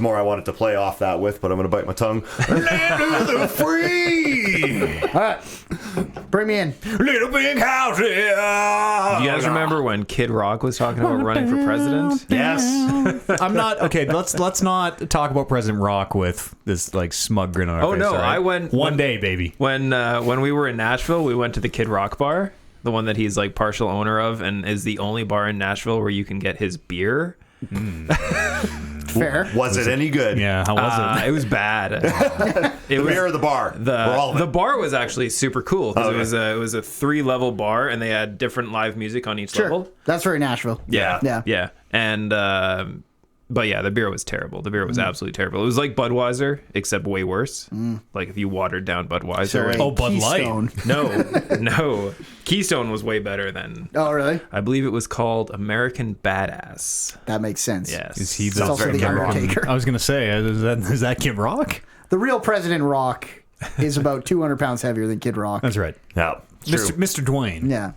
more I wanted to play off that with, but I'm going to bite my tongue. Land of the free! All right. Bring me in. Little big house here. Do you guys remember when Kid Rock was talking about running for president? Yes. I'm not okay. Let's not talk about President Rock with this like smug grin on our face. No, all right? I went one day, baby. When we were in Nashville, we went to the Kid Rock bar, the one that he's like partial owner of, and is the only bar in Nashville where you can get his beer. Fair. Was it any good? Yeah, how was it? It was bad. The beer or the bar? The bar was actually super cool because it was a 3-level bar, and they had different live music on each Sure. level. That's very Nashville. Yeah. And but yeah, the beer was terrible. The beer was absolutely terrible. It was like Budweiser, except way worse. Like if you watered down Budweiser. Sorry. Oh, Bud Keystone. Light. No. Keystone was way better than. Oh, really? I believe it was called American Badass. That makes sense. Yes. Is he It's also the Undertaker. I was gonna say, is that Kid Rock? The real President Rock is about 200 pounds heavier than Kid Rock. That's right. Yeah. Mr. Dwayne. Yeah.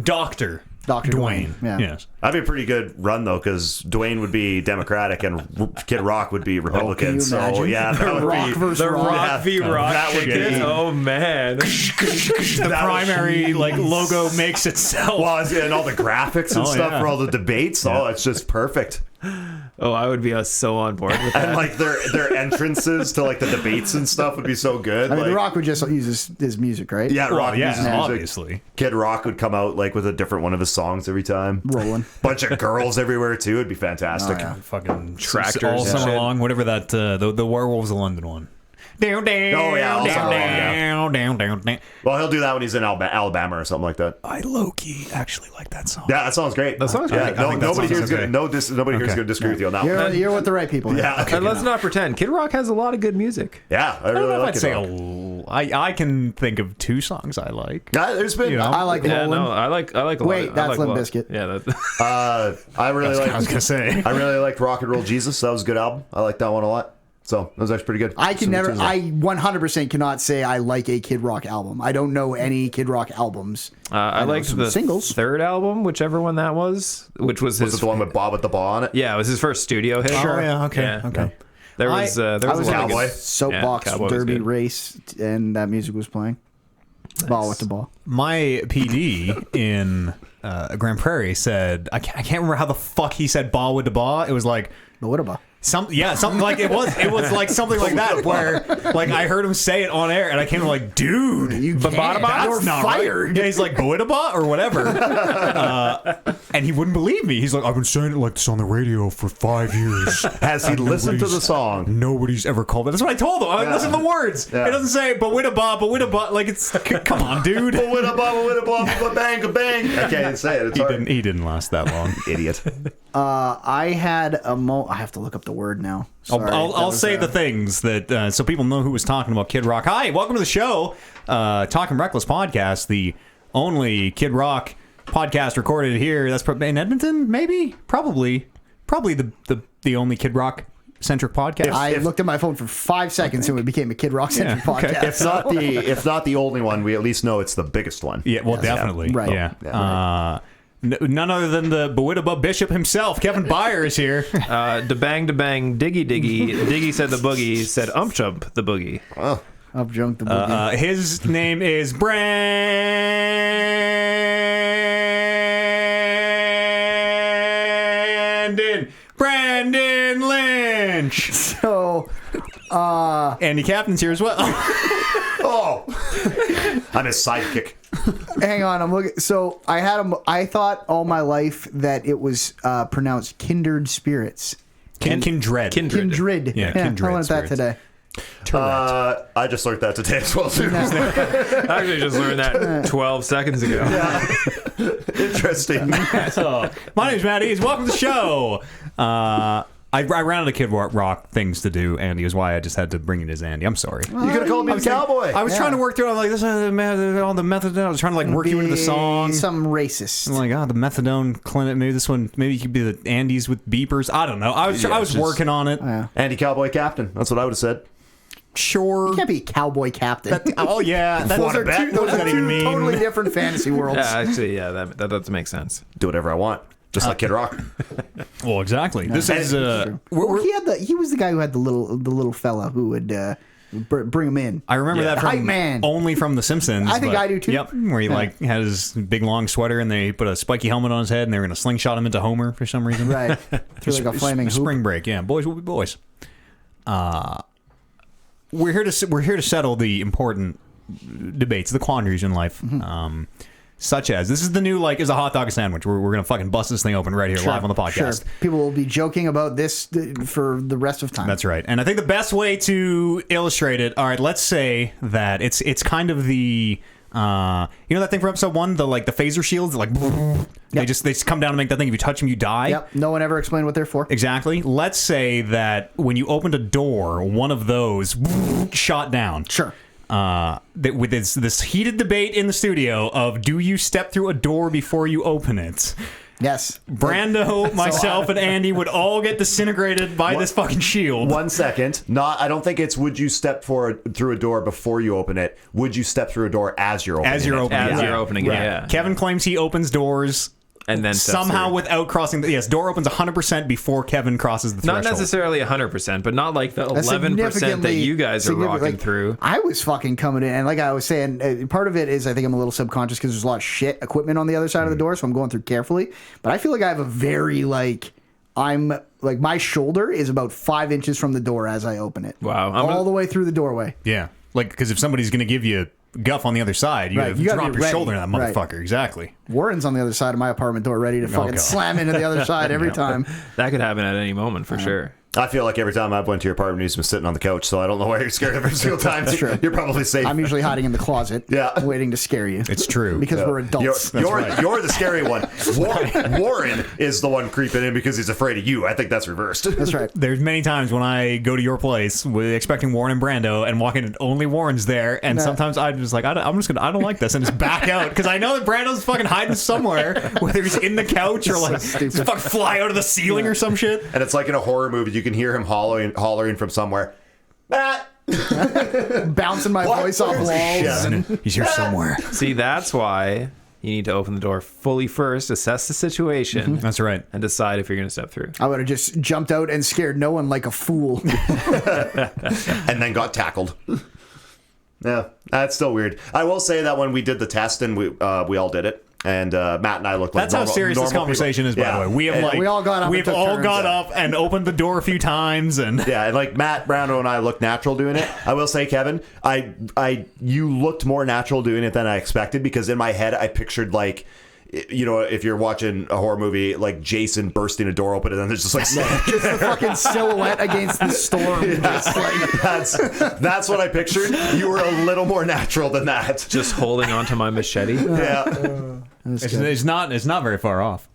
Doctor Dwayne. Yeah. Yes. That'd be a pretty good run, though, because Dwayne would be Democratic and Kid Rock would be Republican. Can you So, imagine? yeah, that would Rock be... versus The Rock. Rock v. Rock that would ticket. be- Oh man. The primary like logo makes itself. Well, and all the graphics and Oh, stuff yeah. for all the debates. Oh, it's just perfect. Oh, I would be so on board with that. And like their entrances to like the debates and stuff would be so good. I mean, like, The Rock would just use his music, right? yeah, Well, Rock yeah, uses music. obviously. Kid Rock would come out like with a different one of his songs every time. Rolling. Bunch of girls everywhere too. It'd be fantastic. Oh, yeah. Fucking Tractors all and summer shit. long. Whatever that the Werewolves of London one. Down, down, Oh, yeah, all summer long, yeah. down. Well, he'll do that when he's in Alabama or something like that. I low-key actually like that song. Yeah, that sounds great. That song's yeah, great. no, I think that nobody song here's sounds gonna great. nobody here's gonna disagree with you on that one. You're with the right people. Yeah, okay. And let's not pretend. Kid Rock has a lot of good music. Yeah, I I don't really know if like I'd it. say I can think of 2 songs I like. Yeah, there's been. You know. I like Yeah, Rolling. no, I like a lot. Wait, I that's like Limp a lot. Bizkit. Yeah, that. I really I was like. gonna say. I really liked Rock and Roll Jesus. That was a good album. I like that one a lot. So that was actually pretty good. I can So never. Tuesday. I 100% cannot say I like a Kid Rock album. I don't know any Kid Rock albums. I know liked some the singles. third album, whichever one that was, which was his. Was it the one with Bob with the Ball on it? Yeah, it was his first studio hit. Oh, yeah, okay. There was there I was was a in lot a of Cowboy. good. soapbox Yeah, Cowboy was derby good. race, and that music was playing. Ball with the ball. My PD in Grand Prairie said I can't remember how the fuck he said "ball with the ball." It was like But what about? something like it was like something like that where like I heard him say it on air and I came like, dude, You can't. that's You're not fired. right. Yeah, he's like "Boidaba" or whatever, and he wouldn't believe me. He's like, I've been saying it like this on the radio for 5 years. Has he listened to the song? Nobody's ever called it. That's what I told him. I listen to the words. Yeah. It doesn't say "Boidaba," like it's. Come on, dude. With a bang, a bang. I can't even say it. It's hard. He didn't last that long. Idiot. I had a I have to look up the word now. Sorry, I'll that was, say the things that so people know who was talking about Kid Rock. Hi, welcome to the show, Talking Reckless podcast, the only Kid Rock podcast recorded here. That's in Edmonton, maybe, probably the only Kid Rock centric podcast. I looked at my phone for 5 seconds and it became a Kid Rock centric Yeah, okay. podcast. If not the only one, we at least know it's the biggest one. yeah, well, definitely, Right. yeah. None other than the Boidaba Bishop himself, Kevin Byer, is here. Da bang, diggy. Diggy said the boogie, said jump the boogie. Oh, Up junk the boogie. His name is Brandon Lynch. So, Andy Captain's here as well. oh. I'm his sidekick. hang on, I'm looking. So I thought all my life that it was pronounced kindred spirits. Kindred. Kindred. Yeah, kindred I learned that spirits. today. I just learned that today as well too. I actually just learned that 12 seconds ago. Interesting. So, my name's Matt Eads. Welcome to the show. I ran out of Kid Rock things to do, Andy, is why I just had to bring it as Andy. I'm sorry. You could have called me the cowboy. I was trying to work through. I'm like, this is on the methadone. I was trying to like work you into the song. Some racist. I'm like, the methadone clinic. Maybe this one. Maybe you could be the Andes with beepers. I don't know. I was working on it. Yeah. Andy Cowboy Captain. That's what I would have said. Sure. You can't be cowboy captain. Oh yeah. Those are bet? two What does that even mean? totally different fantasy worlds. Yeah, actually, yeah, that does make sense. Do whatever I want. Just like Kid Rock. Well, exactly. This is he was the guy who had the little fella who would bring him in. I remember that Hype from man. only from The Simpsons. I think but- I do too. Yep, where he like had his big long sweater and they put a spiky helmet on his head and they were gonna slingshot him into Homer for some reason. Right. Through like a flaming hoop. Spring break. Yeah, boys will be boys. We're here to settle the important debates, the quandaries in life. Such as, this is the new, like, is a hot dog a sandwich? We're going to fucking bust this thing open right here live on the podcast. Sure. People will be joking about this for the rest of time. That's right. And I think the best way to illustrate it, all right, let's say that it's kind of the, you know that thing from episode 1, the phaser shields, like, they just come down and make that thing. If you touch them, you die. Yep. No one ever explained what they're for. Exactly. Let's say that when you opened a door, one of those shot down. Sure. With this heated debate in the studio of, do you step through a door before you open it? Yes. Brando, myself, and Andy would all get disintegrated by this fucking shield. 1 second. I don't think it's would you step through a door before you open it. Would you step through a door as you're opening it? As you're opening it, yeah. Kevin claims he opens doors and then somehow without crossing door opens 100% before Kevin crosses the threshold. Not necessarily 100%, but not like the 11% that you guys are rocking through. I was fucking coming in, and like I was saying, part of it is I think I'm a little subconscious because there's a lot of shit equipment on the other side of the door, so I'm going through carefully. But I feel like I have a very my shoulder is about 5 inches from the door as I open it. Wow. All the way through the doorway. Yeah. Like, because if somebody's going to give you guff on the other side, you Right, gotta you gotta drop be your ready. shoulder to that motherfucker. Right. Exactly. Warren's on the other side of my apartment door ready to fucking God. slam into the other side every time. That could happen at any moment for sure. I feel like every time I've went to your apartment, you've been sitting on the couch, so I don't know why you're scared every single time. true. You're probably safe. I'm usually hiding in the closet, waiting to scare you. It's true. Because we're adults. You're the scary one. Warren is the one creeping in because he's afraid of you. I think that's reversed. That's right. There's many times when I go to your place expecting Warren and Brando and walk in and only Warren's there, and sometimes I'm just like, I don't like this, and just back out because I know that Brando's fucking hiding somewhere, whether he's in the couch or like just fucking fly out of the ceiling or some shit. And it's like in a horror movie, you can hear him hollering from somewhere. Matt! Bouncing my voice off walls. He's here somewhere. See, that's why you need to open the door fully first, assess the situation. That's right. And decide if you're going to step through. I would have just jumped out and scared no one like a fool. And then got tackled. Yeah, that's still weird. I will say that when we did the test and we all did it, and Matt and I looked like That's how serious this conversation is, by the way. We all got up. We've all got up and opened the door a few times, and and like Matt Brando and I looked natural doing it. I will say, Kevin, you looked more natural doing it than I expected, because in my head I pictured like, you know, if you're watching a horror movie, like Jason bursting a door open and then there's just like just the fucking silhouette against the storm. That's what I pictured. You were a little more natural than that. Just holding onto my machete. Yeah. it's not very far off.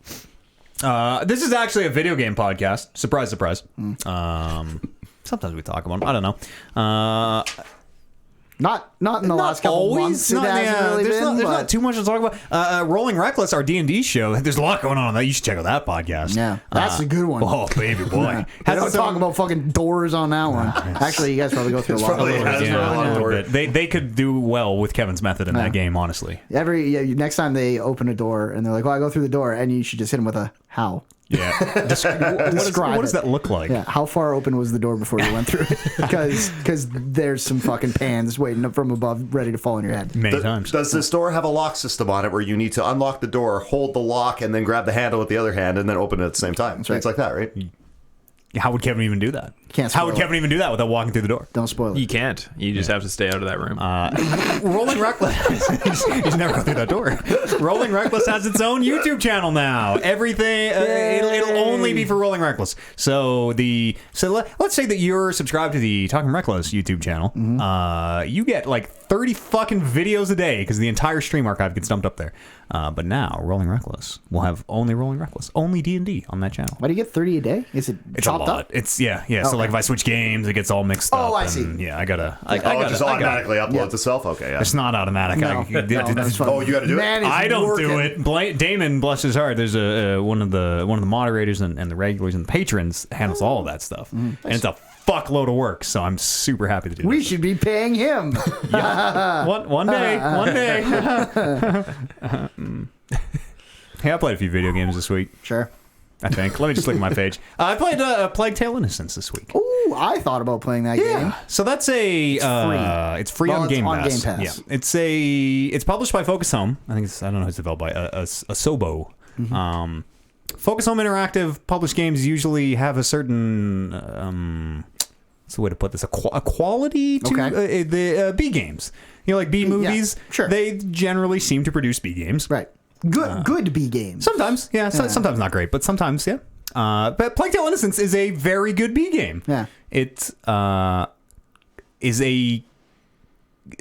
This is actually a video game podcast. Surprise, surprise. Sometimes we talk about them. I don't know. Not in the last couple months. It hasn't really been. There's not too much to talk about. Rolling Reckless, our D&D show. There's a lot going on that. You should check out that podcast. Yeah, that's a good one. Oh, baby boy. I don't talk about fucking doors on that one. Actually, you guys probably go through a lot of doors. They could do well with Kevin's method in that game, honestly. Next time they open a door and they're like, well, I go through the door, and you should just hit them with a how. Yeah. What does that look like? Yeah. How far open was the door before you went through it? Because there's some fucking pans waiting up from above, ready to fall on your head. Many times. Does this door have a lock system on it where you need to unlock the door, hold the lock, and then grab the handle with the other hand and then open it at the same time? It's like that, right? How would Kevin even do that? How would Kevin even do that without walking through the door? Don't spoil it. You can't. You just have to stay out of that room. Rolling Reckless. He's never gone through that door. Rolling Reckless has its own YouTube channel now. Everything it'll only be for Rolling Reckless. So let's say that you're subscribed to the Talking Reckless YouTube channel. You get like 30 fucking videos a day because the entire stream archive gets dumped up there. But now Rolling Reckless will have only Rolling Reckless, only D&D on that channel. Why do you get 30 a day? Is it chopped up? It's yeah. So like if I switch games, it gets all mixed up. Oh, I see. Yeah, I gotta. It just automatically uploads itself. Okay, yeah. It's not automatic. No, that's fine. Oh, you got to do it. I don't do it. Damon, bless his heart. There's one of the moderators and the regulars and the patrons handles all of that stuff, and it's a fuckload of work. So I'm super happy to do. We should be paying him. One day. Hey, I played a few video games this week. Sure. I think. Let me just look at my page. I played Plague Tale Innocence this week. Ooh, I thought about playing that game. So that's it's free Well, on it's Game on Pass. Game Pass. Yeah, it's published by Focus Home. I think I don't know who it's developed by Asobo. Mm-hmm. Focus Home Interactive published games usually have a certain what's the way to put this, a quality to the B games. You know, like B movies. Yeah, sure. They generally seem to produce B games. Right. Good B games. Sometimes, yeah. Sometimes not great, but sometimes, yeah. But Plague Tale Innocence is a very good B game. Yeah. It is a.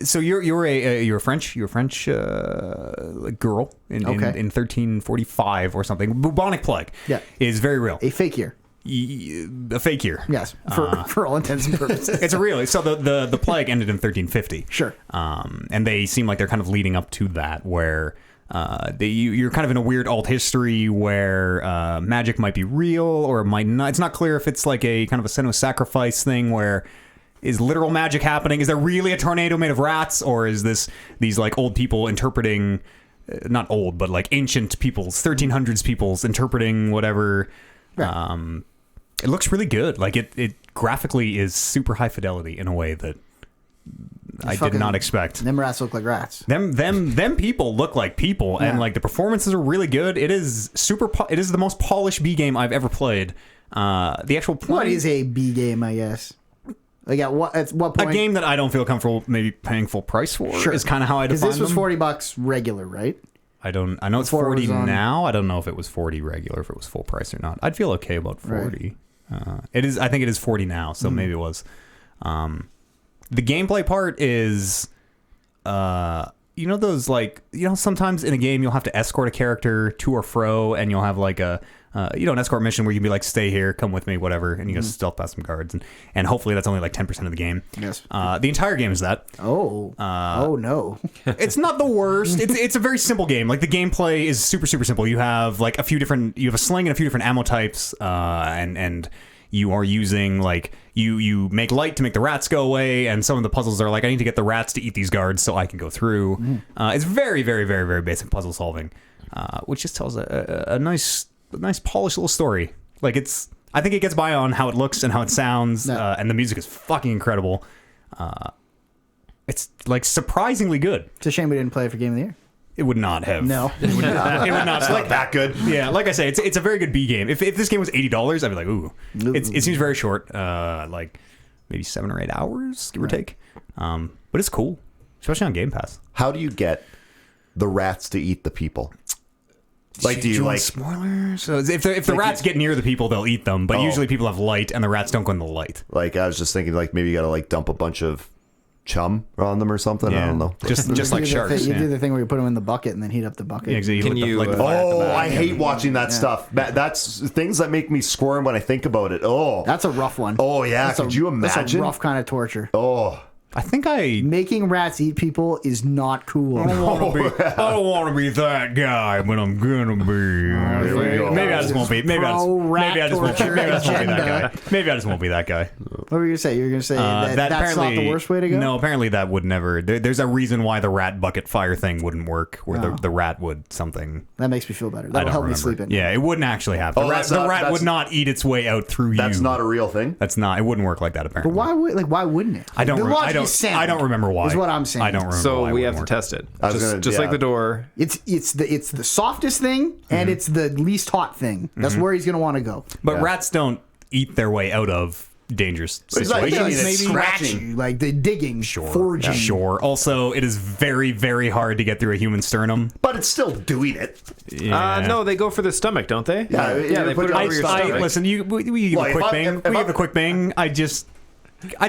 So you're a French girl in 1345 or something. Bubonic plague. Yeah. Is very real. A fake year. A fake year. Yes. For all intents and purposes. It's a real. So the plague ended in 1350. Sure. And they seem like they're kind of leading up to that, where you're kind of in a weird alt history where magic might be real or it might not. It's not clear if it's like a kind of a sin of sacrifice thing where is literal magic happening? Is there really a tornado made of rats, or is these like old people interpreting, not old, but like ancient peoples, 1300s peoples interpreting whatever. Right. It looks really good. Like it graphically is super high fidelity in a way that I did not expect. Them rats look like rats. Them people look like people, and like the performances are really good. It is it is the most polished B game I've ever played. The actual point, what is a B game? I guess. Like at what point? A game that I don't feel comfortable maybe paying full price for is kind of how I define this was them. $40 regular, right? I know it's Before 40 it was on- now. I don't know if it was 40 regular, if it was full price or not. I'd feel okay about 40. It is. I think it is 40 now, so maybe it was. The gameplay part is, those like, sometimes in a game you'll have to escort a character to or fro, and you'll have like an escort mission where you can be like, stay here, come with me, whatever, and you go stealth past some guards, and hopefully that's only like 10% of the game. Yes. The entire game is that. Oh no. It's not the worst. It's a very simple game. Like the gameplay is super, super simple. You have like you have a sling and a few different ammo types, and you are using like you make light to make the rats go away, and some of the puzzles are like, I need to get the rats to eat these guards so I can go through. It's very, very, very, very basic puzzle solving, which just tells a nice polished little story. Like I think it gets by on how it looks and how it sounds, and the music is fucking incredible. It's like surprisingly good. It's a shame we didn't play it for Game of the Year. It would not have. No. It would not. It would not. It's like that good. Yeah, like I say, it's a very good B game. If this game was $80, I'd be like, ooh. It seems very short, like maybe 7 or 8 hours, give or take. But it's cool, especially on Game Pass. How do you get the rats to eat the people? Like, do you like spoilers? So if the rats get near the people, they'll eat them. But usually people have light, and the rats don't go in the light. Like, I was just thinking, like, maybe you got to like dump a bunch of chum on them or something. Yeah. I don't know. Just like sharks. You do the thing where you put them in the bucket and then heat up the bucket. Yeah, exactly. Can you, I hate watching that stuff. That's things that make me squirm when I think about it. Oh, That's a rough one. oh yeah. That's Could you That's a imagine? rough kind of torture. Oh, I think Making rats eat people is not cool. I don't want to be that guy, but I'm gonna be. we go. Maybe I just won't be. Maybe I just won't be that guy. Maybe I just won't be that guy. What were you gonna say? You were gonna say that's not the worst way to go? No, apparently that would never. There's a reason why the rat bucket fire thing wouldn't work, where the rat would something. That makes me feel better. I That'll don't help remember. me sleep in. Yeah, it wouldn't actually happen. Oh, The rat would not eat its way out through you. that's not a real thing. That's not. It wouldn't work like that. Apparently. But why wouldn't it? I don't. The logic I is sound, don't remember why. Is what I'm saying. I don't remember. So why it we have wouldn't to work. test it. I was gonna- Just like the door. It's the softest thing and it's the least hot thing. That's where he's gonna want to go. But rats don't eat their way out of dangerous he's not situations. eating it, Maybe. scratching. Like the digging, forging. Sure. Also, it is very, very hard to get through a human sternum. But it's still doing it. Yeah. No, they go for the stomach, don't they? Yeah, They put it over your stomach. Listen, we give Well, a if quick I- bang. if We I- give a quick bang. I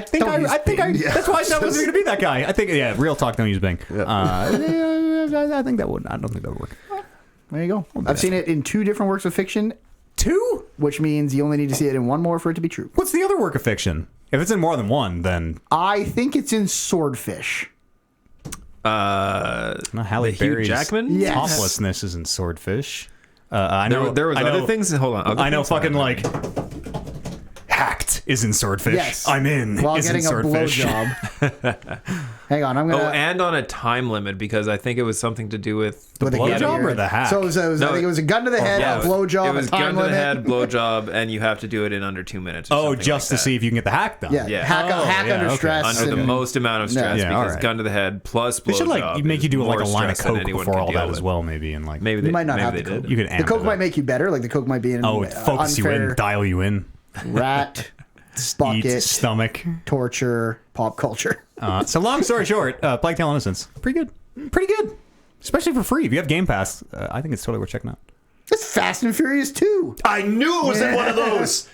think Don't use Bing. Yeah. that's why I thought I was going to be that guy. I think, real talk, don't use Bing. I think that would. I don't think that would work. There you go. I've seen it in 2 different works of fiction, 2? which means you only need to see it in one more for it to be true. What's the other work of fiction? If it's in more than one, then I think it's in Swordfish. Halle Hugh Berry's Jackman? Yes. toplessness is in Swordfish. I know There was I know, other things. Hold on. I know. Fucking like Hacked is in Swordfish. Yes. I'm in. While is in getting a Swordfish. blowjob. Hang on, I'm gonna. Oh, and on a time limit because I think it was something to do with with a blowjob gun or the hack? So, I think it was a gun to the head, a blowjob, It was a time gun to limit. the head, blowjob, and you have to do it in under 2 minutes. Or Oh, something just like to that. see if you can get the hack done. Yeah, Yeah. hack Oh, under okay. stress. Under the and- most amount of stress Yeah, all because right. gun to the head plus blowjob. They should like make you do like a more line of stress than coke anyone before can all deal that with. as well, maybe, and like Maybe they You might not maybe have they the coke. did. you could The amp coke it might up. make you better. Like the coke might be an Oh, it focus you in, unfair dial you in, rat, eat bucket, stomach. torture, pop culture. So long story short, Plague Tale Innocence, pretty good, especially for free. If you have Game Pass, I think it's totally worth checking out. It's Fast and Furious 2. I knew it was in one of those.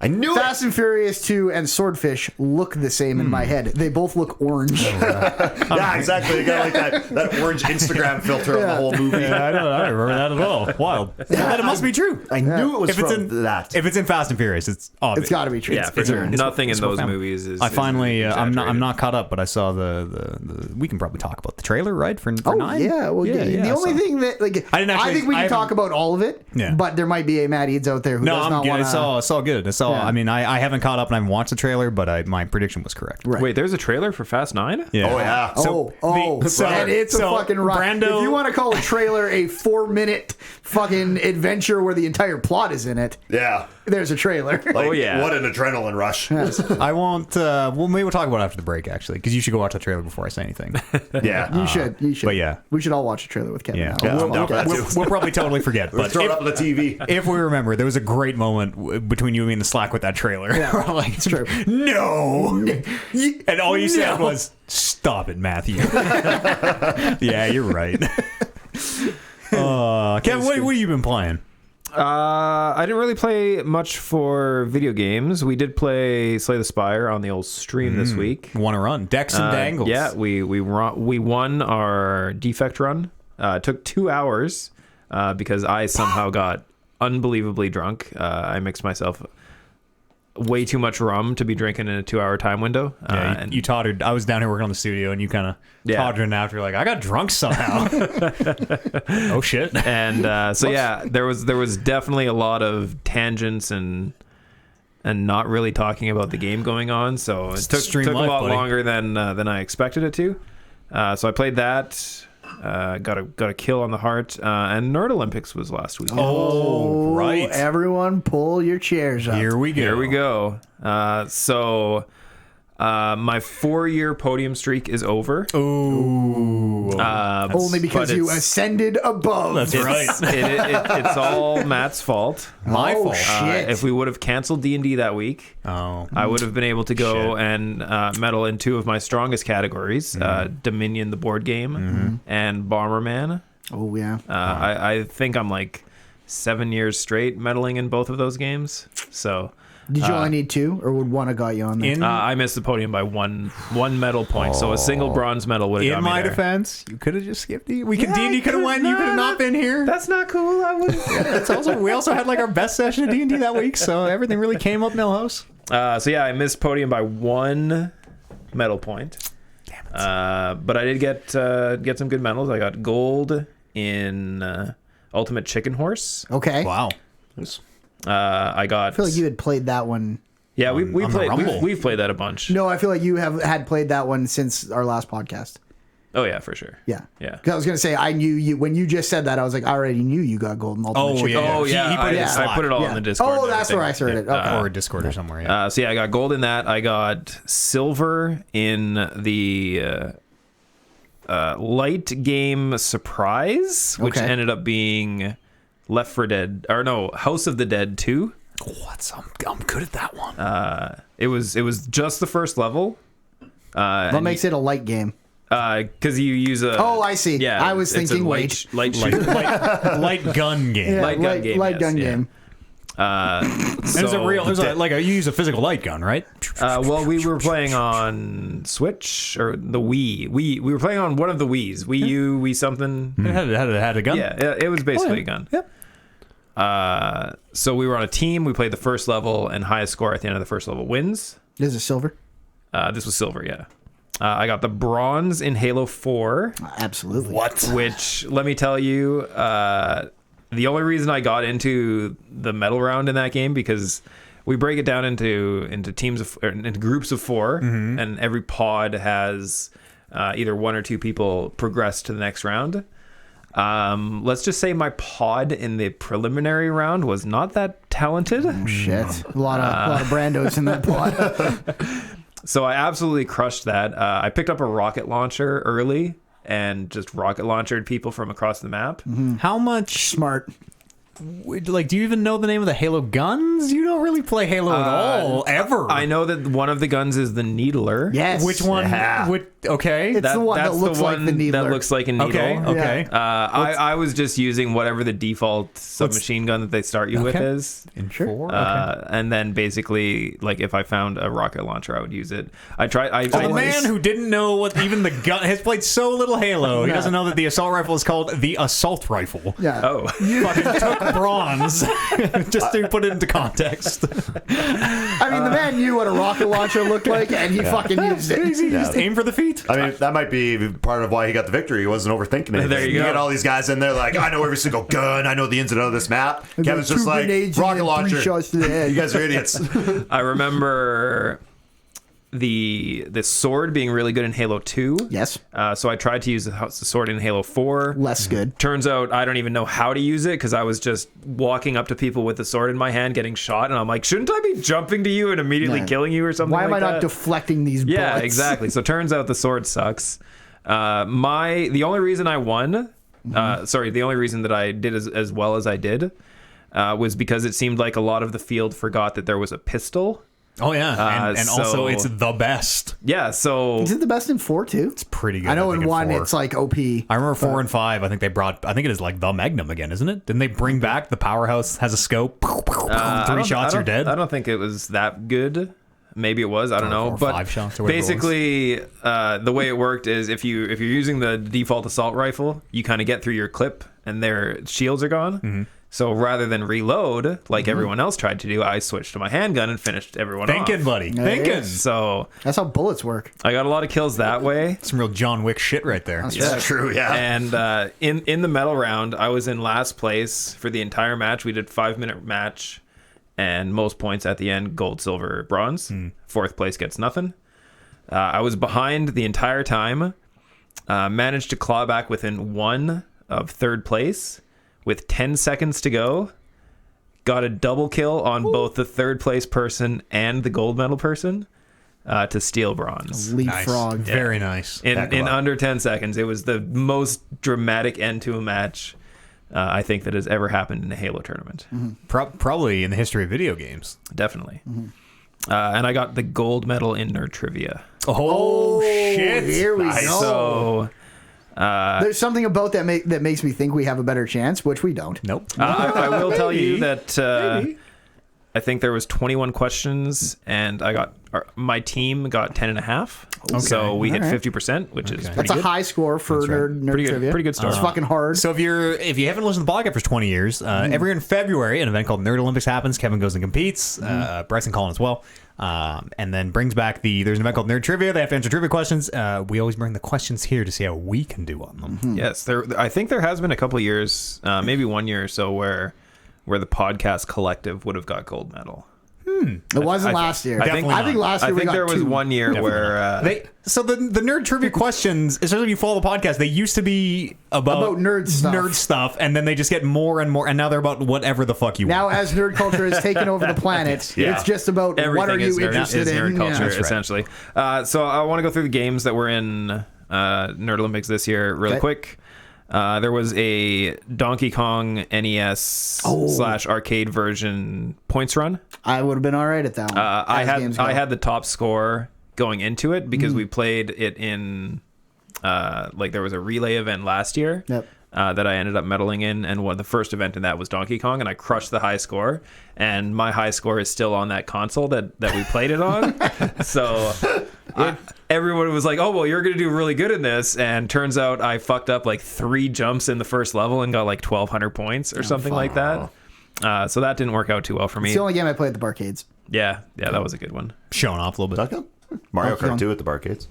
I knew Fast and Furious 2 and Swordfish look the same in my head. They both look orange. Yeah, exactly. You got like that orange Instagram filter on the whole movie. I don't remember that at all. Wild. That it must be true. I knew it was If it's from in that. if it's in Fast and Furious, it's obvious. It's got to be true. Yeah, for It's sure. orange. Nothing in it's those family. movies is. I finally, I'm exaggerated. not caught up, but I saw the we can probably talk about the trailer, right? For Oh 9? yeah, well, the I only saw. thing that like I didn't actually- think we I can talk haven't- about all of it. Yeah. But there might be a Matt Eads out there who No, does I'm not good. want to. It's all good. It's all. Yeah. I mean, I haven't caught up and I haven't watched the trailer, but my prediction was correct. Right. Wait, there's a trailer for Fast 9? Yeah. Oh, yeah. And it's a fucking ride. Brando, If you want to call a trailer a 4-minute fucking adventure where the entire plot is in it, Yeah. there's a trailer. Like, Oh, yeah. What an adrenaline rush. I won't. Well, maybe we'll talk about it after the break, actually, because you should go watch the trailer before I say anything. Yeah. You should. but yeah. We should all watch a trailer with Kevin. Yeah. now. I'm down for that too. We'll probably totally forget, but Throw it up on the TV. if we remember, there was a great moment between you and me in the Slack with that trailer. Yeah, Like, it's true. No, and all you said was, "Stop it, Matthew." Yeah, you're right. Kevin, what have you been playing? I didn't really play much for video games. We did play Slay the Spire on the old stream this week. Want to run Dex and Dangles? Yeah, we won our defect run. It took 2 hours because I somehow got unbelievably drunk. I mixed myself way too much rum to be drinking in a 2 hour time window. Yeah, And you tottered. I was down here working on the studio, and you kind of tottered in after, like, I got drunk somehow. Oh shit! and so yeah, there was definitely a lot of tangents and not really talking about the game going on. So it took Stream a life, lot buddy. longer than I expected it to. So I played that. Got a kill on the heart. And Nerd Olympics was last week. Oh, right. Everyone, pull your chairs up. Here we go. Here we go. So my 4-year podium streak is over. Ooh. Only because but you it's- ascended above. That's right. It's all Matt's fault. My Oh, fault. shit. If we would have canceled D&D that week, Oh. I would have been able to go Shit. and medal in 2 of my strongest categories, Dominion, the board game, and Bomberman. Oh yeah. I think I'm like 7 years straight medaling in both of those games. So Did you only need 2, or would one have got you on there? In I missed the podium by one medal point. So a single bronze medal would have got in me my there. defense, you could have just skipped it. D&D could have won. You could have not been here. That's not cool. I would. We also had like our best session of D&D that week, so everything really came up Millhouse. So yeah, I missed podium by 1 medal point. Damn it. But I did get some good medals. I got gold in Ultimate Chicken Horse. Okay. Wow. I got. I feel like you had played that one. Yeah, we on the played. Rumble. We've played that a bunch. No, I feel like you had played that one since our last podcast. Oh yeah, for sure. Yeah. Yeah. 'Cause I was gonna say I knew you when you just said that. I was like, I already knew you got gold in Ultimate Oh, Chicken. yeah. Oh He yeah, put it in I Slack. put it all Yeah. in the Discord. Oh, and that's where I everything. heard it. Okay. Or Discord or somewhere, yeah. So yeah, I got gold in that. I got silver in the light game Surprise, which Okay. ended up being Left 4 Dead, or no, House of the Dead 2. I'm good at that one. It was just the first level. What makes it a light game? Because you use a. Oh, I see. Yeah, I was it's a thinking, light, wait. light shooter. light gun game. Yeah, light gun game, Light yes, gun yeah. game. There's a real, you use a physical light gun, right? Well, we were playing on Switch or the Wii. We were playing on one of the Wii's. Wii U, Wii something. It had a gun. Yeah, it was basically a gun. Yep. So we were on a team. We played the first level, and highest score at the end of the first level wins. This is silver. This was silver, yeah. I got the bronze in Halo 4, Absolutely. What? which, let me tell you, the only reason I got into the medal round in that game, because we break it down into teams of, or into groups of 4, and every pod has either 1 or 2 people progress to the next round. Let's just say my pod in the preliminary round was not that talented. Oh, shit. A lot of Brandos in that pod. So I absolutely crushed that. I picked up a rocket launcher early and just rocket launched people from across the map. How much Smart. Like, do you even know the name of the Halo guns? You don't really play Halo at all, ever. I know that one of the guns is the Needler. Yes. Which one? Yeah. Okay. It's the one that that's looks the like one the needler. that looks like a needle. Okay. I was just using whatever the default submachine gun that they start you with Okay. is. In 4? And then basically, like, if I found a rocket launcher, I would use it. I tried. So the man who didn't know what even the gun has played so little Halo, he doesn't know that the assault rifle is called the assault rifle. Yeah. Oh. Fucking took bronze just to put it into context. I mean, the man knew what a rocket launcher looked like, and he fucking used it. Easy, just aim for the feet. I mean, that might be part of why he got the victory. He wasn't overthinking it. There you go. get all these guys in there like, I know every single gun. I know the ins and outs of this map. Kevin's just 2 like, grenades rocket and 3 launcher. shots to the head. You guys are idiots. I remember the sword being really good in Halo 2. Yes. So I tried to use the sword in Halo 4. Less good. Turns out I don't even know how to use it because I was just walking up to people with the sword in my hand, getting shot, and I'm like, shouldn't I be jumping to you and immediately Yeah. killing you or something? Why am like I that? not deflecting these bullets? Yeah, exactly. So turns out the sword sucks. The only reason I won, the only reason that I did as well as I did, was because it seemed like a lot of the field forgot that there was a pistol. Oh yeah, and so- also it's the best. Yeah, so Is it the best in 4 too? It's pretty good. I know think, in 1 4. it's like OP. I remember 4 and 5. I think they brought. I think it is like the Magnum again, isn't it? Didn't they bring back the powerhouse? Has a scope. I 3 don't- shots, I you're don't- dead. I don't think it was that good. Maybe it was. I don't know. Or But 5 shots or whatever it was. basically, the way it worked is if you're using the default assault rifle, you kind of get through your clip and their shields are gone. Mm-hmm. So rather than reload like everyone else tried to do, I switched to my handgun and finished everyone Thinking, off. buddy. Yeah, Thinking. yeah. So That's how bullets work. I got a lot of kills that way. Some real John Wick shit right there. It's true, yeah. And in the medal round, I was in last place for the entire match. We did 5-minute match, and most points at the end: gold, silver, bronze. 4th place gets nothing. I was behind the entire time. Managed to claw back within 1 of 3rd place with 10 seconds to go. Got a double kill on both the 3rd place person and the gold medal person to steal bronze. Leapfrog. Very nice. In under 10 seconds. It was the most dramatic end to a match I think that has ever happened in a Halo tournament. Probably in the history of video games. Definitely. And I got the gold medal in nerd trivia. Oh, shit! Here we Nice. go. So There's something about that that makes me think we have a better chance, which we don't. Nope. I will tell you Maybe. that I think there was 21 questions, and my team got 10 and a half. So we hit All right. 50%, which is That's pretty a good. high score for nerd Pretty good- trivia. pretty good start. It's fucking hard. So if you haven't listened to the podcast for 20 years, every year in February, an event called Nerd Olympics happens. Kevin goes and competes. Bryson Collin as well. And then brings back there's an event called Nerd Trivia. They have to answer trivia questions. We always bring the questions here to see how we can do on them. Yes, I think there has been a couple of years, maybe 1 year or so, where the podcast collective would have got gold medal. It wasn't last year. I think last year I we think got there was 2. 1 year where So the nerd trivia questions, especially if you follow the podcast, they used to be about nerd stuff. and then they just get more and more, and now they're about whatever the fuck you Now, want. as nerd culture has taken over the planet, Yeah. it's just about everything what are you is nerd, interested is nerd in. culture, Yeah. That's right. essentially. So I want to go through the games that were in Nerd Olympics this year really Okay. quick. There was a Donkey Kong NES / arcade version points run. I would have been all right at that one. I as games go. had the top score going into it because we played it in there was a relay event last year. Yep. That I ended up medaling in, and the first event in that was Donkey Kong, and I crushed the high score, and my high score is still on that console that we played it on. So everyone was like, oh, well, you're going to do really good in this, and turns out I fucked up like 3 jumps in the first level and got like 1,200 points or something like that. So that didn't work out too well for me. It's the only game I played at the barcades. Yeah, that was a good one. Showing off a little bit. Mario Donkey Kong. Kart 2 at the barcades.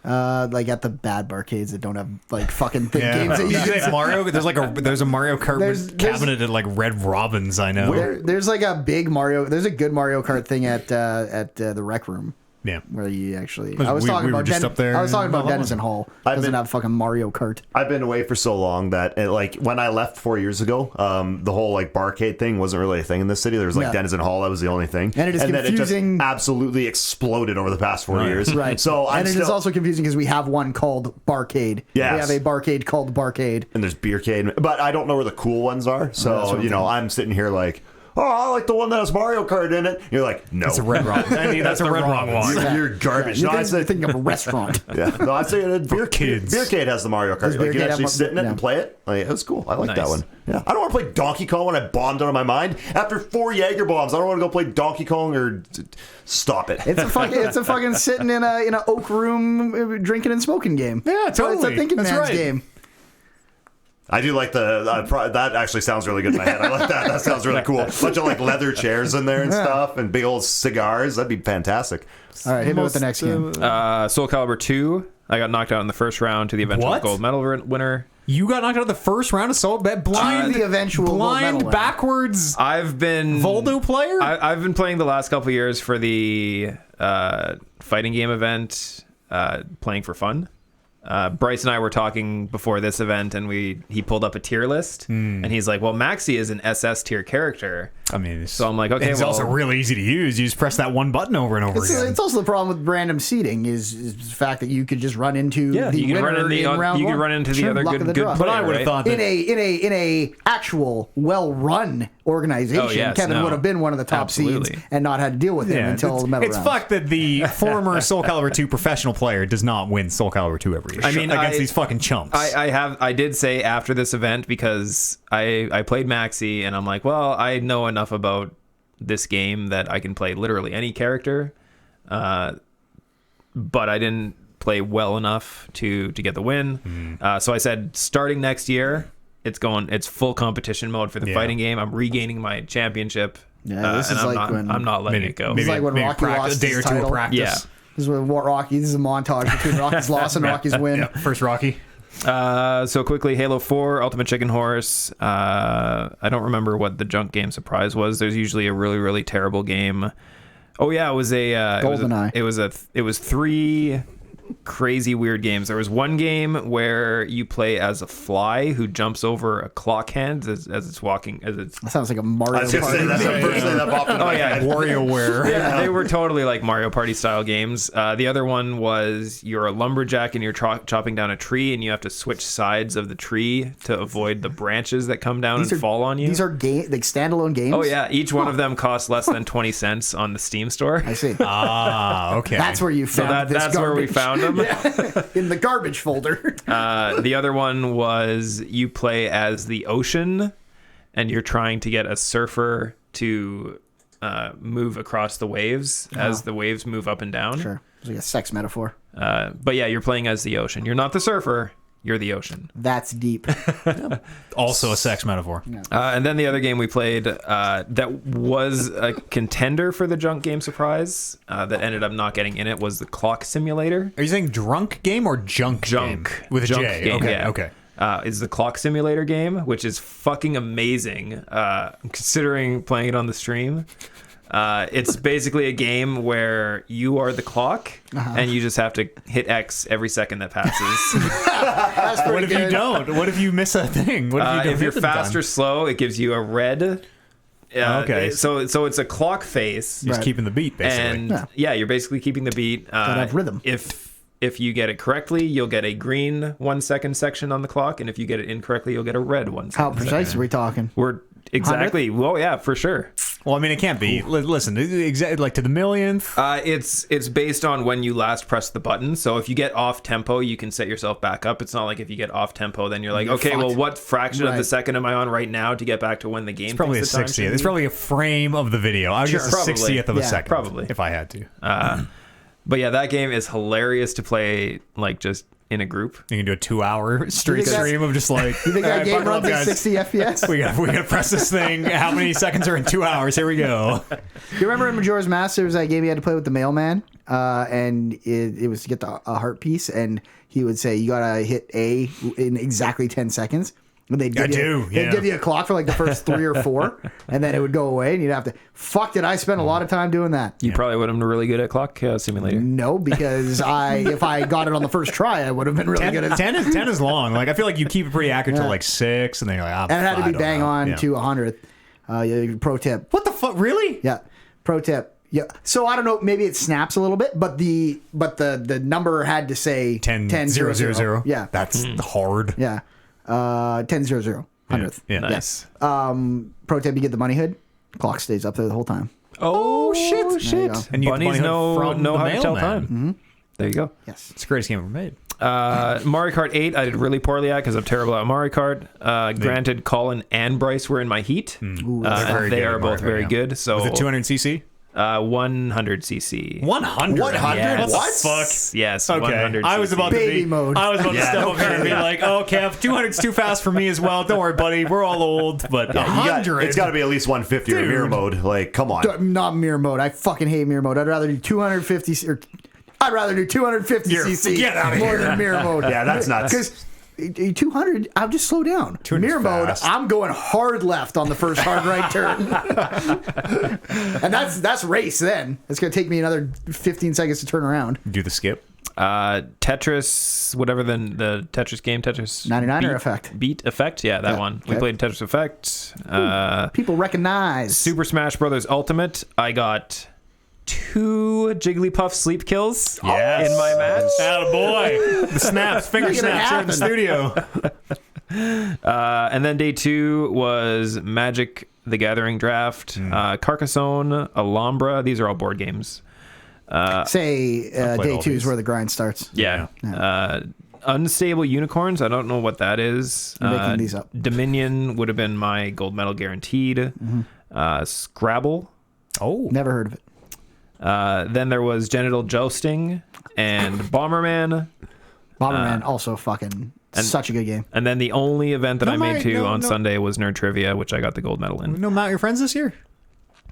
Like at the bad barcades that don't have like fucking thing games. That you You can say Mario. There's a Mario Kart There's- cabinet at like Red Robin's. I know. there's like a big Mario. There's a good Mario Kart thing at the Rec Room. Yeah. Where you actually, We- I was talking we were about just up there I was talking about not long Denison ago. Hall. I've Doesn't been- have fucking Mario Kart. I've been away for so long that like when I left 4 years ago, the whole like barcade thing wasn't really a thing in this city. There was like Yeah. Denizen Hall, that was the only thing, And it is then it confusing- just absolutely exploded over the past 4 years. Right. So I'm and it still, is also confusing because we have one called Barcade. Yes. We have a barcade called Barcade. and there's Beercade, but I don't know where the cool ones are. that's So what I'm I'm sitting here like, oh, I like the one that has Mario Kart in it. You're like, no, That's a Red Robin. I mean, that's a Red Robin one. You're garbage. You're No, I thinking, said, thinking of a restaurant. yeah. No, I'd say Beer kids. Beercade has the Mario Kart. Like you Beercade can have actually one- sit in it yeah. and play it. Like, it was cool. I like that Nice. one. Yeah. I don't want to play Donkey Kong when I bombed out of my mind. After 4 Jaeger bombs, I don't want to go play Donkey Kong or stop it. It's a fucking sitting in a oak room drinking and smoking game. Yeah, So it's totally. a thinking That's man's right. game. I do like that actually sounds really good in my head. I like that. That sounds really cool. Bunch of like leather chairs in there and stuff and big old cigars. That'd be fantastic. All right, hit me with the next game. Soul Calibur 2. I got knocked out in the first round to the eventual What? gold medal winner. You got knocked out of the first round of Soul blind, the eventual gold medal blind winner. backwards I've been Voldo player. I've been playing the last couple years for the fighting game event, playing for fun. Bryce and I were talking before this event, and he pulled up a tier list, and he's like, "Well, Maxi is an SS tier character." I mean, So I'm like, okay, it's well, also really easy to use. You just press that one button over and over again. It's also the problem with random seating is the fact that you could just run into the you can winner run in the in round you one. can run into the Sure, other luck of the good draw. But I player, would have right? thought that in a actual well run organization, Oh, yes, Kevin no. would have been one of the top Absolutely. seeds and not had to deal with him until the medal it's rounds. fucked that the former Soul Calibur 2 professional player does not win Soul Calibur 2 every year. I mean, against I- these fucking chumps. I did say after this event, because I played Maxi and I'm like, well, I know enough about this game that I can play literally any character, but I didn't play well enough to get the win. So I said, starting next year, it's full competition mode for the Yeah. fighting game. I'm regaining my championship. Yeah, this and is I'm like when- I'm not letting it go. It's like when Rocky a lost day his or two of title. practice. Yeah. This is what Rocky. This is a montage between Rocky's loss and Rocky's win. Yeah, first Rocky. So quickly, Halo 4, Ultimate Chicken Horse. I don't remember what the junk game surprise was. There's usually a really, really terrible game. Oh yeah, it was a GoldenEye. It was 3 crazy weird games. There was one game where you play as a fly who jumps over a clock hand as it's walking That sounds like a Mario I was gonna say Party. that's the first thing that popped into my head. WarioWare. Yeah, they were totally like Mario Party style games. The other one was you're a lumberjack and you're chopping down a tree and you have to switch sides of the tree to avoid the branches that come down and fall on you. These are like standalone games. Oh yeah, each one of them costs less than 20 cents on the Steam store. I see. Ah, okay. That's where you So found this that's where we garbage. found them. In the garbage folder. The other one was you play as the ocean and you're trying to get a surfer to move across the waves as the waves move up and down. Sure. It's like a sex metaphor. But yeah, you're playing as the ocean. You're not the surfer. You're the ocean. That's deep. also a sex metaphor. And then the other game we played that was a contender for the junk game surprise that ended up not getting in it was the Clock Simulator. Are you saying drunk game or junk game? With a Junk J. game, Okay, yeah. okay. Is the Clock Simulator game, which is fucking amazing, considering playing it on the stream. It's basically a game where you are the clock and you just have to hit X every second that passes. That's pretty What if good. you don't? What if you miss a thing? What if you don't If you're hit the fast or time? slow, it gives you a red. Okay. So it's a clock face. Just Right. keeping the beat, basically. And yeah, you're basically keeping the beat. Gotta have rhythm. If you get it correctly, you'll get a green 1 second section on the clock, and if you get it incorrectly, you'll get a red 1 second. How precise are we talking? We're exactly. Well, yeah, for sure. Well, I mean, it can't be. Listen, exactly like to the millionth. It's based on when you last pressed the button. So if you get off tempo, you can set yourself back up. It's not like if you get off tempo, then you're like, You're okay, fucked. well, what fraction of the Right. second am I on right now to get back to when the game? It's probably a thinks the time 60th. should It's be? probably a frame of the video. I would guess a Probably. 60th of a Yeah, second. probably. If I had to. But yeah, that game is hilarious to play, like just in a group. You can do a 2-hour straight that's- stream of just like. You think that "Alright, game buckle up, runs at guys. 60 FPS? We gotta press this thing. How many seconds are in 2 hours? Here we go. You remember in Majora's Mask, there was that game you had to play with the mailman? and it was to get a heart piece, and he would say, you gotta hit A in exactly 10 seconds. And they'd give you a clock for like the first 3 or 4, and then it would go away, and you'd have to. Fuck, did I spend a lot of time doing that? You probably would have been really good at Clock Simulator. No, because if I got it on the first try, I would have been really good at it. 10 is long. Like I feel like you keep it pretty accurate till like 6, and then you're like, and it had to be bang on to 100th. Pro tip. What the fuck? Really? Yeah. Pro tip. Yeah. So I don't know. Maybe it snaps a little bit, but the number had to say 10 0 0 0. Yeah. That's hard. Yeah. 10 0 0. 100th. Yeah. Nice. Pro tip: you get the bunny hood. Clock stays up there the whole time. Oh, There you go. shit! And you get the Bunnies bunny hood from know the how to tell mailman. time. There you go. Yes. It's the greatest game ever made. Mario Kart 8, I did really poorly at because I'm terrible at Mario Kart. Granted, Colin and Bryce were in my heat. Ooh, They are both very good. So Was it 200cc? 100cc. 100? 100? Yes. What the fuck? Yes. Okay, 100 I was about to Baby be, mode. I was about to step up here and be like, "Oh, Kev, 200's too fast for me as well. Don't worry, buddy. We're all old, but 100. It's got to be at least 150 or mirror mode. Like, come on. Not mirror mode. I fucking hate mirror mode. I'd rather do 250 or I'd rather do 250 cc get outta more here. than mirror mode. Yeah, that's nuts. Because 200, I'll just slow down. 200's Mirror mode, fast. I'm going hard left on the first hard right turn. And that's race then. It's going to take me another 15 seconds to turn around. Do the skip. Tetris, whatever the Tetris game, Tetris 99er Effect. Beat Effect, yeah, that Yeah, one. We okay. played Tetris Effect. People recognize. Super Smash Brothers Ultimate, I got 2 Jigglypuff sleep kills Yes. in my match. Attaboy. The snaps, finger Making it snaps here in the happen. studio. And then day 2 was Magic the Gathering Draft, Carcassonne, Alhambra. These are all board games. Say played day all 2 these. is where the grind starts. Yeah. Unstable Unicorns. I don't know what that is. I'm making these up. Dominion would have been my gold medal guaranteed. Scrabble. Oh. Never heard of it. Then there was Genital Jousting and Bomberman. Bomberman, also fucking such a good game. And then the only event that No, I made Mike, to no, on no. Sunday was Nerd Trivia, which I got the gold medal in. No, mount your friends this year?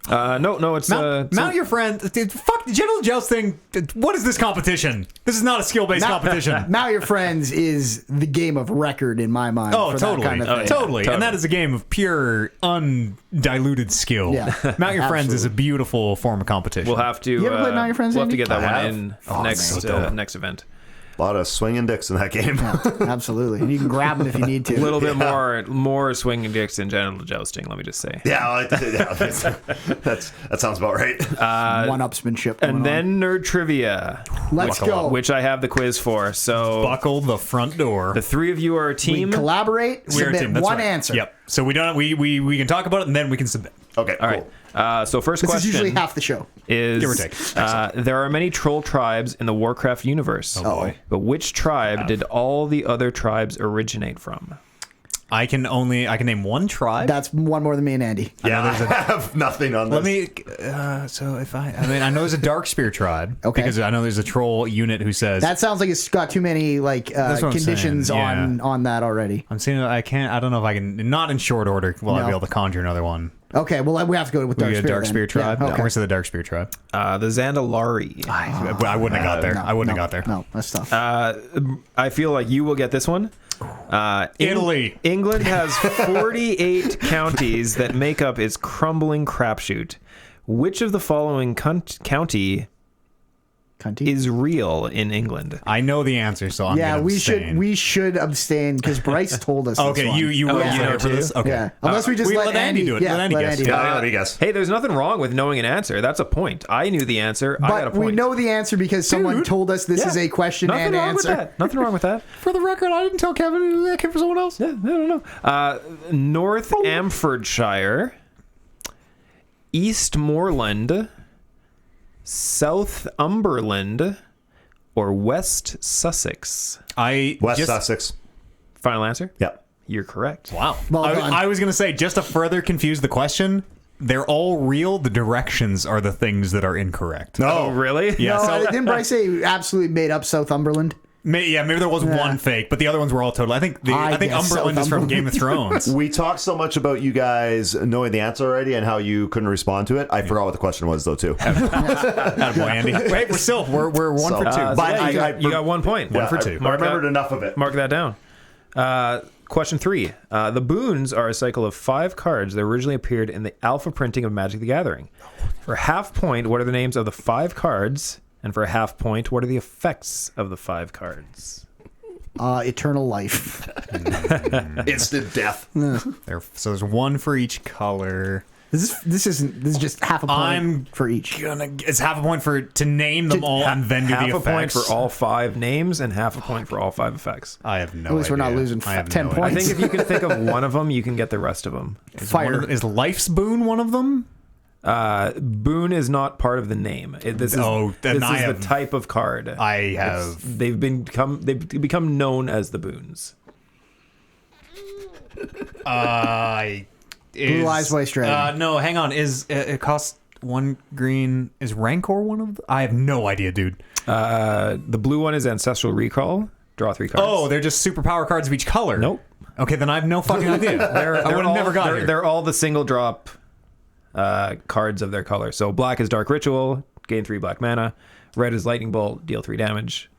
No, it's Mount your friends. Dude, fuck the General Joust thing. What is this competition? This is not a skill-based competition. Mount Your Friends is the game of record in my mind. Oh, for totally. That kind of thing. Totally. Totally. And that is a game of pure, undiluted skill. Yeah. Mount Your Friends is a beautiful form of competition. We'll have to. You ever played Mount Your Friends, We'll have to Andy? get that I one have. in next next event. A lot of swinging dicks in that game. Absolutely. And you can grab them if you need to. A little bit more swinging dicks than genital jousting. Let me just say. That sounds about right. One-upsmanship. going And then Nerd Trivia, on. Let's go. which I have the quiz for. So Buckle the front door. the 3 of you are a We team. collaborate, We're a submit team, that's one right. answer. Yep. So we don't. We can talk about it and then we can submit. Okay, All cool. right. So first This is question usually half the show. is Give or take. there are many troll tribes in the Warcraft universe. Oh, boy. But which tribe did all the other tribes originate from? I can name one tribe. That's one more than me and Andy. Yeah, I have nothing on this. Let me. So if I mean, I know there's a Darkspear tribe. Okay. Because I know there's a troll unit who says That sounds like it's got too many like what I'm conditions saying, yeah. on that already. I'm seeing. I can't. I don't know if I can. Not in short order. Will I No. be able to conjure another one? Okay, well we have to go with We Dark get a Spear. Darkspear then. tribe. Yeah, okay. Where's the Darkspear tribe? The Zandalari. I wouldn't have got there. No, I wouldn't no, have got there. No, that's tough. I feel like you will get this one. Italy. England has 48 counties that make up its crumbling crapshoot. Which of the following county Cunty? is real in England? I know the answer, so I'm Yeah, gonna abstain. we should abstain because Bryce told us. this Okay, one. you will yeah. you know for Yeah. this. Okay, Yeah, unless we just let Andy do it. Yeah, let Andy guess. Yeah, let me guess. Hey, there's nothing wrong with knowing an answer. That's a point. I knew the answer. I got a But point. we know the answer because someone Dude. told us this Yeah. is a question Nothing and wrong answer. with that. Nothing wrong with that. For the record, I didn't tell Kevin that came for someone else. Yeah, I don't know. North Amfordshire, Eastmoreland, Southumberland, or West Sussex? West Sussex. Final answer? Yeah. You're correct. Wow. Well done. I was going to say, just to further confuse the question, they're all real. The directions are the things that are incorrect. Oh, really? Yeah. No, so didn't Bryce say absolutely made up Southumberland? Maybe there was one fake, but the other ones were all total. I think guess Umberland so. is from Game of Thrones. We talked so much about you guys knowing the answer already and how you couldn't respond to it. I forgot what the question was, though, too. Attaboy, Andy. Wait, we're one for two. So But yeah, you got 1 point. Yeah, for two. I remembered enough of it. Mark that down. Question 3. The boons are a cycle of 5 cards that originally appeared in the alpha printing of Magic the Gathering. For half point, what are the names of the 5 cards? And for a half point, what are the effects of the 5 cards? Eternal life. Instant death. So there's one for each color. This is just half a point for each. It's half a point to name them all and then do the Half a effects. point for all 5 names and half a point for all 5 effects. I have no idea. At least we're not losing I have 10 no points. I think if you can think of one of them, you can get the rest of them. Fire. Is Life's Boon one of them? Boon is not part of the name. This is the type of card. I have. They've become known as the boons. Blue Eyes White Dragon. No, hang on. It costs 1 green? Is Rancor one of them? I have no idea, dude. The blue one is Ancestral Recall. Draw 3 cards. Oh, they're just superpower cards of each color. Nope. Okay, then I have no fucking idea. I would have never got here. They're all the single drop cards of their color. So black is Dark Ritual, gain 3 black mana. Red is Lightning Bolt, deal 3 damage.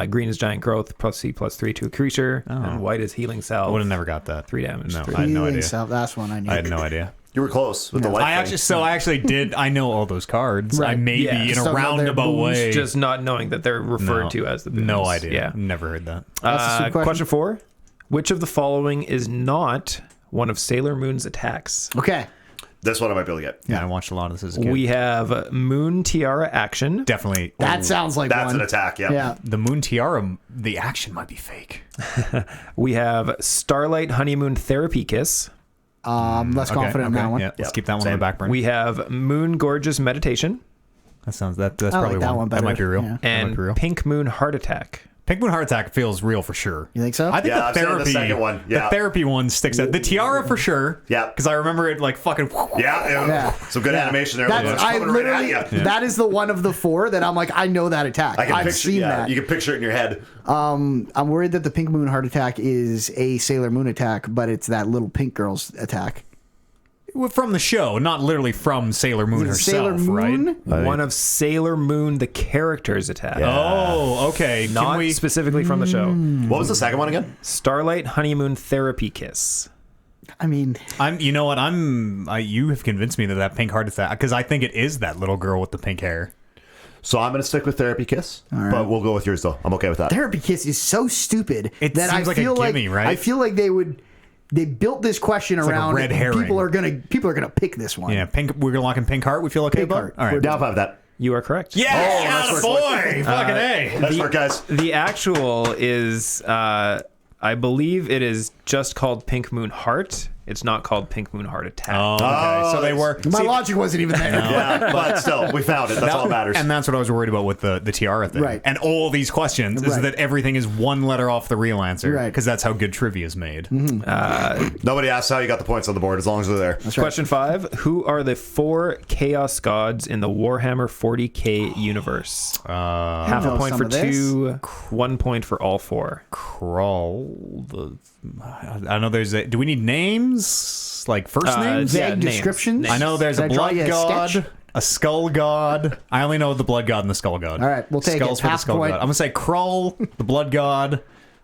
Green is Giant Growth, +C+3 to a creature. And white is Healing Salve. I would have never got that. 3 damage. No, 3. I had no idea. That's one I knew. I had no idea. You were close with the light thing. I actually did. I know all those cards. Right. I maybe Yeah. in Just a don't know their roundabout boons, way. Just not knowing that they're referred to as the boons. No idea. Yeah. Never heard that. That's a super Question 4. Which of the following is not one of Sailor Moon's attacks? Okay. This one I might be able to get. Yeah, I watched a lot of this as a kid. We have Moon Tiara Action. Definitely. That sounds like That's one. an attack, yeah. Yeah. The Moon Tiara, the action might be fake. We have Starlight Honeymoon Therapy Kiss. Less confident in that one. Yeah, let's keep that one on Same. the back burner. We have Moon Gorgeous Meditation. That's I probably like that one That better. might be real. Yeah. That might be real. And Pink Moon Heart Attack. Pink Moon Heart Attack feels real for sure. You think so? I think Yeah, the I'm saying the therapy, second one. Yeah. the therapy one sticks out. The tiara for sure. Yeah. because I remember it like fucking. Yeah. Some good animation there. That's, It's I coming right literally, at ya. that is the one of the 4 that I'm like, I know that attack. I can I've picture, seen yeah, that. You can picture it in your head. I'm worried that the Pink Moon Heart Attack is a Sailor Moon attack, but it's that little pink girl's attack. From the show, not literally from Sailor Moon Is it herself, Sailor Moon? right? One of Sailor Moon, the character's attack. Yeah. Oh, okay. Not Can we? specifically from the show. What was the second one again? Starlight Honeymoon Therapy Kiss. I mean, You know what? You have convinced me that Pink Heart Attack, because I think it is that little girl with the pink hair. So I'm going to stick with Therapy Kiss, but we'll go with yours, though. I'm okay with that. Therapy Kiss is so stupid It that seems I like a feel gimme, right? I feel like they built this question like a around red herring. people are gonna pick this one. Yeah, pink. We're gonna lock in Pink Heart. We feel okay Pink about. Heart. All right. Down 5 that. You are correct. Yeah, nice work, boy. Fucking A. Nice work, guys. The actual is, I believe it is just called Pink Moon Heart. It's not called Pink Moon Heart Attack. Oh, okay. So they that's- were. My see, logic wasn't even there. Yeah, but still, we found it. That's all that matters. And that's what I was worried about with the tiara thing. Right. And all these questions is Right. that everything is one letter off the real answer. Right. Because that's how good trivia is made. Nobody asked how you got the points on the board, as long as they're there. Question 5. Who are the 4 Chaos Gods in the Warhammer 40k universe? Half a know point some for of this. 2, 1 point for all 4. Crawl. I know there's a. Do we need names? Like first names? Yeah, Vague names. descriptions. I know there's Can a I draw blood you a god, sketch? a skull god. I only know the blood god and the skull god. All right, we'll take Skulls it. for the Half skull point. god. I'm gonna say Krull, the blood god.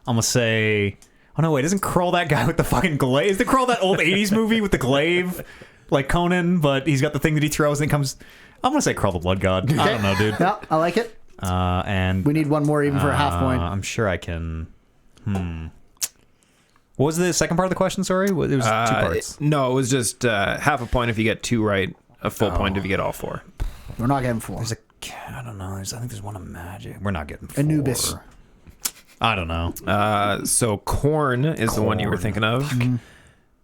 I'm gonna say. Oh no, wait! Isn't Krull that guy with the fucking glaive? Is the Krull that old '80s movie with the glaive, like Conan? But he's got the thing that he throws and it comes. I'm gonna say Krull, the blood god. I don't know, dude. Yeah, I like it. And We need one more even for a half point. I'm sure I can. What was the second part of the question? Sorry, it was two parts. No, it was just half a point if you get 2 right, a full point if you get all 4. We're not getting 4. There's I don't know. I think there's one of magic. We're not getting 4. Anubis. I don't know. So Korn is the one you were Korn. thinking of.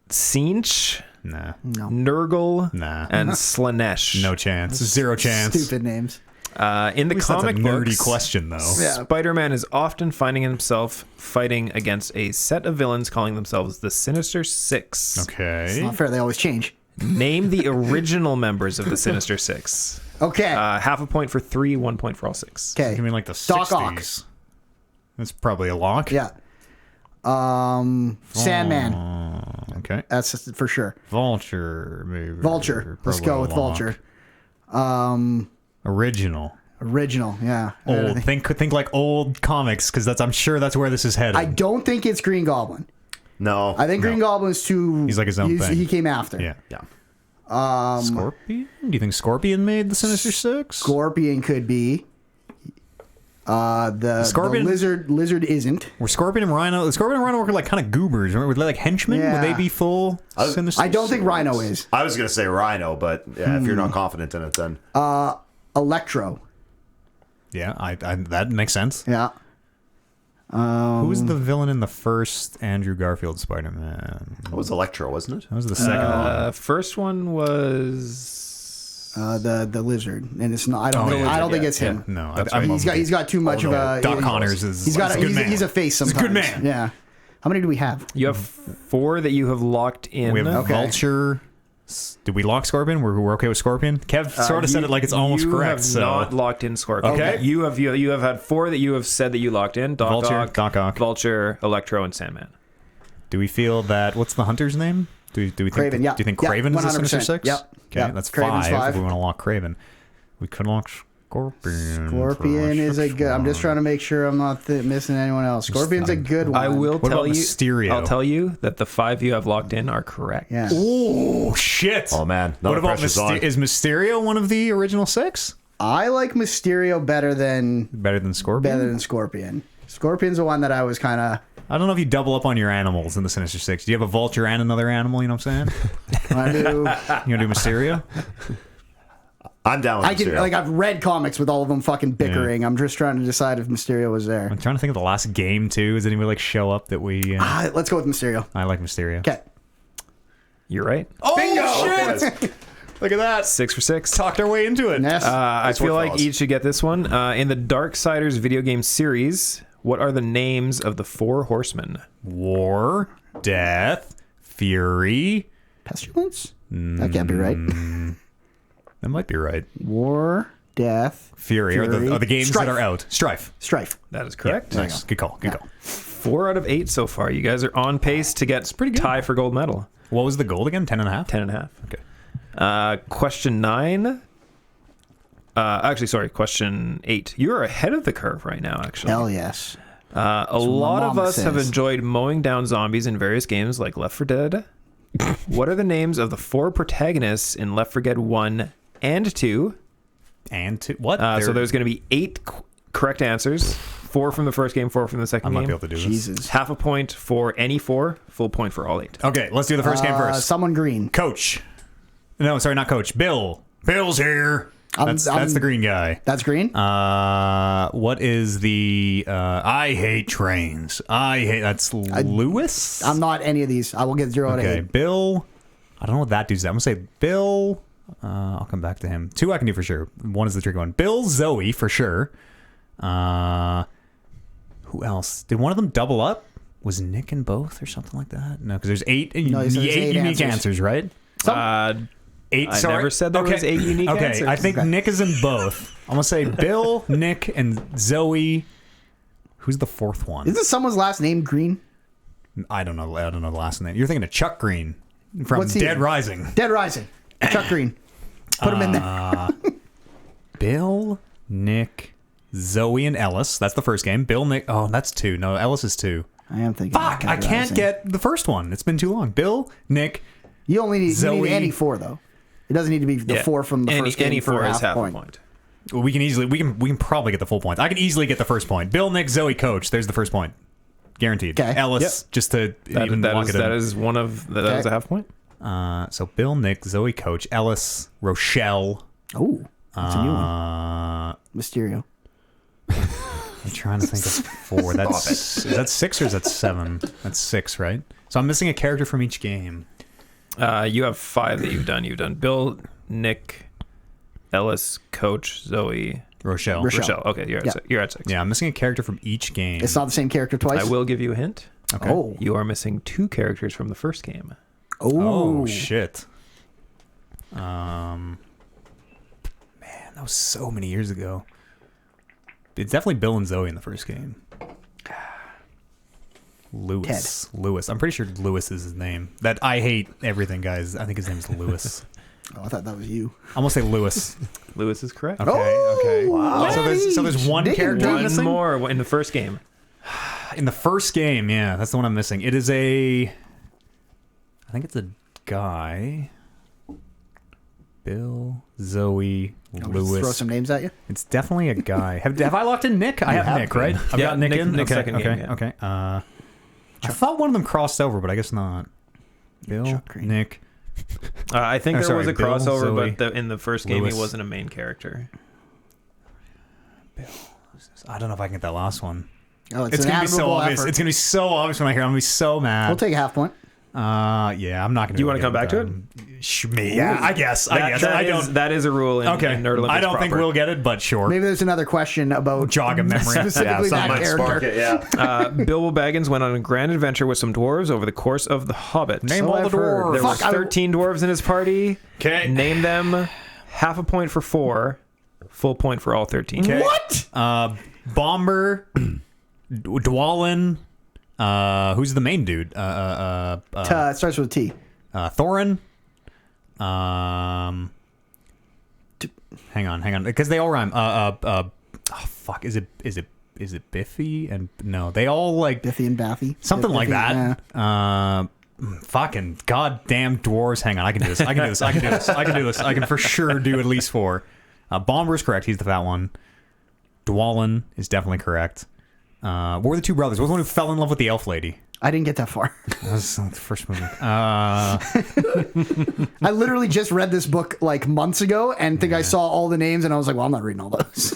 Sinch, Nah. No. Nurgle, Nah. and Slanesh. No chance. Zero chance. Stupid names. In the At least that's a comic nerdy books, question, though. Yeah. Spider-Man is often finding himself fighting against a set of villains calling themselves the Sinister Six. It's Okay. not fair. They always change. Name the original members of the Sinister Six. Okay. Half a point for 3, 1 point for all 6. Okay. You mean like the Doc 60s? That's probably a lock. Yeah. Sandman. Okay. That's for sure. Vulture, maybe. Vulture. Let's Probably go a with lock. Vulture. Original. Original. Yeah. Old. Think like old comics, because I'm sure that's where this is headed. I don't think it's Green Goblin. No. I think Green Goblin's too. He's like his own thing. He came after. Yeah. Yeah. Scorpion? Do you think Scorpion made the Sinister Six? Scorpion could be. The Scorpion- lizard isn't. Were Scorpion and Rhino? Scorpion and Rhino were like kind of goobers. Remember? Were they like henchmen? Yeah. Would they be full Sinister? I don't think Rhino is. I was gonna say Rhino, but yeah, if you're not confident in it, then Electro. Yeah, I that makes sense. Yeah. Who was the villain in the first Andrew Garfield Spider-Man? it was Electro, wasn't it? That was the second one. First one was The lizard, and it's not. I don't think it's him. No, That's I right. mean, He's got too much of a. Doc Connors is. He's got. is a good man. He's a face. He's a Sometimes. good man. Yeah. How many do we have? you have 4 that you have locked in. We have Okay. Vulture. Did we lock Scorpion? We're okay with Scorpion. Kev sort of said it like it's almost you correct. have So not locked in Scorpion. Okay. You have had 4 that you have said that you locked in. Vulture, Doc Ock. Vulture, Electro, and Sandman. do we feel that? What's the hunter's name? Do we think? Craven, yeah. Do you think Yeah, Craven is a 100%. Sinister Six? Yep. Okay, Yep. that's Craven's 5. 5. If we want to lock Craven, we could lock Scorpion. Scorpion is a good. I'm just trying to make sure I'm not missing anyone else. Scorpion's a good one. I will What tell about you. Mysterio? I'll tell you that the 5 you have locked in are correct. Yeah. Oh shit! Oh man, now What the about pressure's on. Is Mysterio one of the original 6? I like Mysterio better than Scorpion. Scorpion. Scorpion's the one that I was kind of. I don't know if you double up on your animals in the Sinister Six. Do you have a vulture and another animal? You know what I'm saying? I do. You gonna do Mysterio? I'm down with I can Mysterio. like I've read comics with all of them fucking bickering. I'm just trying to decide if Mysterio was there. I'm trying to think of the last game too. Does anybody like show up that we? Let's go with Mysterio. I like Mysterio. Okay. You're right. Oh Bingo! shit! Look at that. 6 for 6. Talked our way into it. Yes. I That's what feel like follows. each should get this one. In the Darksiders video game series, what are the names of the 4 horsemen? War, death, fury. Pestilence? That can't be right. That might be right. War, death, Fury are the games Strife. that are out. Strife. Strife. That is correct. Yeah, nice. Good call. Good call. 4 out of 8 so far. You guys are on pace to get pretty good. tie for gold medal. What was the gold again? 10.5? 10.5. Okay. Question 9. Question 8. You are ahead of the curve right now, actually. Hell yes. A lot of mama us have says. enjoyed mowing down zombies in various games like Left 4 Dead. What are the names of the 4 protagonists in Left 4 Dead 1 and 2? And to what? So there's going to be 8 correct answers. 4 from the first game, 4 from the I second might game. be able to do this. Jesus. Half a point for any 4, full point for all 8. Okay, let's do the first game first. Someone green. Coach. No, sorry, not Coach. Bill. Bill's here. That's the green guy. That's green? What is the I hate trains. That's Lewis? I'm not any of these. I will get 0 out of Okay, 8. Bill. I don't know what that dude's. I'm gonna say Bill. I'll come back to him. 2 I can do for sure. 1 is the tricky one. Bill, Zoe for sure. Who else? Did one of them double up? Was Nick in both or something like that? No, because there's 8. No, he said there's 8 unique answers. answers, right? 8. I Sorry. never said there was 8 unique Okay, answers. I think Nick is in both. I'm gonna say Bill, Nick, and Zoe. Who's the 4th one? Isn't someone's last name Green? I don't know. I don't know the last name. You're thinking of Chuck Green from What's he Dead in? Rising. Dead Rising. Chuck Green. Put him in there. Bill, Nick, Zoe, and Ellis. That's the first game. Bill, Nick. Oh, that's 2. No, Ellis is 2. I am thinking. Fuck! Dead I can't Rising. get the first one. It's been too long. Bill, Nick. You only need, you Zoe. need any 4 though. It doesn't need to be the 4 from the first game. Any for 4 is half a point. point. Well, we can probably get the full points. I can easily get the first point. Bill, Nick, Zoe, Coach. There's the first point. Guaranteed. Okay. Ellis, just to even That lock is it in. that is one of that Okay. is a half point. So Bill, Nick, Zoe, Coach, Ellis, Rochelle. Oh, that's a new one. Mysterio. I'm trying to think of 4. Is that 6 or is that 7? That's 6, right? So I'm missing a character from each game. You have 5 that you've done. You've done Bill, Nick, Ellis, Coach, Zoe, Rochelle. Rochelle. Okay, you're at Yeah. 6. You're at 6. Yeah, I'm missing a character from each game. It's not the same character twice. I will give you a hint. Okay. Oh. You are missing 2 characters from the first game. Oh, shit. Man, that was so many years ago. It's definitely Bill and Zoe in the first game. Lewis. Lewis. I'm pretty sure Lewis is his name. That I hate everything, guys. I think his name's Lewis. Oh, I thought that was you. I'm gonna say Lewis. Lewis is correct. Okay. Wow. So there's one character One missing more in the first game. in the first game. Yeah, that's the one I'm missing. It is I think it's a guy. Bill, Zoe, Lewis. Throw some names at you. It's definitely a guy. Have I locked in Nick? I have Nick, right? I've got Nick in. Nick's Okay, second okay, game, yeah. okay. I thought one of them crossed over, but I guess not. Bill, Chuck Green. Nick. I think there was a Bill, crossover, Zoe, but in the first game Lewis. he wasn't a main character. Bill. I don't know if I can get that last one. Oh, It's an gonna be so admirable obvious. effort. It's gonna be so obvious when I hear it. I'm gonna be so mad. We'll take a half point. Yeah, I'm not gonna. Do you wanna come back to it? Yeah, I guess. That is a rule in Nerd Olympics I don't think proper. we'll get it, but sure. Maybe there's another question about Jog a memory. specifically Something that might spark character. it, yeah. Bilbo Baggins went on a grand adventure with some dwarves over the course of The Hobbit. Name So all the I've heard. dwarves. There was 13 dwarves in his party. 'Kay. Name them. Half a point for 4. Full point for all 13. Okay. What? Bomber, Dwalin. Who's the main dude? It starts with a T. Thorin. Hang on, because they all rhyme. Fuck. Is it Biffy? And no, they all like Biffy and Baffy. something like Biffy, that. Fucking goddamn dwarves. Hang on, I can do this. I can for sure do at least 4. Bomber's correct. He's the fat one. Dwalin is definitely correct. What were the 2 brothers? What was the one who fell in love with the elf lady? I didn't get that far. That was the first movie. I literally just read this book like months ago and think I saw all the names and I was like, well, I'm not reading all those.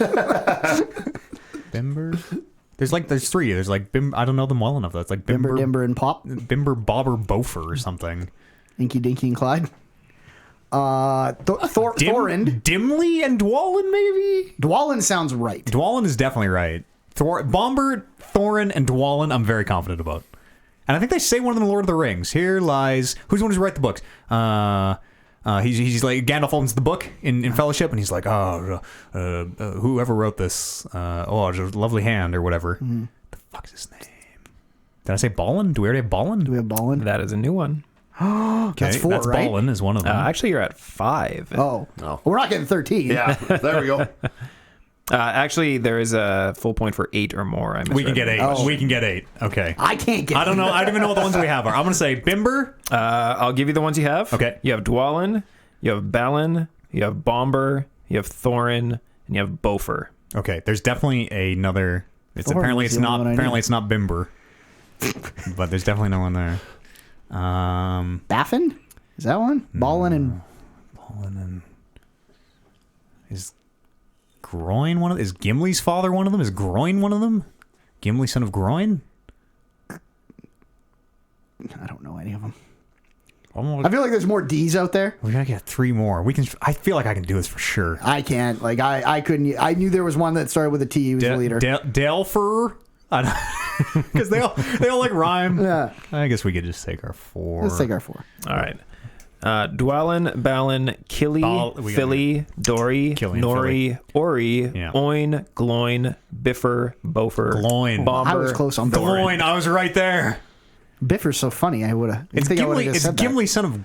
Bimber? There's 3. There's like I don't know them well enough though. It's like Bimber, Bimber, Dimber, and Pop. Bimber, Bobber, Bofer or something. Inky, Dinky, and Clyde. Thorin. Dimly and Dwalin maybe? Dwalin sounds right. Dwalin is definitely right. Bomber, Thorin, and Dwalin I'm very confident about. And I think they say one of them in Lord of the Rings. Here lies... Who's the one who's write the books? He's like... Gandalf opens the book in Fellowship, and he's like, whoever wrote this? It's a lovely hand, or whatever. Mm-hmm. The fuck's his name? Did I say Ballin? Do we already have Ballin? Do we have Ballin? That is a new one. Okay, That's 4, that's right? Ballin is one of them. Actually, you're at 5. Oh. We're not getting 13. Yeah, there we go. Actually, there is a full point for 8 or more. We can get 8. Oh. We can get 8. Okay. I can't get I don't know. I don't even know what the ones we have are. I'm going to say Bimber. I'll give you the ones you have. Okay. You have Dwalin, you have Balin, you have Bomber, you have Thorin, and you have Bofer. Okay. There's definitely another. It's Thorin apparently was it's the only not. one I Apparently knew. it's not Bimber. But there's definitely no one there. Baffin? Is that one? Ballin and... Ballin and is Groin one of? Is Gimli's father one of them? Is Groin one of them? Gimli, son of Groin? I don't know any of them. Oh, I feel like there's more D's out there. we gotta get 3 more. We can. I feel like I can do this for sure. I can't. Like, I couldn't... I knew there was one that started with a T. He was the leader. Delfer. Because they all like rhyme. Yeah. I guess we could just take our 4. Let's take our 4. All right. Dwalin, Balin, Killy, we got Philly, Dory, Killy and Nori, Ori, Yeah. Oin, Gloin, Biffer, Bofer, Gloin. Bomber. I was close on Thorin. Gloin. I was right there. Biffer's so funny. I would have... It's Gimli. It's Gimli, son of.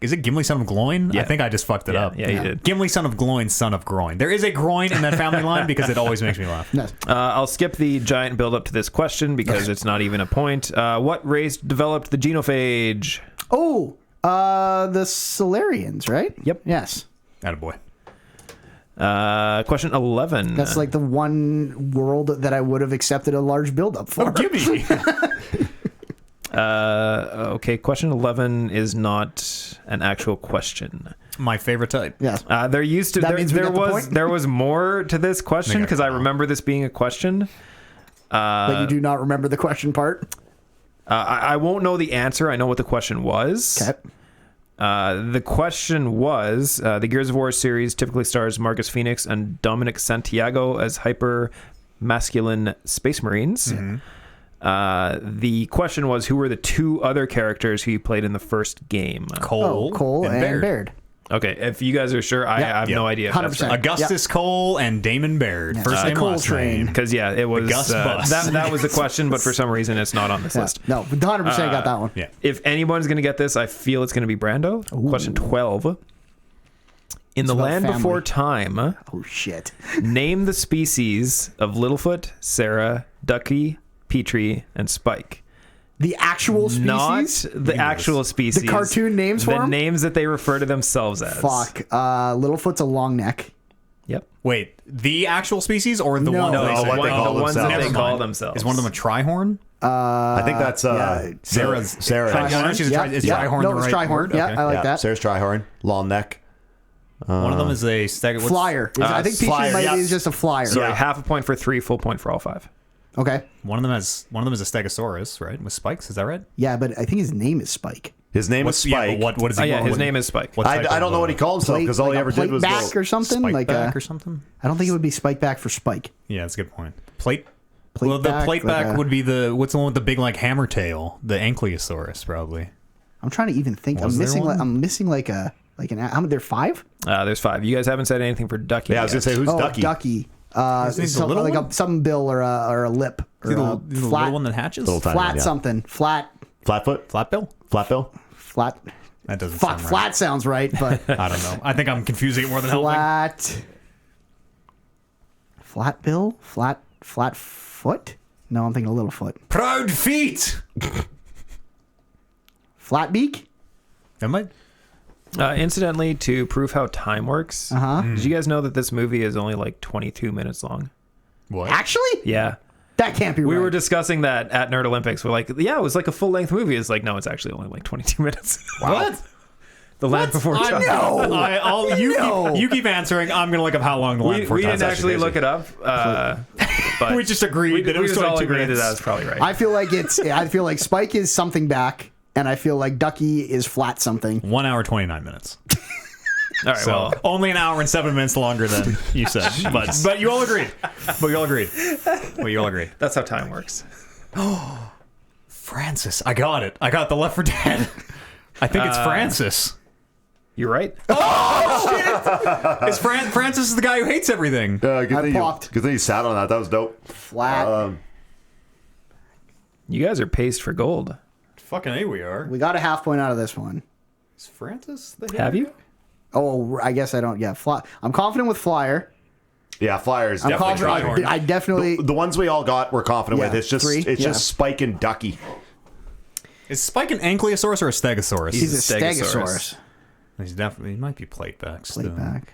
Is it Gimli, son of Gloin? Yeah. I think I just fucked it Yeah, up. yeah, you did. Gimli, son of Gloin, son of Groin. There is a Groin in that family line because it always makes me laugh. No. I'll skip the giant build up to this question because it's not even a point. What race developed the genophage? Oh, the Solarians, right? Yep. Yes. Attaboy. Question 11. That's like the one world that I would have accepted a large build-up for. Oh, gimme. Okay, question 11 is not an actual question. My favorite type. Yes. There used to That there, means we there got the was point? there was more to this question because I come on. remember this being a question. But you do not remember the question part? I won't know the answer. I know what the question was. Okay. The question was, the Gears of War series typically stars Marcus Phoenix and Dominic Santiago as hyper-masculine space marines. The question was, who were the 2 other characters who you played in the first game? Cole. Cole and Baird. Okay, if you guys are sure, I have no idea. 100%. Augustus Cole and Damon Baird. First name, Cole last train. name. Because it was Gus Bus. that was the question, but for some reason it's not on this list. No, 100% got that one. Yeah. If anyone's going to get this, I feel it's going to be Brando. Question 12. In the about land family. before time, Oh, shit. name the species of Littlefoot, Sarah, Ducky, Petrie, and Spike. The actual species? Not the actual species. The cartoon names for The them? names that they refer to themselves as. Fuck. Littlefoot's a long neck. Yep. Wait, the actual species or the No. one? No, that they say? what they call the ones that themselves. they Never call mind. themselves. Is one of them a trihorn? I think that's Sarah's Sarah. Trihorn. No, she's a is trihorn No, the it's right trihorn. word? Yeah, Okay. I like that. Sarah's Trihorn, long neck. One of them is a Flyer. I think Peachy flyer, might yes. be just a flyer. Sorry, Yeah. half a point for 3, full point for all 5. Okay. One of them is a stegosaurus, right? With spikes, is that right? Yeah, but I think his name is Spike. His name was Yeah, Spike. but what is he? His name is Spike. what type I don't of, know what he called himself because all he ever did was back go. or something. Spike Like back or something. I don't think it would be Spike back for Spike. Yeah, that's a good point. Plate. Plate Well, the back, plate like back a- would be what's the one with the big like hammer tail? The Ankylosaurus, probably. I'm trying to even think. Was there one? I'm missing like an. How many? There 5? There's 5. You guys haven't said anything for Ducky. Yeah, I was gonna say who's Oh, Ducky? Ducky. Is he the Some, little like one? some bill or a lip or Is he a the flat little one that hatches? Little tiny flat one, yeah. something flat Flatfoot, Flatbill? Flatbill. flat. That doesn't Fuck, sound right. flat sounds right, but I don't know. I think I'm confusing it more than helping. flat bill, flat foot. No, I'm thinking a little foot. Proud feet. Flat beak. That might. Incidentally, to prove how time works, did you guys know that this movie is only like 22 minutes long? What? Actually, Yeah. that can't be right. We were discussing that at Nerd Olympics. We're like, yeah, it was like a full length movie. It's like, no, it's actually only like 22 minutes. What? The Land Before Time. You keep answering. I'm gonna look up how long the line for We time. didn't actually look it up, but We just agreed that it we was just all 22 agreed that minutes. that was probably right. I feel like Spike is something back, and I feel like Ducky is flat something. 1 hour 29 minutes. all right, So well, only an hour and 7 minutes longer than you said. but you all agreed. But you all agreed. that's how time works. Francis, I got it. I got the Left 4 Dead. I think it's Francis. You're right. It's Francis is the guy who hates everything. Good I thing popped. Good thing you sat on that. That was dope. Flat. You guys are paced for gold. Fucking A, we are. We got a half point out of this one. Is Francis the Have you? Oh, I guess I don't. Yeah, I'm confident with Flyer. Yeah, Flyers I'm definitely. confident. Trihorn. I definitely. The ones we all got, we're confident Yeah, with. It's just 3, it's yeah. just Spike and Ducky. Is Spike an Ankylosaurus or a Stegosaurus? He's a Stegosaurus. Stegosaurus. He's definitely. He might be plate back. Still. Plate back.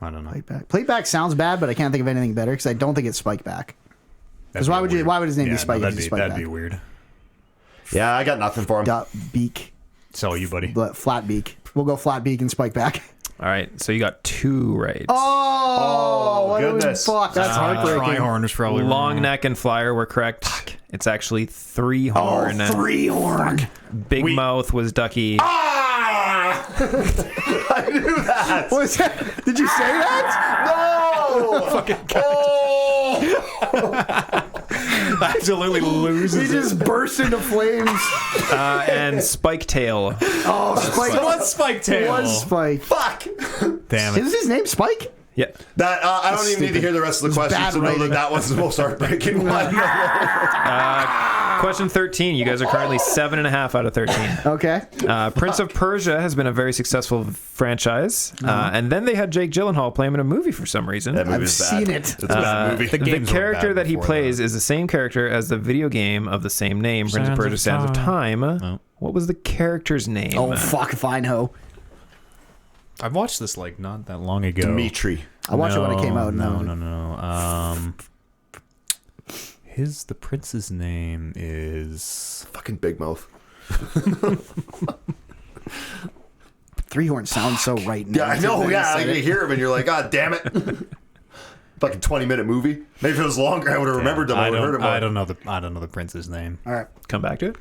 I don't know. Plate back. Plate back sounds bad, but I can't think of anything better because I don't think it's Spike back. That'd why be would you- weird. why would his name be Yeah, Spike if That'd he's be Spike that'd be back? weird. Yeah, I got nothing for him. Beak. So you, buddy. Flat beak. We'll go flat beak and Spike back. All right, so you got 2 right. Oh, what goodness. fuck. That's heartbreaking. Trihorn was probably Long wrong. neck and Flyer were correct. It's actually 3 horn. 3 horn. Big mouth was Ducky. I knew that. What was that? Did you say that? Absolutely He loses. just burst into flames. And Spike Tail. Oh, Spike. What's Spike Tail? Was Spike. Fuck. Damn it. Is his name Spike? Yeah. That I don't even need to hear the rest of the questions bad to know writing. that was the most heartbreaking one. Question 13. You guys are currently 7.5 out of 13. Okay. Prince of Persia has been a very successful franchise. And then they had Jake Gyllenhaal play him in a movie for some reason. That movie I've is bad. seen it. It's a bad movie. the The games were character bad that he before plays is the same character as the video game of the same name, Prince of Sands of Persia: Sands of Time. Oh. What was the character's name? Oh, fuck if I know. I've watched this like not that long ago. Dimitri. I watched it when it came out. No. The prince's name is Fucking Big Mouth. 3 horn sounds so right now. Yeah, I know. too, Yeah, when you you said it. hear him and you're like, God damn it. Fucking 20-minute movie. Maybe if it was longer, I would have remembered them. I would have heard him more. I don't know the prince's name. All right. Come back to it.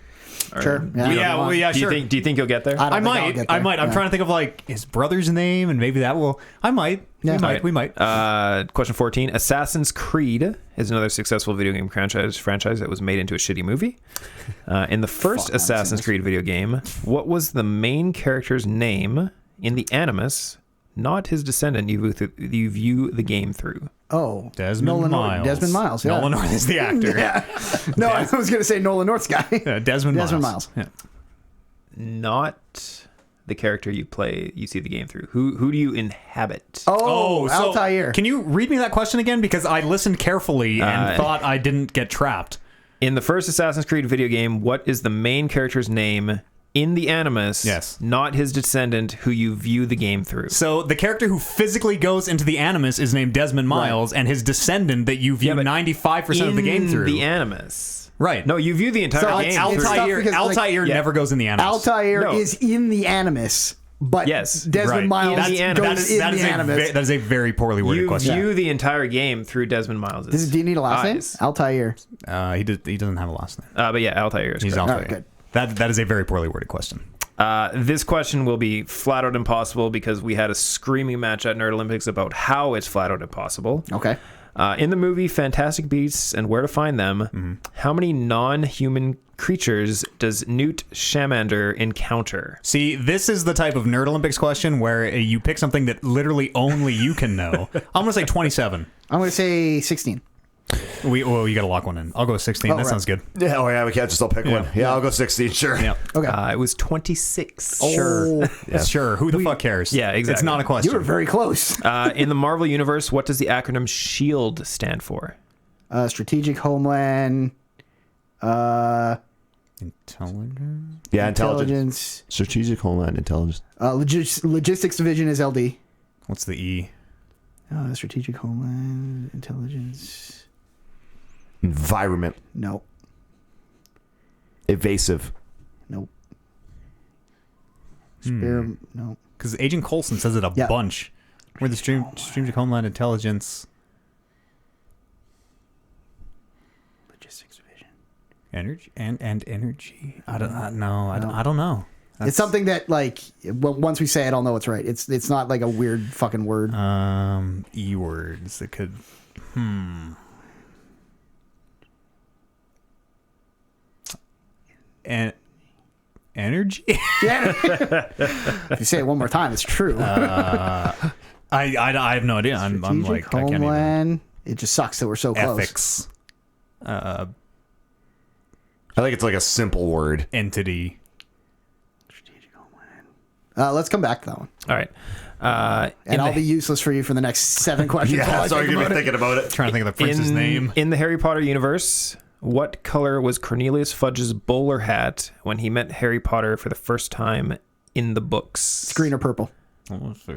Or- Sure. Do you, Yeah, well, yeah, do you sure. think you'll get there? I don't I think I'll might. get I there. might. I'm Yeah. trying to think of like his brother's name, and maybe that will. I might. Yeah. We might. Question 14. Assassin's Creed is another successful video game franchise that was made into a shitty movie. In the first Assassin's Creed video game, what was the main character's name in the Animus, not his descendant you view the game through? Oh, Desmond Nolan Miles. Desmond Miles. Yeah. Nolan North is the actor. Yeah. No, I was going to say Nolan North's guy. Yeah, Desmond Miles. Yeah. Not the character you see the game through. Who do you inhabit? Oh, so Altair. can you read me that question again? Because I listened carefully and thought I didn't get trapped. In the first Assassin's Creed video game, what is the main character's name in the Animus? Yes. Not his descendant who you view the game through. So the character who physically goes into the Animus is named Desmond Miles, and his descendant that you view 95% of the game through. The Animus. Right. No, you view the entire So game it's through. tough because, Altair never goes in the Animus. Altair No. is in the Animus, but Yes. Desmond Right. Miles In the Animus. goes in the Animus. that is a very poorly worded You question. view the entire game through Desmond Miles' Do you need a last eyes. name? Altair. He doesn't have a last name. But yeah, Altair is He's correct. Altair. Alright, good. That is a very poorly worded question. This question will be flat out impossible because we had a screaming match at Nerd Olympics about how it's flat out impossible. Okay. In the movie Fantastic Beasts and Where to Find Them, how many non-human creatures does Newt Scamander encounter? See, this is the type of Nerd Olympics question where you pick something that literally only you can know. I'm going to say 27. I'm going to say 16. You got to lock one in. I'll go with 16. Oh, that right. sounds good. Yeah, oh yeah, we can't just all pick one. Yeah, I'll go 16, sure. Yeah. Okay. It was 26. Sure. Sure. Who the fuck cares? Yeah, exactly. It's not a question. You were very close. In the Marvel Universe, what does the acronym SHIELD stand for? Strategic Homeland. Intelligence. Yeah, Intelligence. Strategic Homeland Intelligence. Logistics Division is LD. What's the E? Strategic Homeland Intelligence. Environment. No. Evasive. Nope. Hmm. No. Because Agent Coulson says it a Yeah. bunch. Where the Strategic Homeland Intelligence. Logistics Division. Energy and energy. I don't know. It's something that, like, once we say it, I'll know it's right. It's not like a weird fucking word. E words that could. And energy. Yeah. If you say it one more time, it's true. I have no idea. I'm Strategic like I can't even. Homeland. It just sucks that we're so close. Ethics. I think it's like a simple word. Entity. Strategic Homeland. Let's come back to that one. All right. And I'll be useless for you for the next 7 questions. while Yeah, I sorry, think you're about it. thinking about it. Trying to think of the prince's name. In the Harry Potter universe, what color was Cornelius Fudge's bowler hat when he met Harry Potter for the first time in the books? It's green or purple. Let's see.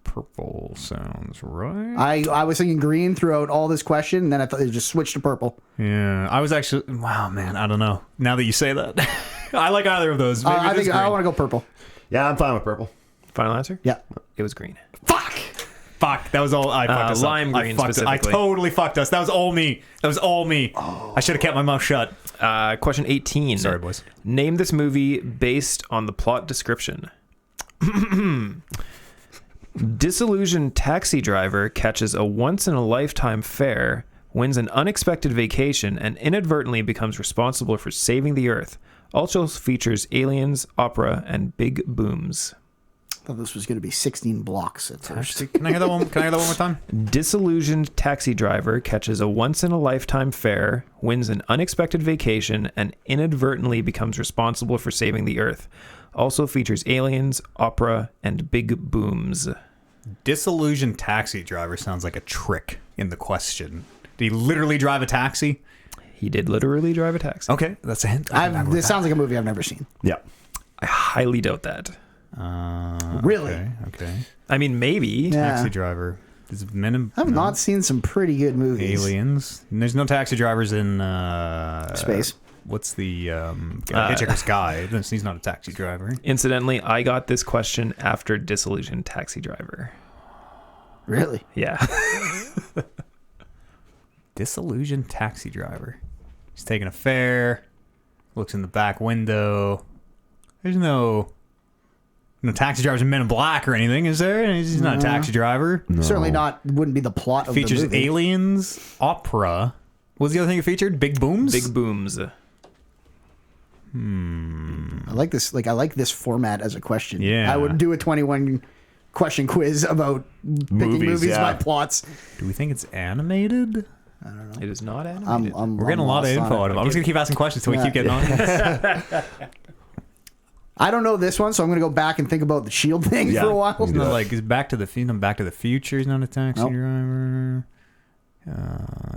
Purple sounds right. I was thinking green throughout all this question, and then I thought it just switched to purple. Yeah, I was actually. Wow, man, I don't know. Now that you say that, I like either of those. Maybe I it is think I green. want to go purple. Yeah, I'm fine with purple. Final answer? Yeah. It was green. Fuck, that was all. I fucked us lime up. green I fucked I specifically. totally fucked us. That was all me. I should have kept my mouth shut. Question 18. Sorry, boys. Name this movie based on the plot description. Disillusioned taxi driver catches a once-in-a-lifetime fare, wins an unexpected vacation, and inadvertently becomes responsible for saving the Earth. Also features aliens, opera, and big booms. I thought this was going to be 16 blocks at first. Can I hear that one? Can I hear that one more time? Disillusioned taxi driver catches a once-in-a-lifetime fare, wins an unexpected vacation, and inadvertently becomes responsible for saving the Earth. Also features aliens, opera, and big booms. Disillusioned taxi driver sounds like a trick in the question. Did he literally drive a taxi? He did literally drive a taxi. Okay, that's a hint. This sounds like a movie I've never seen. Yeah. I highly doubt that. Really? Okay. I mean, maybe. Yeah. Taxi driver. Is men I've not seen some pretty good movies. aliens? And there's no taxi drivers in Space. What's the Hitchhiker's Guide? He's not a taxi driver. Incidentally, I got this question after Disillusioned Taxi Driver. Really? Yeah. Disillusioned taxi driver. He's taking a fare. Looks in the back window. There's no No taxi drivers in Men in Black or anything, is there? He's not a taxi driver. Certainly not. Wouldn't be the plot of Features the movie. aliens, opera. What was the other thing it featured? Big booms. Big booms. I like this. Like I like this format as a question. Yeah. I would do a 21 question quiz about picking movies by plots. Do we think it's animated? It is not animated. We're getting a lot of info out of it. I'm just gonna keep asking questions until we keep getting on. I don't know this one, so I'm going to go back and think about the Shield thing for a while. Isn't it like he's Back to the Future? He's not a taxi driver.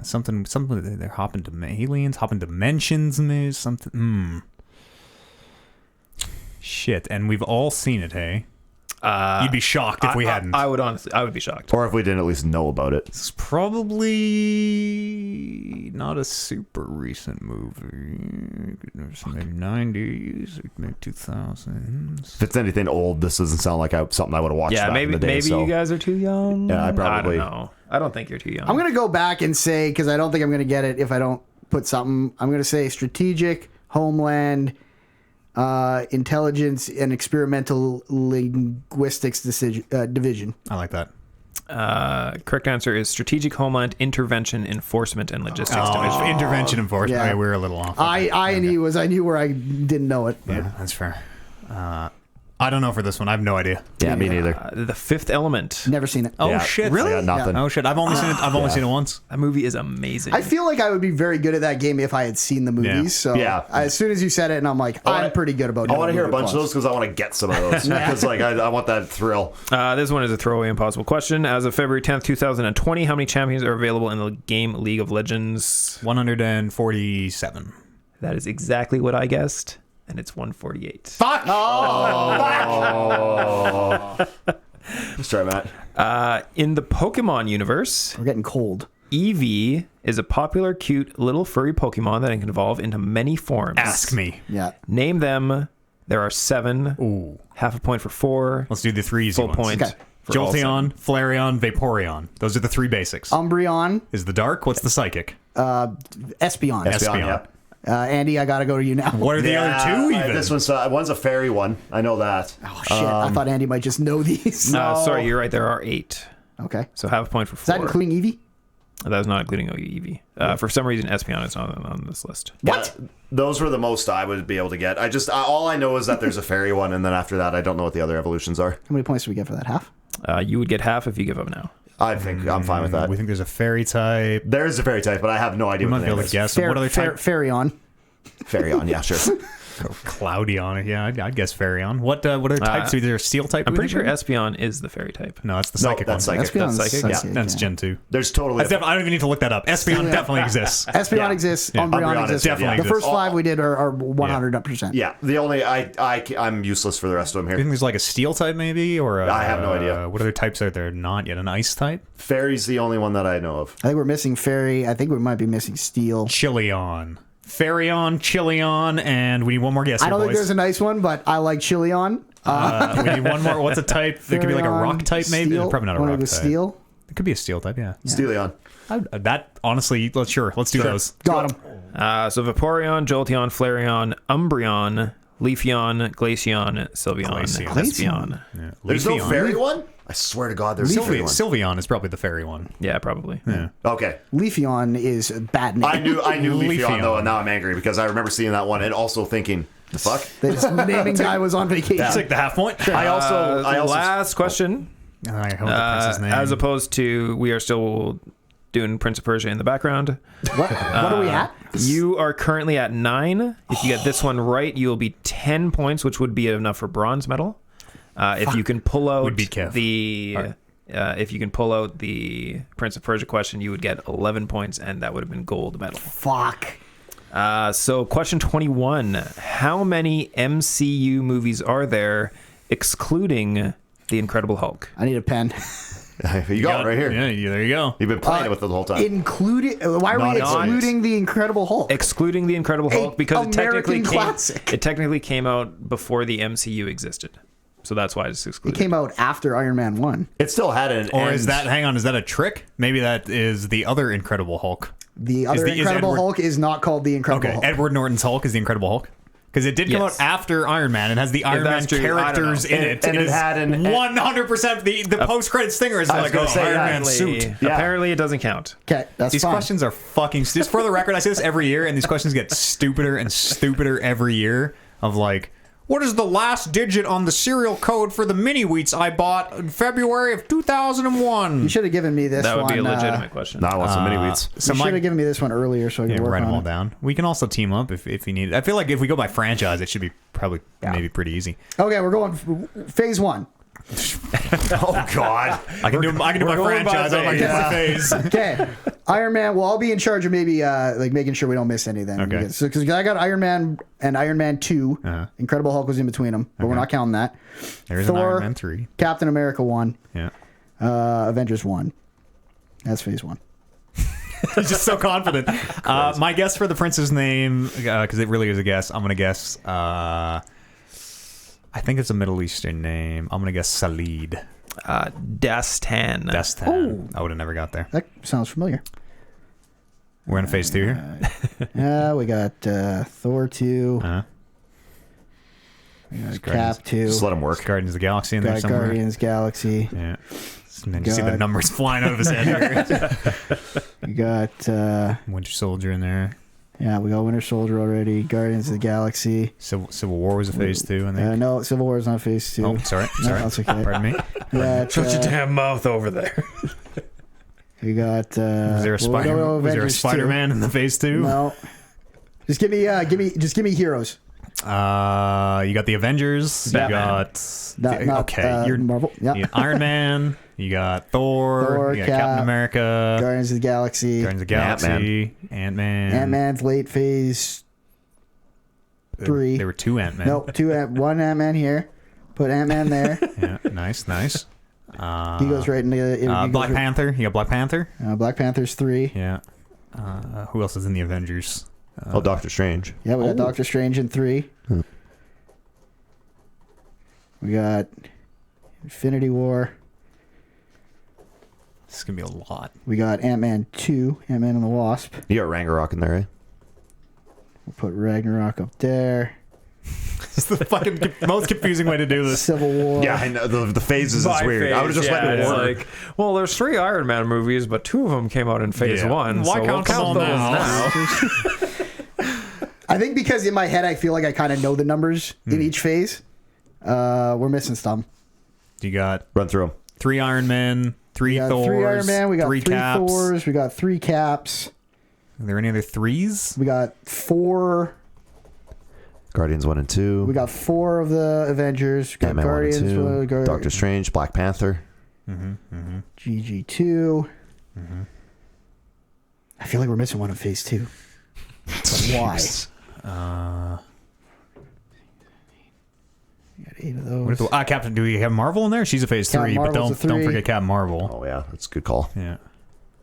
Something. They're hopping to aliens, hopping dimensions. Maybe something. Shit, and we've all seen it. Hey, you'd be shocked if we hadn't. I would be shocked. Or if we didn't at least know about it. It's probably not a super recent movie. It's maybe 90s, maybe 2000s. If it's anything old, this doesn't sound like something I would have watched Yeah, back maybe in the day. maybe so. you guys are too young. Yeah, I probably- don't know. I don't think you're too young. I'm going to go back and say, because I don't think I'm going to get it if I don't put something. I'm going to say strategic, homeland, intelligence, and experimental linguistics division. I like that. Correct answer is strategic homeland intervention enforcement and logistics division. Intervention enforcement. Yeah. Okay, we're a little off. I knew where I didn't know it. Yeah, that's fair. I don't know for this one. I have no idea. Yeah, me neither. The Fifth Element. Never seen it. Oh Yeah, shit! I Really? got nothing. Oh shit! I've only seen it. I've only seen it once. That movie is amazing. I feel like I would be very good at that game if I had seen the movies. Yeah. So Yeah. as soon as you said it, and I'm like, I'm pretty good about. I want to hear a knowing bunch of movie those because I want to get some of those. Because like I want that thrill. This one is a throwaway impossible question. As of February 10th, 2020, how many champions are available in the game League of Legends? 147. That is exactly what I guessed, and it's 148. Fuck! Let's try, Matt. In the Pokemon universe, We're getting cold. Eevee is a popular, cute, little furry Pokemon that can evolve into many forms. Ask me. Yeah. Name them. There are 7. Ooh. Half a point for 4. Let's do the 3 easy Full ones. point. Okay. for all 7. Jolteon, Flareon, Vaporeon. Those are the 3 basics. Umbreon, Is the dark? What's the psychic? Espeon. Espeon, yeah. Andy, I got to go to you now. What are the other 2 even? This one's a fairy one. I know that. Oh, shit. I thought Andy might just know these. Sorry, you're right. There are 8. Okay. Is So half a point for 4. that including Eevee? That is not including Eevee. For some reason, Espeon is not on this list. What? Yeah, those were the most I would be able to get. All I know is that there's a fairy one, and then after that, I don't know what the other evolutions are. How many points do we get for that? Half? You would get half if you give up now. I think I'm fine with that. We think there's a fairy type. There is a fairy type, but I have no idea We what might the be name able to is. guess. What other type? Faireon. Fairy on, yeah, sure. Cloudy on it. Yeah, I'd guess Faireon. What other types? Is there a steel type? I'm pretty sure we think? Espeon is the fairy type. No, that's the No, psychic that's one. psychic. Espeon's That's psychic? psychic, That's Gen 2. There's totally. I don't even need to look that up. Espeon definitely exists. Espeon exists. Yeah. Umbreon Umbreon exists. definitely The exists. first 5 we did are 100%. Yeah, the only I'm useless for the rest of them Do you here. think there's like a steel type maybe, or I have no idea. What other types are there not yet? An ice type? Fairy's the only one that I know of. I think we're missing Fairy. I think we might be missing Steel. Chilion, Faireon, Chilion, and we need one more guess. I Here, don't think boys. there's a nice one, but I like Chilion. We need one more. What's a type? It could be like a rock type, maybe. Steel. Probably not a One rock of the type. Steel. It could be a steel type. Yeah. Steelion. That honestly, let's do those. Got him. So Vaporeon, Jolteon, Flareon, Umbreon, Leafeon, Glaceon, Sylveon, Glaceon. Espeon. Yeah. There's no Leafeon. fairy one? I swear to God, there's a fairy one. Sylveon is probably the fairy one. Yeah, probably. Yeah. Okay. Leafeon is a bad name. I knew Leafeon Leafeon. though, and now I'm angry because I remember seeing that one and also thinking, the fuck? This naming guy was on vacation. It's like the half point. I also Last question. I hope the prince's name. As opposed to, we are still doing Prince of Persia in the background. What are we at? You are currently at 9. If you get this one right, you will be 10 points, which would be enough for bronze medal. If you can pull out Would beat Kev. if you can pull out the Prince of Persia question, you would get 11 points, and that would have been gold medal. Fuck. So question 21: how many MCU movies are there, excluding the Incredible Hulk? I need a pen. You got it right here. Yeah, there you go. You've been playing it with it the whole time. Including why are we Not excluding the Incredible Hulk? Excluding the Incredible Hulk because American classic. it technically came out before the MCU existed, so that's why it's It excluded. came out after Iron Man 1. It still had an Or end. is that? Hang on, is that a trick? Maybe that is the other Incredible Hulk. The other is Incredible Edward- Hulk is not called the Incredible Okay, Hulk. Edward Norton's Hulk is the Incredible Hulk. Because it did come Yes. out after Iron Man. It has the Iron Man that's true. I don't characters know. in it. And it is had an 100% the post-credit stinger is like, gonna oh, say, Iron yeah. Man suit. Yeah. Apparently, it doesn't count. Okay, that's These fine. questions are fucking... Just for the record, I say this every year, and these questions get stupider and stupider every year of like, what is the last digit on the serial code for the mini wheats I bought in February of 2001? You should have given me this That one. would be a legitimate question. No, I want some mini wheats. So You my- should have given me this one earlier so I could Yeah, work write them on all it. down. We can also team up if you need it. I feel like if we go by franchise, it should be probably maybe pretty easy. Okay, we're going phase 1. Oh God. I can do my going by franchise. I don't like phase. my phase. Okay, Iron Man. Well, I'll be in charge of maybe like making sure we don't miss any then. Okay. Because I got Iron Man and Iron Man 2. Uh-huh. Incredible Hulk was in between them, but we're not counting that. There's an Thor, Iron Man 3. Captain America 1. Yeah. Avengers 1. That's phase 1. He's just so confident. My guess for the prince's name, because it really is a guess, I'm going to guess, I think it's a Middle Eastern name. I'm going to guess Salid. Dastan. Destan. I would have never got there. That sounds familiar. We're in phase 2 here. Yeah, we got Thor 2. Uh-huh. We got Guardians. Cap 2. Just let him work. Guardians of the Galaxy in there Got somewhere. Guardians Galaxy. Yeah. And then you see the God. numbers flying out of his head here. We got Winter Soldier in there. yeah, we got Winter Soldier already. Guardians of the Galaxy. Civil War was a phase 2, I think. No, Civil War is not phase 2. Oh, sorry. No, Sorry. that's okay. Pardon me. We got, damn mouth over there. we got Was there a Avengers 2. Spider-Man in the phase 2? No. Just give me heroes. You got the Avengers. Batman. You got Not you're Marvel. Yeah. you got Iron Man. You got Thor. Thor, you got Cap, Captain America. Guardians of the Galaxy. Guardians of the Galaxy. Ant-Man. Ant-Man's late phase 3. There were 2 Ant-Men. Nope, one Ant-Man here. Put Ant-Man there. Yeah, nice. He goes right into he goes Black Panther. You got Black Panther. Black Panther's 3. Yeah. Who else is in the Avengers? Doctor Strange. Yeah, we got Doctor Strange in 3. We got Infinity War. This is gonna be a lot. We got Ant-Man 2, Ant-Man and the Wasp. You got Ragnarok in there, eh? We'll put Ragnarok up there. It's the fucking most confusing way to do this. Civil War. Yeah, I know. The phases is By weird. I would have just phase, went in it's order. like, well, there's 3 Iron Man movies, but 2 of them came out in phase Yeah. 1. Why so count we'll them all those now? I think because in my head I feel like I kind of know the numbers in each phase. We're missing some. You got Run through them. 3 Iron Men, 3 We got Thors, 3 Iron Man. We got 3 Caps. Thors. We got 3 Caps. Are there any other 3s? We got 4. Guardians 1 and 2. We got 4 of the Avengers. We got Ant-Man 1 and Guardians. 2. Doctor Strange. Black Panther. GG2. I feel like we're missing one in phase 2. But why? We got 8 of those. Captain, do we have Marvel in there? She's a phase Captain 3, but Marvel's a don't 3. forget Captain Marvel. Oh, yeah. That's a good call. Yeah.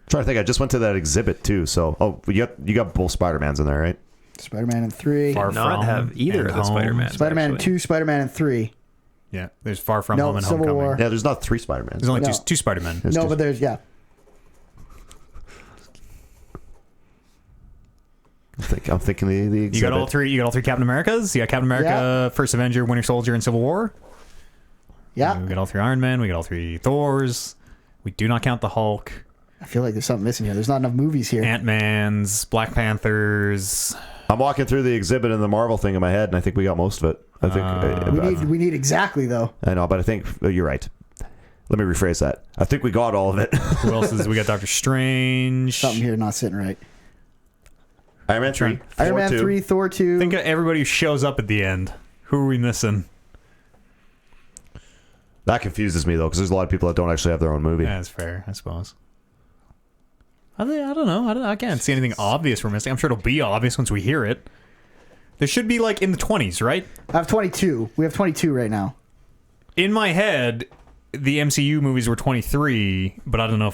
Trying to think. I just went to that exhibit, too. So, you got both Spider-Mans in there, right? Spider-Man in 3. Far Not From have either and of the Home. Spider-Man. Spider-Man in 2. Spider-Man in 3. Yeah, there's Far From No, Home and Civil Homecoming. War. Yeah, there's not 3 Spider-Mans. There's only No. two Spider-Men. There's No, two. but there's, yeah. I'm thinking the exhibit. You got all 3. You got all 3 Captain Americas. You got Captain America, First Avenger, Winter Soldier, and Civil War. Yeah. We got all 3 Iron Men. We got all 3 Thors. We do not count the Hulk. I feel like there's something missing here. There's not enough movies here. Ant-Man's, Black Panthers. I'm walking through the exhibit and the Marvel thing in my head, and I think we got most of it. I think we need exactly, though. I know, but I think you're right. Let me rephrase that. I think we got all of it. Who else is? We got Doctor Strange. Something here not sitting right. Iron Man 3. Iron Man 2. 3, Thor 2. Think of everybody who shows up at the end. Who are we missing? That confuses me, though, because there's a lot of people that don't actually have their own movie. Yeah, that's fair, I suppose. I don't know. I can't see anything obvious we're missing. I'm sure it'll be obvious once we hear it. There should be like in the 20s, right? I have 22. We have 22 right now. In my head, the MCU movies were 23, but I don't know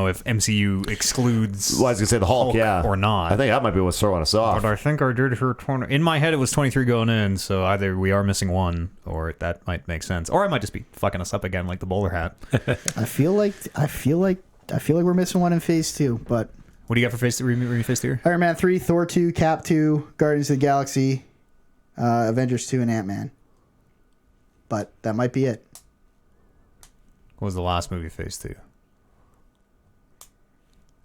if MCU excludes Well, I was going to say the Hulk, yeah. or not. I think that might be what's throwing us off. But I think I did hear 20. In my head, it was 23 going in, so either we are missing one, or that might make sense, or I might just be fucking us up again, like the bowler hat. I feel like we're missing one in phase 2, but What do you got for phase 3? Iron Man 3, Thor 2, Cap 2, Guardians of the Galaxy, Avengers 2 and Ant-Man. But that might be it. What was the last movie, Phase 2?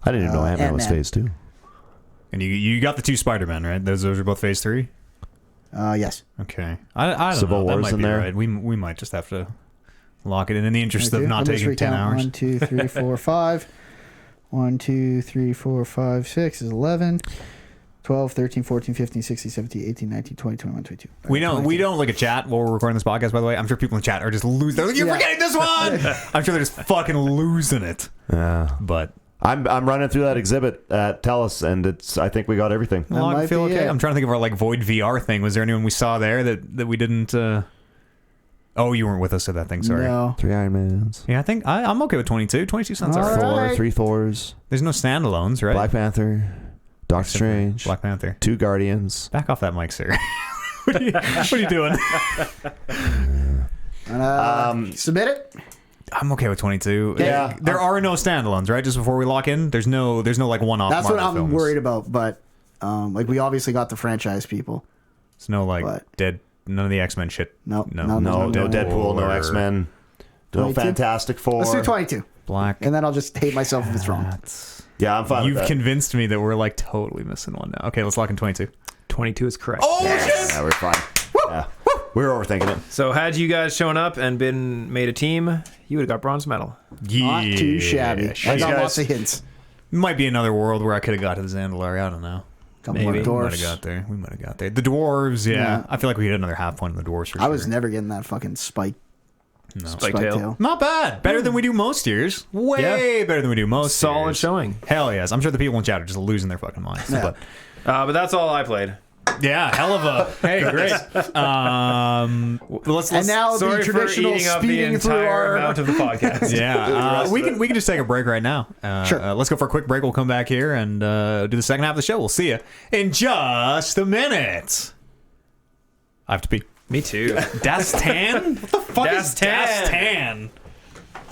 I didn't even know Ant-Man was Ant-Man. phase 2. And you got the 2 Spider-Men, right? Those are both Phase 3? Yes. Okay. I don't Civil know. That War's might in be there? right. We might just have to lock it in the interest of not Let me just taking 10 recount. hours. 1, 2, 3, 4, 5. 1, 2, 3, 4, 5, 6 is 11. 12, 13, 14, 15, 16, 17, 18, 19, 20, 21, 22. We don't look at chat while we're recording this podcast, by the way. I'm sure people in chat are just losing. They're like, you're forgetting this one! I'm sure they're just fucking losing it. Yeah. But I'm running through that exhibit at TELUS, and I think we got everything. That I might feel be okay. it. I'm trying to think of our like Void VR thing. Was there anyone we saw there that we didn't... Oh, you weren't with us at that thing, sorry. No. 3 Iron Mans. Yeah, I think I'm okay with 22. 22 sounds All alright. right. Thor, 3 Thors. There's no standalones, right? Black Panther. Doctor Strange. Black Panther. 2 Guardians. Back off that mic, sir. what are you doing? Submit it. I'm okay with 22. Yeah. There are no standalones, right? Just before we lock in, there's no like one-off. That's what Marvel I'm films. worried about. But like we obviously got the franchise people. There's no like But- none of the X-Men shit. Nope. No, No, no no. Deadpool, no X-Men. No 22? Fantastic Four. Let's do 22. Black. And then I'll just hate myself if it's wrong. Yeah, I'm fine You've with that. convinced me that we're like totally missing one now. Okay, let's lock in 22. 22 is correct. Oh Yeah, we're fine. Yeah. We were overthinking it. So had you guys shown up and been made a team, you would have got bronze medal. Not too shabby. I Thanks, got guys. lots of hints. Might be another world where I could have got to the Zandalari. I don't know. Couple Maybe. more We might dwarfs. have got there. We might have got there. The dwarves, yeah. Yeah. I feel like we hit another half point in the dwarves for sure. I was never getting that fucking spike. Spike tail. tail. Not bad. Better than we do most years. Way better than we do most Solid years. showing. Hell yes. I'm sure the people in chat are just losing their fucking minds. Yeah. But that's all I played. But yeah, hell of a hey, great. Let's And now Sorry the for traditional eating up the speeding through entire our. amount of the podcast. yeah, we can just take a break right now. Sure. Let's go for a quick break. We'll come back here and do the second half of the show. We'll see you in just a minute. I have to pee. Me too. Das Tan? What the fuck Das is Das Tan?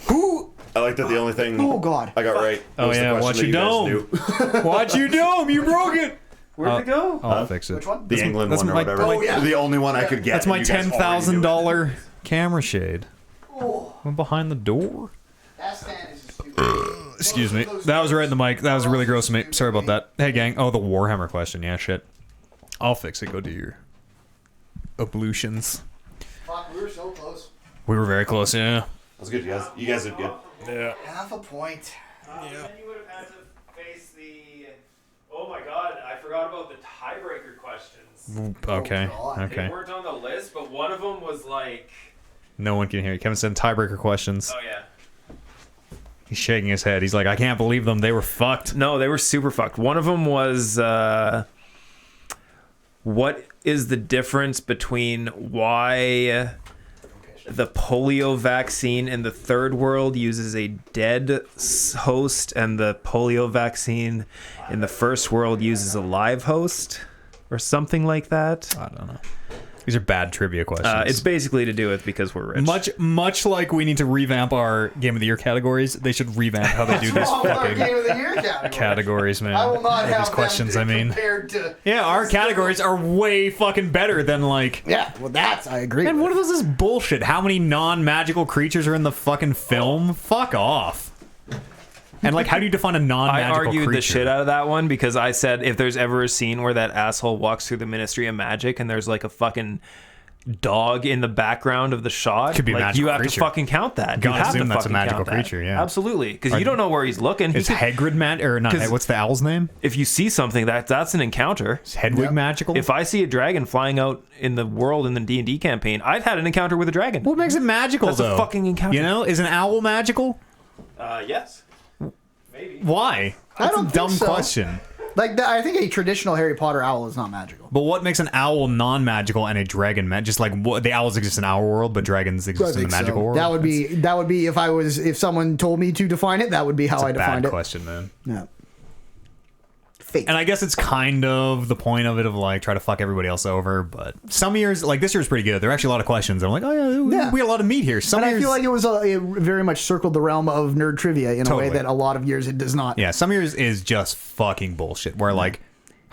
Who? I like that the only thing Oh, God. I got right. Oh, was the yeah, question watch that your guys dome. knew. What you doing? You broke it. Where'd it go? I'll fix it. Which one? The England that's one or my- whatever. oh, yeah. The only one I could get. That's my and you guys already knew it. $10,000 camera shade. Went behind the door. Excuse me. That was right in the mic. That was really gross of me. Sorry about that. Hey, gang. Oh, the Warhammer question. Yeah, shit. I'll fix it. Go do your ablutions. Fuck, we were so close. We were very close, yeah. That's good. You guys did good. Half a point. Then you would have had to face the. Oh my god, I forgot about the tiebreaker questions. Okay. God. They Okay. weren't on the list, but one of them was like. No one can hear you. Kevin said tiebreaker questions. Oh yeah. He's shaking his head. He's like, I can't believe them. They were fucked. No, they were super fucked. One of them was. What is the difference between why the polio vaccine in the third world uses a dead host and the polio vaccine in the first world uses a live host or something like that? I don't know. These are bad trivia questions. It's basically to do with because we're rich. Much like we need to revamp our Game of the Year categories, they should revamp how they do these Oh, our fucking game of the year category. categories, man. I will not Like have these questions, them I mean. compared to. Yeah, our categories are way fucking better than like. Yeah, well, that's I agree. And with. what is this bullshit? How many non-magical creatures are in the fucking film? Fuck off. And like, how do you define a I non-magical argued creature? the shit out of that one because I said if there's ever a scene where that asshole walks through the Ministry of Magic and there's like a fucking dog in the background of the shot, Could be a like magical you have creature. to fucking count that. Gotta you have assume to that's a fucking magical count that. creature, yeah. Absolutely, because you don't know where he's looking. Is Hagrid or not? 'Cause- What's the owl's name? If you see something, that's an encounter. Is Hedwig magical? If I see a dragon flying out in the world in the D&D campaign, I've had an encounter with a dragon. What makes it magical? That's a though? fucking encounter. You know, is an owl magical? Yes. Maybe. Why? I That's don't a think dumb so. question. Like, I think a traditional Harry Potter owl is not magical. But what makes an owl non-magical and a dragon just like what, the owls exist in our world, but dragons exist in the magical world? That would be if someone told me to define it, that would be how That's I a defined bad it. question, man. Yeah. Fate. And I guess it's kind of the point of it of like try to fuck everybody else over. But some years, like this year's pretty good. There are actually a lot of questions. I'm like, oh yeah, we have a lot of meat here. Some But years, I feel like it very much circled the realm of nerd trivia in a way Totally. that a lot of years it does not. yeah, some years is just fucking bullshit. Where like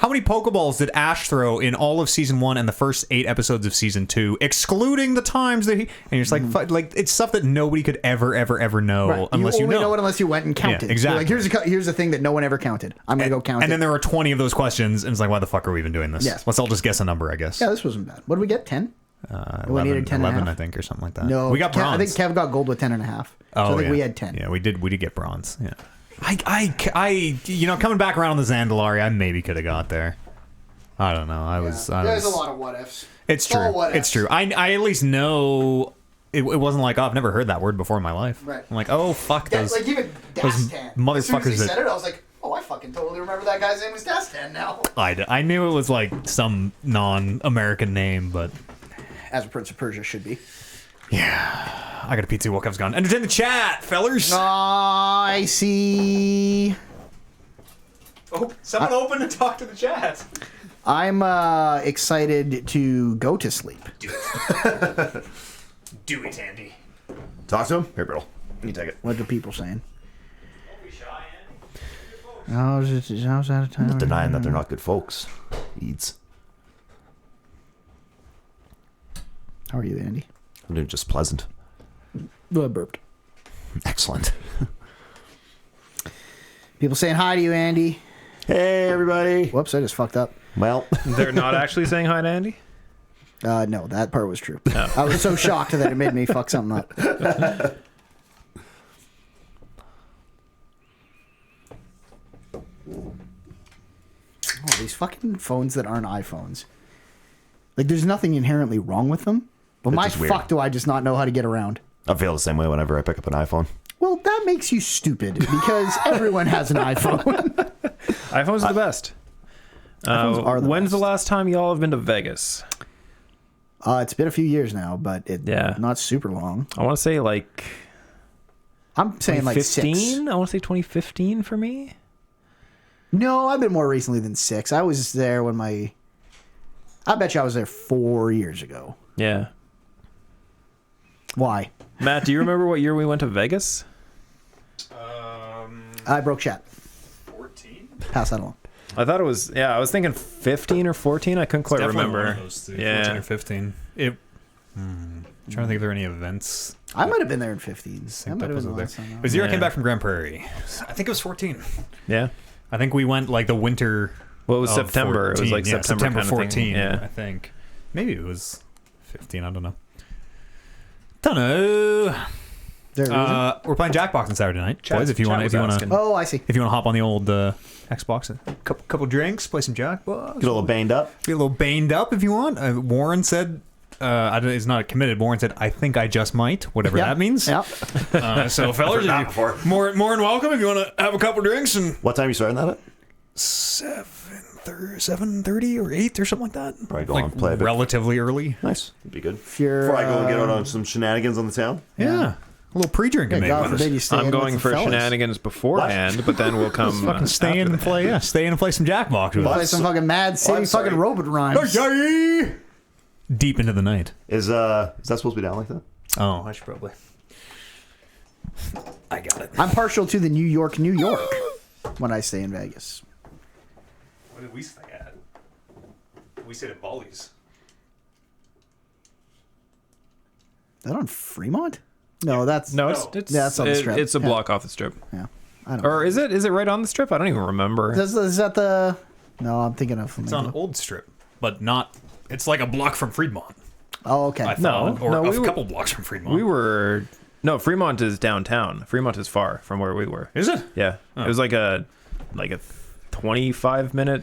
How many Pokeballs did Ash throw in all of season 1 and the first 8 episodes of season 2, excluding the times that he? And you're just like it's stuff that nobody could ever know unless you only know. know it unless you went and counted. Yeah, exactly. You're like here's a thing that no one ever counted. I'm gonna go count. And it. then there are 20 of those questions, and it's like, why the fuck are we even doing this? Yes. Let's all just guess a number, I guess. Yeah, this wasn't bad. What did we get? 10. 11, needed 10 and a 11 half? I think, or something like that. No, we got bronze. I think Kev got gold with 10 and a half. So I think we had 10. Yeah, we did get bronze. Yeah. I coming back around the Zandalari, I maybe could have got there. I don't know. There's a lot of what ifs. It's true. It's true. I at least know it wasn't like, oh, I've never heard that word before in my life. Right. I'm like, oh, fuck those. Like even Dastan. motherfuckers As soon as he that- said it, I was like, oh, I fucking totally remember that guy's name was Dastan now. I knew it was like some non-American name, but As a Prince of Persia should be. yeah. I got a pizza. Woke up's gone. Entertain the chat, fellers. I see. Oh, someone open and talk to the chat. I'm excited to go to sleep. Do it, Andy. Talk to him. Here, Brittle. You take it. What are people saying? How's out of time? I'm not denying that they're not good folks. Eads. How are you, Andy? I'm doing just pleasant. I burped. Excellent. People saying hi to you, Andy. Hey, everybody. Whoops, I just fucked up. Well, They're not actually saying hi to Andy? No, that part was true. I was so shocked that it made me fuck something up. Oh, these fucking phones that aren't iPhones. Like, there's nothing inherently wrong with them. But It's my just weird. fuck do I just not know how to get around? I feel the same way whenever I pick up an iPhone. Well, that makes you stupid because everyone has an iPhone. iPhones are the best. iPhones are the When's best. the last time y'all have been to Vegas? It's been a few years now, but not super long. I want to say like I'm saying like 2015. 6. I want to say 2015 for me. No, I've been more recently than 6. I was there when I bet you I was there 4 years ago. Yeah. Why? Matt, do you remember what year we went to Vegas? I broke chat. 14. Pass that along. I thought it was, I was thinking 15 or 14. I couldn't quite remember. 14 Yeah. or 15. I'm trying to think if there are any events. I might have been there in 15. That might have been the there. last time. It was the year I Yeah. came back from Grand Prairie. I think it was 14. Yeah. I think we went like the winter. Well, it was of September. 14. It was like Yeah, September kind of thing. 14. Yeah. I think. Maybe it was 15. I don't know. Don't know. There it is. We're playing Jackbox on Saturday night, Chat- boys. If you chat want, was if you want asking. to, Oh, I see. if you want to hop on the old Xbox, couple drinks, play some Jackbox. Get a little banged up. Get a little baned up if you want. Warren said, it's not committed. Warren said, I think I just might, whatever Yeah. that means. Yeah. So, fellas, that before. more than welcome if you want to have a couple drinks. And What time are you starting that at? 7:30 or 8 or something like that. Probably go on, play a bit. Relatively early. Nice. It'd be good. If you're, Before I go and get out on some shenanigans on the town. Yeah. A little pre-drinking, yeah, maybe. God with us. forbid you stay I'm in going with the for fellas. shenanigans beforehand, but then we'll come Fucking stay in after and play. Yeah, stay in and play some Jackbox with Play us. some fucking Mad City I'm sorry. fucking robot rhymes. Deep into the night. Is that supposed to be down like that? Oh, I should probably. I got it. I'm partial to the New York when I stay in Vegas. What did we stay at? We stayed at Bolly's. Is that on Fremont? No, that's No, it's Yeah, that's on the strip. It's a Yeah. block off the strip. Yeah, I don't. Or is it? Is it right on the strip? I don't even remember. Is that the? No, I'm thinking of. It's on Old Strip, but not. It's like a block from Fremont. Oh, okay. I thought, or no, a we were- couple blocks from Fremont. We were Fremont is downtown. Fremont is far from where we were. Is it? Yeah, it was like a 25-minute.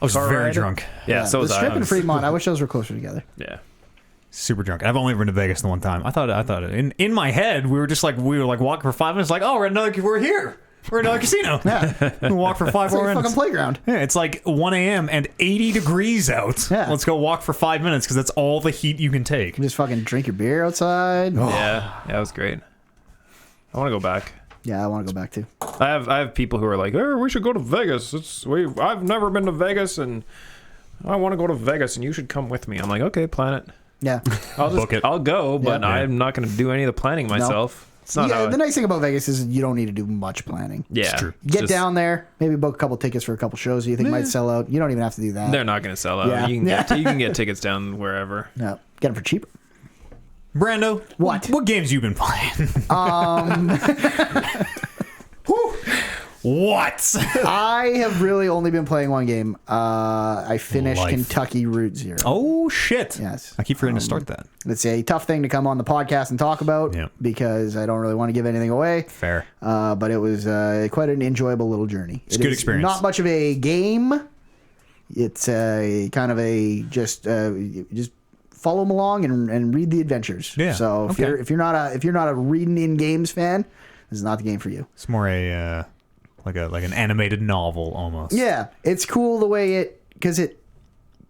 I was car very ride. drunk. Yeah, so the was strip I. and Fremont. I wish those were closer together. Yeah. Super drunk. I've only been to Vegas the one time. I thought in my head we were walking for 5 minutes. Like, oh, we're here. We're in another casino. Yeah, We walk for 5 it's more like a minutes. fucking playground. Yeah, it's like 1 a.m. and 80 degrees out. Yeah. Let's go walk for 5 minutes because that's all the heat you can take. Just fucking drink your beer outside. Yeah, it was great. I want to go back. Yeah, I want to go back too. I have people who are like, "Oh, we should go to Vegas. I've never been to Vegas, and I want to go to Vegas, and you should come with me." I'm like, "Okay, plan it. Yeah, I'll just Book it. I'll go, but Yeah. I'm not going to do any of the planning myself." It's not the nice thing about Vegas is you don't need to do much planning. Yeah, It's true. Get down there, maybe book a couple tickets for a couple shows you think might sell out. You don't even have to do that. They're not going to sell out. Yeah. You can get tickets down wherever. No, get them for cheap. Brando, What? What games you been playing? What? I have really only been playing one game. I finished Life. Kentucky Route Zero. Oh shit! Yes. I keep forgetting to start that. It's a tough thing to come on the podcast and talk about Yeah. because I don't really want to give anything away. Fair. But it was quite an enjoyable little journey. It's a good experience. Not much of a game. It's a kind of a just follow them along and read the adventures. Yeah. So if you're not a reading in games fan, this is not the game for you. It's more a like an animated novel almost. Yeah, it's cool the way because it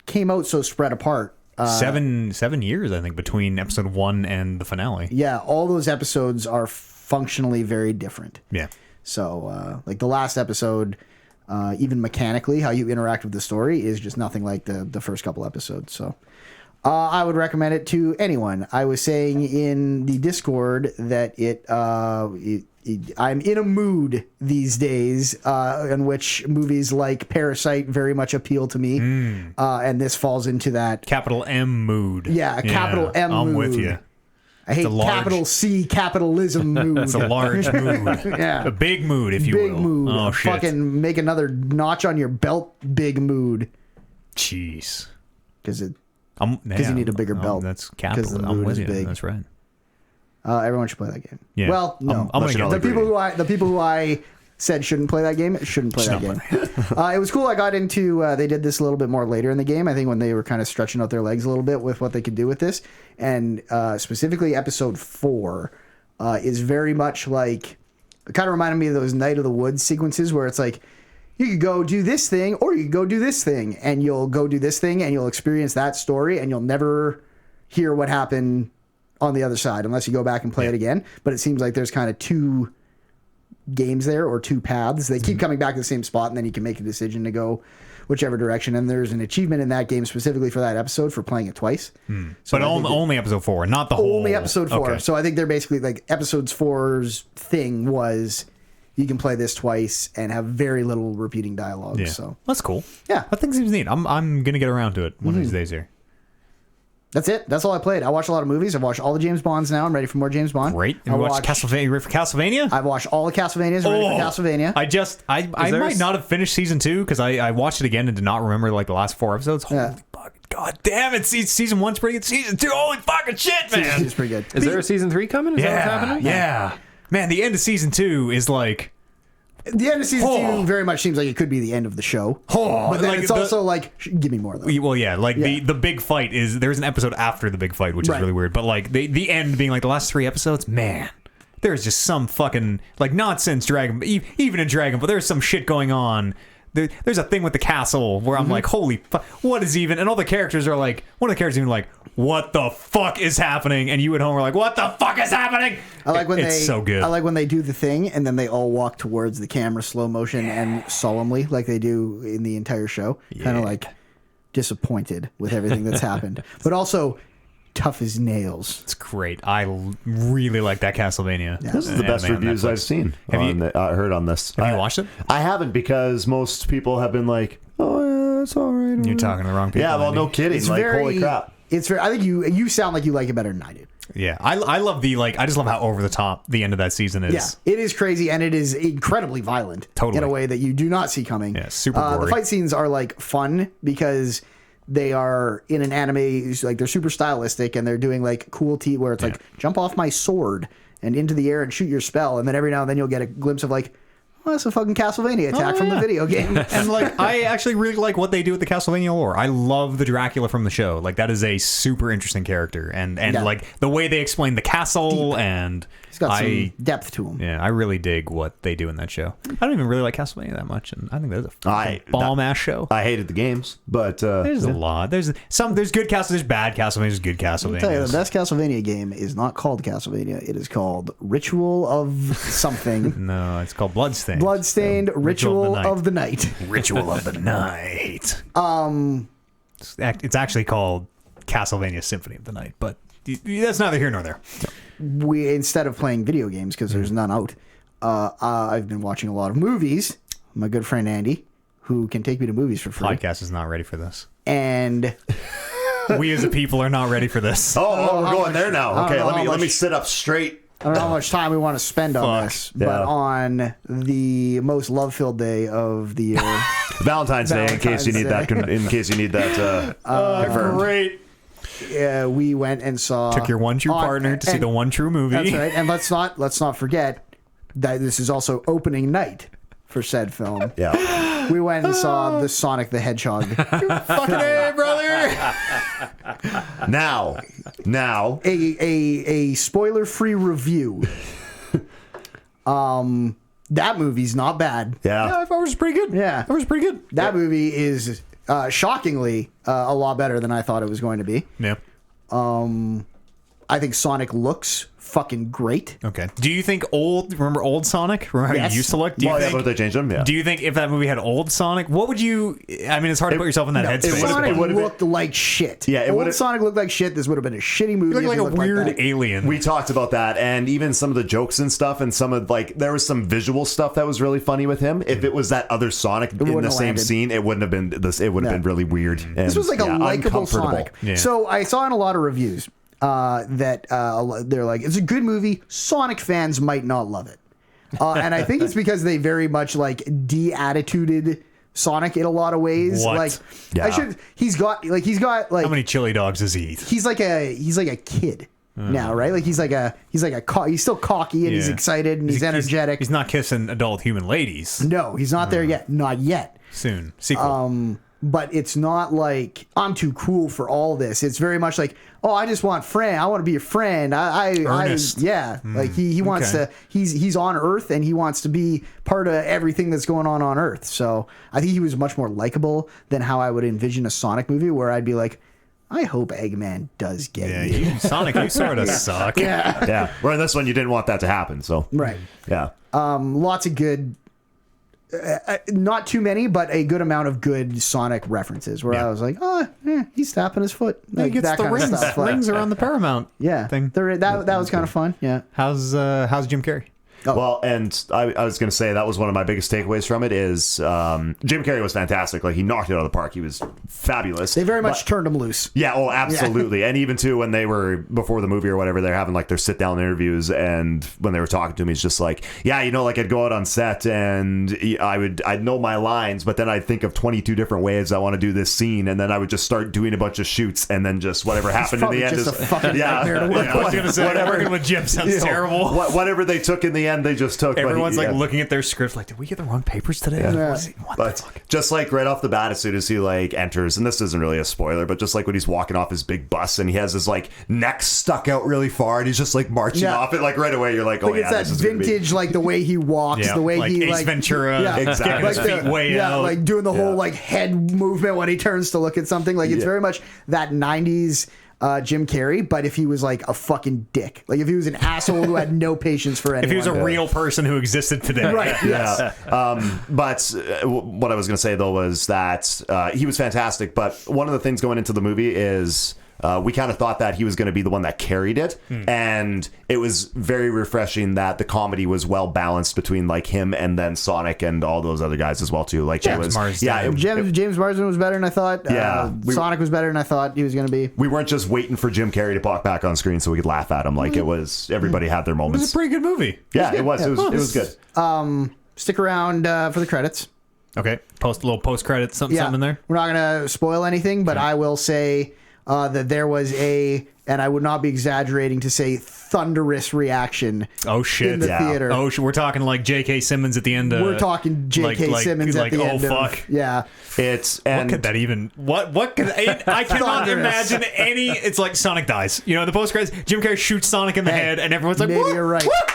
came out so spread apart. 7 years I think between episode 1 and the finale. Yeah, all those episodes are functionally very different. Yeah. So, like the last episode, even mechanically, how you interact with the story is just nothing like the first couple episodes. So, I would recommend it to anyone. I was saying in the Discord that I'm in a mood these days in which movies like Parasite very much appeal to me, and this falls into that. Capital M mood. Yeah, a capital M I'm mood. with you. I hate a large- capital C capitalism mood. It's a large mood. Yeah. A big mood, if you Big will. mood. Oh shit. Fucking make another notch on your belt. Big mood. Jeez. Because you Yeah, need a bigger belt. That's 'Cause capital. the I'm mood with is you. big. That's right. everyone should play that game. Yeah. Well, no. I'm gonna get the it. people who I said shouldn't play that game shouldn't play that game. It was cool. I got into. They did this a little bit more later in the game. I think when they were kind of stretching out their legs a little bit with what they could do with this, and specifically episode 4 is very much like. It kind of reminded me of those Night of the Woods sequences where it's like. You could go do this thing, or you could go do this thing, and you'll go do this thing, and you'll experience that story, and you'll never hear what happened on the other side unless you go back and play it again. But it seems like there's kind of 2 games there, or 2 paths. They keep coming back to the same spot, and then you can make a decision to go whichever direction. And there's an achievement in that game specifically for that episode for playing it twice. So But only episode 4, not the whole. only episode 4. Okay. So I think they're basically like episodes 4's thing was you can play this twice and have very little repeating dialogue. Yeah. So That's cool. Yeah. That thing seems neat. I'm gonna get around to it one of these days here. that's it. That's all I played. I watched a lot of movies. I've watched all the James Bonds now. I'm ready for more James Bond. Great. And I we watched watched Castlevania. You ready for Castlevania? I've watched all the Castlevanias. I'm ready for Castlevania. I there might not have finished season 2 because I watched it again and did not remember like the last 4 episodes. Yeah. Holy fucking god damn it! Season 1's pretty good. Season 2, holy fucking shit, man! It's pretty good. Is there a season 3 coming? Is that what's happening? Yeah. Man, the end of season 2 is like. The end of season 2 very much seems like it could be the end of the show. But then like it's the- also like, give me more though. Well, yeah, like Yeah. the big fight is there's an episode after the big fight, which is Right. really weird. But like the end being like the last 3 episodes, man, there's just some fucking like not since Dragon, even in Dragon, but there's some shit going on. There's a thing with the castle where I'm like, holy fuck, what is even? And all the characters are like, one of the characters even like, what the fuck is happening? And you at home are like, what the fuck is happening? I like when it's so good. I like when they do the thing and then they all walk towards the camera slow motion and solemnly like they do in the entire show. Kind of like disappointed with everything that's happened. But also tough as nails. It's great. I really like that Castlevania. This is the best anime on reviews Netflix. I've seen. Have you- Heard on this? Have you watched it? I haven't because most people have been like, "Oh, yeah, it's all right." You're talking to the wrong people. Yeah, well, Andy. no kidding. It's Like, very holy crap. It's very I think you sound like you like it better than I do. Yeah, I love the like. I just love how over the top the end of that season is. Yeah, it is crazy and it is incredibly violent. Totally. In a way that you do not see coming. Yeah, super The gory. fight scenes are like fun because they are in an anime, like they're super stylistic and they're doing like cool where it's like jump off my sword and into the air and shoot your spell, and then every now and then you'll get a glimpse of like, well, that's a fucking Castlevania attack from the video game. And like, I actually really like what they do with the Castlevania lore. I love the Dracula from the show. Like, that is a super interesting character, and Yeah. like the way they explain the castle and He's got some depth to him. yeah, I really dig what they do in that show. I don't even really like Castlevania that much, and I think that's a I- bomb ass show. I hated the games, but There's a lot. There's good Castlevania. There's bad Castlevania. There's good Castlevania. I'll tell you, the best Castlevania game is not called Castlevania. It is called Ritual of something. No, it's called Bloodstained. Bloodstained Ritual of the Night. Ritual of the Night. It's actually called Castlevania Symphony of the Night, but that's neither here nor there. we instead of playing video games because there's none out, I've been watching a lot of movies. My good friend Andy, who can take me to movies for free. Podcast is not ready for this. And We as a people are not ready for this. Oh, we're going there now. Okay, know how let me much- sit up straight. I don't know how much time we want to spend on Fuck. this, Yeah. but on the most love-filled day of the year, Valentine's Day, in case you need that. In case you need that. confirmed. Great. we went and saw. Took your one true partner to see and- the one true movie. That's right, and let's not forget that this is also opening night for said film. Yeah. We went and saw the Sonic the Hedgehog. Fucking A, brother. Now, a spoiler-free review. That movie's not bad. yeah. Yeah, I thought it was pretty good. Yeah. That was pretty good. That movie is shockingly a lot better than I thought it was going to be. Yeah. I think Sonic looks fucking great. Okay. Do you think remember old Sonic? Remember how Yes. you used to look? Do you Well, yeah, think, but they changed them. Yeah. do you think if that movie had old Sonic, what would you, I mean, it's hard to put yourself in that headspace. Sonic would've been- looked like shit. Yeah, it Old would've- Sonic looked like shit. This would have been a shitty movie. You look if like it a looked weird that. alien. We talked about that, and even some of the jokes and stuff, and some of there was some visual stuff that was really funny with him. If it was that other Sonic in wouldn't the have same landed. scene, it wouldn't have been this. It would have No. been really weird. And, This was like a likable uncomfortable. Sonic. Yeah. So I saw in a lot of reviews that they're like, it's a good movie. Sonic fans might not love it. And I think it's because they very much like de-attituded Sonic in a lot of ways. What? Like Yeah. he's got How many chili dogs does he eat? he's like a kid now, right? Like he's still cocky and he's Yeah. excited and he's energetic. He's not kissing adult human ladies. No, he's not there yet. Not yet. Soon. Sequel. But it's not like I'm too cool for all this. It's very much like, oh, I just want friend. I want to be a friend. Earnest. Like he wants okay. to. He's on Earth and he wants to be part of everything that's going on Earth. So I think he was much more likable than how I would envision a Sonic movie, where I'd be like, I hope Eggman does get yeah, me. Sonic, you sort of suck. Yeah, Yeah. Where in this one, you didn't want that to happen. So right. yeah. Lots of good. Not too many, but a good amount of good Sonic references. Where I was like, oh, he's tapping his foot. Like He gets that the kind rings. of stuff. Like, Rings are on the Paramount. yeah, thing. that was kind of fun. Yeah. How's Jim Carrey? Well, and I was going to say that was one of my biggest takeaways from it is Jim Carrey was fantastic. Like he knocked it out of the park. He was fabulous. They very much turned him loose. Yeah, oh, absolutely. And even too when they were before the movie or whatever, they're having like their sit down interviews, and when they were talking to him, he's just like, yeah, like I'd go out on set and I'd know my lines, but then I'd think of 22 different ways I want to do this scene, and then I would just start doing a bunch of shoots, and then just whatever happened in probably the end just is a fucking nightmare to work I was gonna say working with Jim sounds terrible. Whatever they took in the end, they just took. but Everyone's like yeah. looking at their script, like, did we get the wrong papers today? Yeah. What the But fuck? just like right off the bat, as soon as he like enters, and this isn't really a spoiler, but just like when he's walking off his big bus and he has his like neck stuck out really far, and he's just like marching Yeah. off it, like right away, you're like, oh Like yeah, it's that this is gonna be- vintage, like the way he walks, Yeah, the way like he Ace like Ventura, yeah, exactly. kicking his feet way out. like doing the whole Yeah. like head movement when he turns to look at something. Like it's Yeah. very much that '90s Jim Carrey, but if he was like a fucking dick, like if he was an asshole who had no patience for anyone. If he was a real person who existed today. right, yes. But what I was going to say though was that he was fantastic. But one of the things going into the movie is we kind of thought that he was going to be the one that carried it, and it was very refreshing that the comedy was well balanced between like him and then Sonic and all those other guys as well too. Like it was, Marsden. yeah, James Marsden was better than I thought. Yeah. Sonic was better than I thought he was going to be. we weren't just waiting for Jim Carrey to pop back on screen so we could laugh at him. Like it was, everybody had their It was moments. a pretty good movie. Yeah, it was. It was good. Stick around for the credits. Okay. A little post credit something in there. We're not going to spoil anything, but I will say that there was and I would not be exaggerating to say, thunderous reaction. Oh shit. In the theater. Oh, we're talking like J.K. Simmons at the end. We're talking J.K. Simmons at the end. Fuck. Yeah. It's What and could that even? What could I cannot Thunderous. imagine any. It's like Sonic dies. You know, the post credits. Jim Carrey shoots Sonic in the head, and everyone's like, maybe "What? you're right. What?"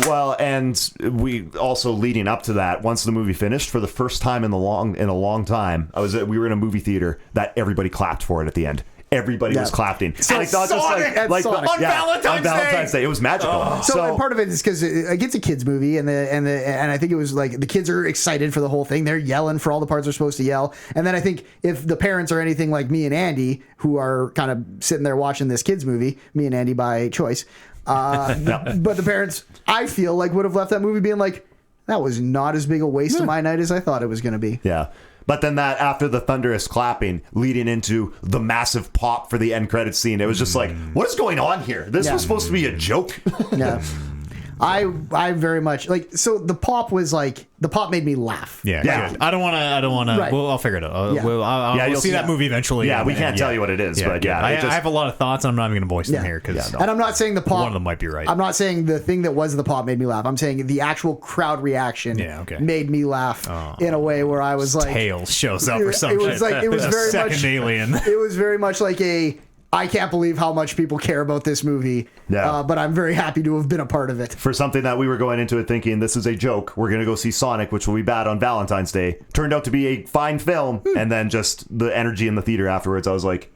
Well, and we also leading up to that, once the movie finished, for the first time in a long time, we were in a movie theater that everybody clapped for it at the end. Everybody was clapping. So and it's not just Sonic and like Sonic. On Valentine's Day. It was magical. So part of it is because it's a kids movie, and I think it was like the kids are excited for the whole thing. They're yelling for all the parts they're supposed to yell, and then I think if the parents are anything like me and Andy, who are kind of sitting there watching this kids movie, me and Andy by choice, But the parents, I feel like, would have left that movie being like, that was not as big a waste of my night as I thought it was going to be. Yeah. But then that after the thunderous clapping leading into the massive pop for the end credits scene, it was just like, what is going on here? This was supposed to be a joke. Yeah. I very much like, so the pop made me laugh. Yeah. Yeah. Good. I don't want to. Right. Well, I'll figure it out. Yeah. We'll you'll see that see- movie eventually. Yeah, we and- can't tell you what it is, but good. yeah, I it just- have a lot of thoughts. I'm not even going to voice them Yeah. here because And I'm not saying the pop. one of them might be right. I'm not saying the thing that was the pop made me laugh. I'm saying the actual crowd reaction made me laugh in a way where I was like, Tails shows up or it something. was like, it was A very second much alien. It was very much like I can't believe how much people care about this movie. Yeah. But I'm very happy to have been a part of it. For something that we were going into it thinking this is a joke, we're going to go see Sonic, which will be bad on Valentine's Day. Turned out to be a fine film. And then just the energy in the theater afterwards, I was like,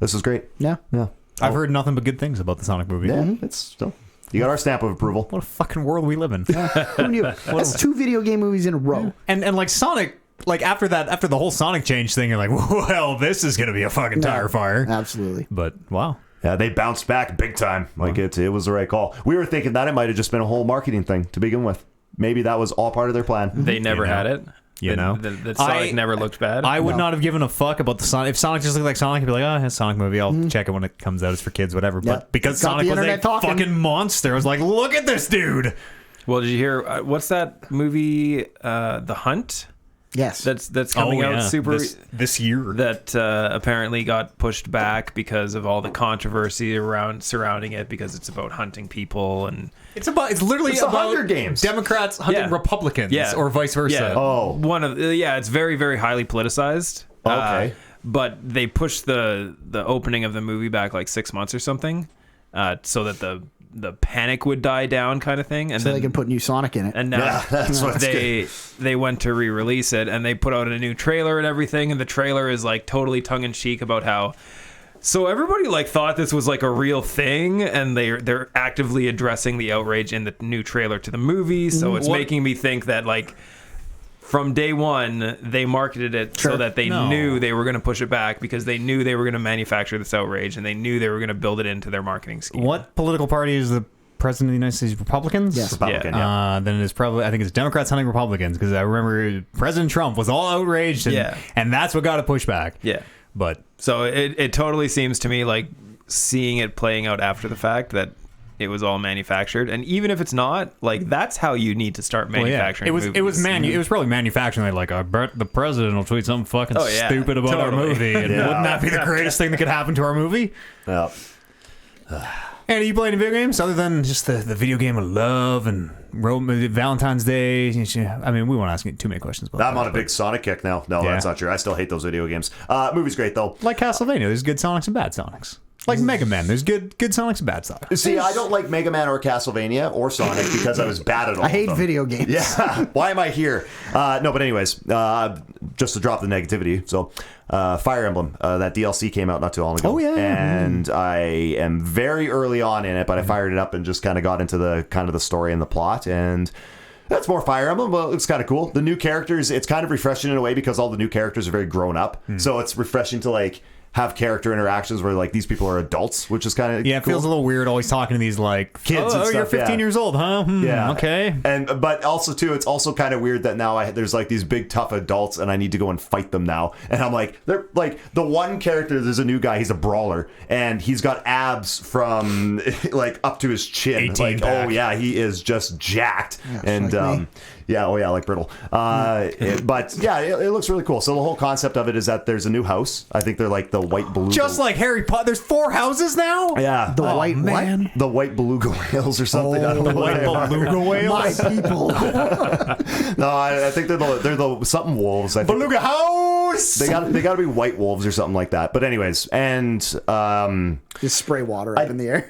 this is great. Yeah. Yeah. I've heard nothing but good things about the Sonic movie. Yeah, it's still, you got our stamp of approval. What a fucking world we live in. Who knew? That's 2 video game movies in a row. And like Sonic, like after the whole Sonic change thing, you're like, well, this is going to be a fucking tire fire. Absolutely. But wow. Yeah, they bounced back big time. Like it was the right call. We were thinking that it might have just been a whole marketing thing to begin with. Maybe that was all part of their plan. They never had it. You know? That Sonic never looked bad. I would not have given a fuck about the Sonic. If Sonic just looked like Sonic, I'd be like, oh, it's a Sonic movie. I'll check it when it comes out. It's for kids, whatever. Yeah. But because Got Sonic the was a internet talking. fucking monster, I was like, look at this dude. Well, did you hear what's that movie? The Hunt. Yes. That's coming out super this year. that apparently got pushed back because of all the controversy surrounding it, because it's about hunting people and It's literally It's the about Hunger Games. Democrats hunting Republicans, or vice versa. It's very, very highly politicized. Okay. But they pushed the opening of the movie back like 6 months or something, so that the panic would die down, kind of thing, and so then they can put new Sonic in it. and now Yeah, that's what's they went to re-release it, and they put out a new trailer and everything, and the trailer is like totally tongue-in-cheek about how so everybody like thought this was like a real thing, and they're actively addressing the outrage in the new trailer to the movie. So it's making me think that like from day one they marketed it so that they knew they were going to push it back, because they knew they were going to manufacture this outrage, and they knew they were going to build it into their marketing scheme. What political party is the president of the United States? Republicans? Yes. Republican, Then it's probably, I think it's Democrats hunting Republicans, because I remember President Trump was all outraged, and that's what got it pushed back. Yeah. But So it totally seems to me like seeing it playing out after the fact that it was all manufactured, and even if it's not, like that's how you need to start manufacturing. It was probably manufacturing. Like, I bet the president will tweet something fucking stupid about our movie, and wouldn't that be the greatest thing that could happen to our movie? Yeah. And are you playing video games other than just the video game of love and Valentine's Day? I mean, we won't ask you too many questions about that. I'm on a big Sonic kick now. No, that's not true. I still hate those video games. Movie's great though. Like Castlevania, there's good Sonics and bad Sonics. Like Mega Man, there's good Sonics and bad Sonics. See, I don't like Mega Man or Castlevania or Sonic because I was bad at all. I hate of them. video games. Yeah. Why am I here? No, but anyways, just to drop the negativity. So, Fire Emblem, that DLC came out not too long ago. Oh, yeah. And I am very early on in it, but I fired it up and just kind of got into the story and the plot, and that's more Fire Emblem, but it's kind of cool. The new characters, it's kind of refreshing in a way because all the new characters are very grown up. So it's refreshing to like have character interactions where like these people are adults, which is kind of it cool. feels a little weird always talking to these like Kids and you're stuff, 15 years old, huh? Yeah. Okay. And but also too, it's also kind of weird that now there's like these big tough adults, and I need to go and fight them now. And I'm like, they're like the one character. There's a new guy. He's a brawler, and he's got abs from like up to his chin. 18 Like, pack. oh yeah, he is just jacked. Yeah, and like me. yeah, oh yeah, like brittle. But yeah, it looks really cool. So the whole concept of it is that there's a new house. I think they're like the white beluga. Just like Harry Potter, there's 4 houses now. Yeah, The white man. the white beluga whales or something. I don't know what they are. Beluga whales. My people. No, I think they're the something wolves. I think. Beluga house. They got to be white wolves or something like that. But anyways, and Just spray water up in the air.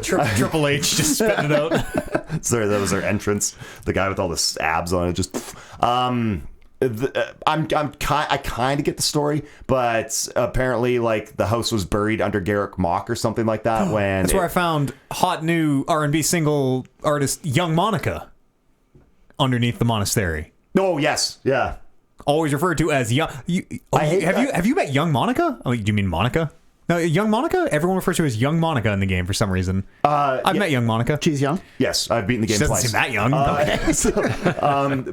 Triple H just spitting it out. that was their entrance. The guy with all the abs on it. Just I kind of get the story, but apparently like the house was buried under Garrick Mock or something like that. When That's where I found hot new R&B single artist Young Monica underneath the monastery. Oh yes, yeah. Always referred to as Young. I hate that. Have you met Young Monica? Oh, do you mean Monica? No, young Monica. Everyone refers to her as young Monica in the game for some reason. I've met young Monica. She's young. Yes, I've beaten the game She doesn't twice. seem that young.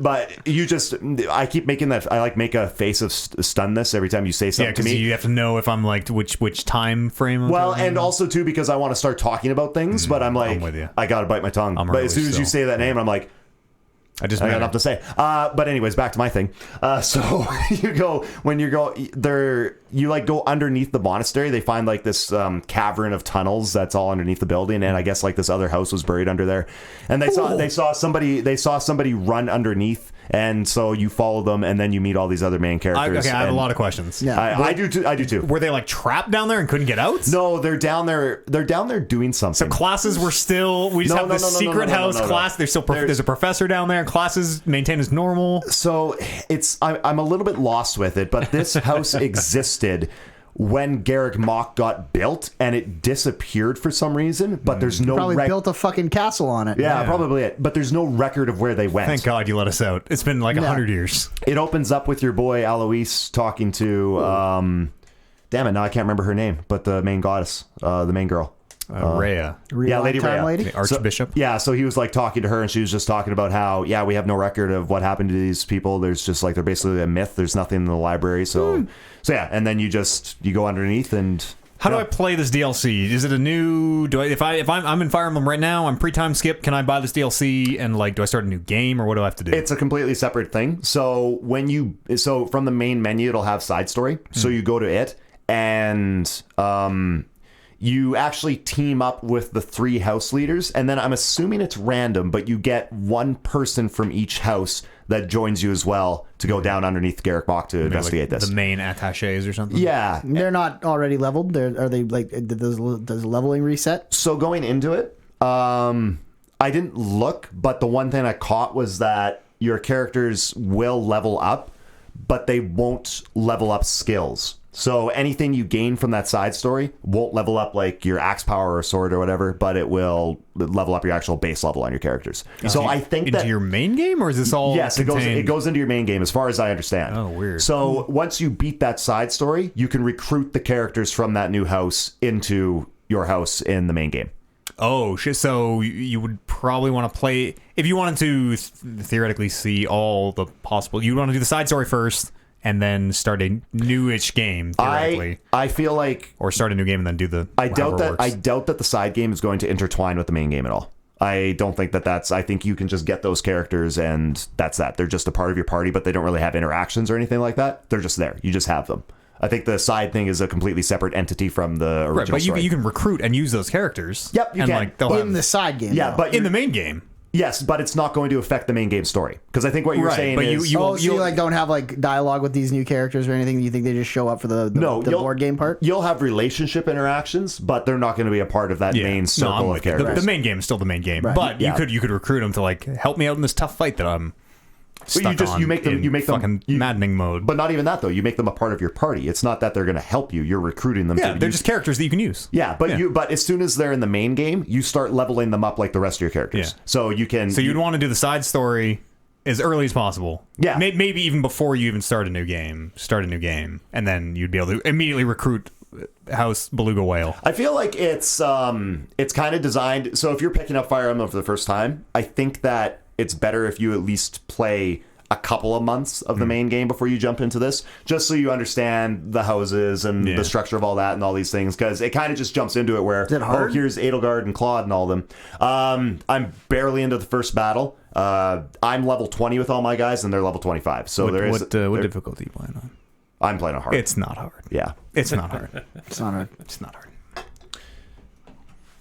But you just, I keep making that. I like make a face of stunnedness every time you say Yeah, something to because me. you have to know if I'm like which time frame. Well, and also too because I want to start talking about things, but I'm like, with you. I gotta bite my tongue. I'm But early as soon as you still. say that name, I'm like, I just I met got her. enough to say. But anyways, back to my thing. So you like go underneath the monastery. They find like this cavern of tunnels that's all underneath the building, and I guess like this other house was buried under there. And they saw somebody run underneath, and so you follow them, and then you meet all these other main characters. I have a and lot of questions. Yeah. I do too. I do too. Were they like trapped down there and couldn't get out? No, they're down there. They're down there doing something. Classes were still. We just have this secret house no. class. There's still there's a professor down there. Classes maintained as normal. So I'm a little bit lost with it, but this house existed when Garrick Mach got built, and it disappeared for some reason. But there's no Probably built a fucking castle on it. Yeah, probably it. But there's no record of where they went. Thank God you let us out. It's been like 100 years. It opens up with your boy Alois talking to damn it, now I can't remember her name, but the main goddess, the main girl. Rhea. Yeah, Lady Time Rhea. lady. The Archbishop. So he was like talking to her, and she was just talking about how we have no record of what happened to these people. There's just like they're basically a myth. There's nothing in the library. So yeah, and then you go underneath and. How do I play this DLC? Is it a new? If I'm in Fire Emblem right now, I'm pre-time skip. Can I buy this DLC and like do I start a new game or what do I have to do? It's a completely separate thing. So from the main menu, it'll have side story. So you go to it and you actually team up with the 3 house leaders, and then I'm assuming it's random, but you get one person from each house that joins you as well to go down underneath Garrick Mach to investigate like this. The main attaches or something. Yeah. They're not already leveled. Are they like? Does leveling reset? So going into it, I didn't look, but the one thing I caught was that your characters will level up, but they won't level up skills. So anything you gain from that side story won't level up like your axe power or sword or whatever, but it will level up your actual base level on your characters. So I think into that your main game, or is this all? yes, contained? it goes into your main game as far as I understand. Oh, weird. So once you beat that side story, you can recruit the characters from that new house into your house in the main game. Oh shit! So you would probably want to play if you wanted to theoretically see all the possible. You want to do the side story first, and then start a newish game theoretically, I feel like or start a new game and then do the. I doubt however it that works. I doubt that the side game is going to intertwine with the main game at all. I don't think that's. I think you can just get those characters and that's that. They're just a part of your party, but they don't really have interactions or anything like that. They're just there. You just have them. I think the side thing is a completely separate entity from the original Right, but story. you can recruit and use those characters. Yep, you and can. Like, they'll In have, the side game. yeah, though. but in the main game. yes, but it's not going to affect the main game story because I think what you're Right, saying but is so you like don't have like dialogue with these new characters or anything? You think they just show up for the you'll- board game part? You'll have relationship interactions, but they're not going to be a part of that main I'm circle of with you. characters. The main game is still the main game, Right. but Yeah. you could recruit them to like help me out in this tough fight that I'm stuck on. you make them fucking maddening mode. But not even that though. You make them a part of your party. It's not that they're going to help you. You're recruiting them. yeah, to they're use- just characters that you can use. Yeah, but as soon as they're in the main game, you start leveling them up like the rest of your characters. Yeah. So you can. So you'd want to do the side story as early as possible. Yeah. Maybe even before you even start a new game, and then you'd be able to immediately recruit House Beluga Whale. I feel like it's kind of designed. So if you're picking up Fire Emblem for the first time, I think that it's better if you at least play a couple of months of the main game before you jump into this, just so you understand the houses and the structure of all that and all these things, because it kind of just jumps into it where, it hard? oh, here's Edelgard and Claude and all of them. I'm barely into the first battle. I'm level 20 with all my guys, and they're level 25. So What difficulty are you playing on? I'm playing on hard. It's not hard. Yeah. It's not hard. It's not a, It's not hard.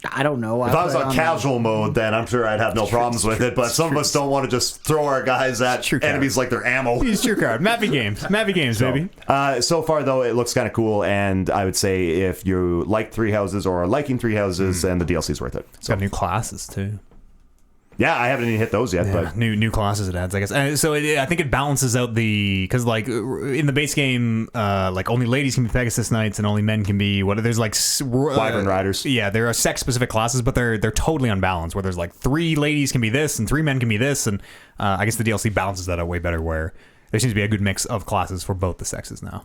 I don't know. If I was on casual mode, then I'm sure I'd have no problems with it. But some of us don't want to just throw our guys at True enemies like they're ammo. Use your card. Mappy games, baby. So far, though, it looks kind of cool. And I would say if you like Three Houses or are liking Three Houses, then the DLC is worth it. It's got new classes too. Yeah, I haven't even hit those yet. Yeah, But new classes it adds, I guess. So I think it balances out because like in the base game, like only ladies can be Pegasus Knights and only men can be there's like Wyvern Riders. Yeah, there are sex specific classes, but they're totally unbalanced. Where there's like 3 ladies can be this and 3 men can be this, and I guess the DLC balances that out way better. Where there seems to be a good mix of classes for both the sexes now.